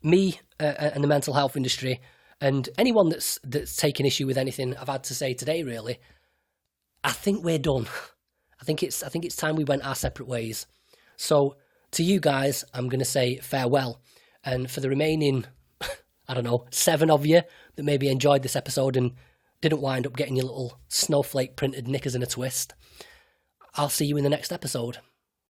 A: me and the mental health industry and anyone that's taken issue with anything I've had to say today, really, I think we're done. I think it's time we went our separate ways. So to you guys, I'm going to say farewell. And for the remaining, 7 of you that maybe enjoyed this episode and didn't wind up getting your little snowflake printed knickers in a twist, I'll see you in the next episode.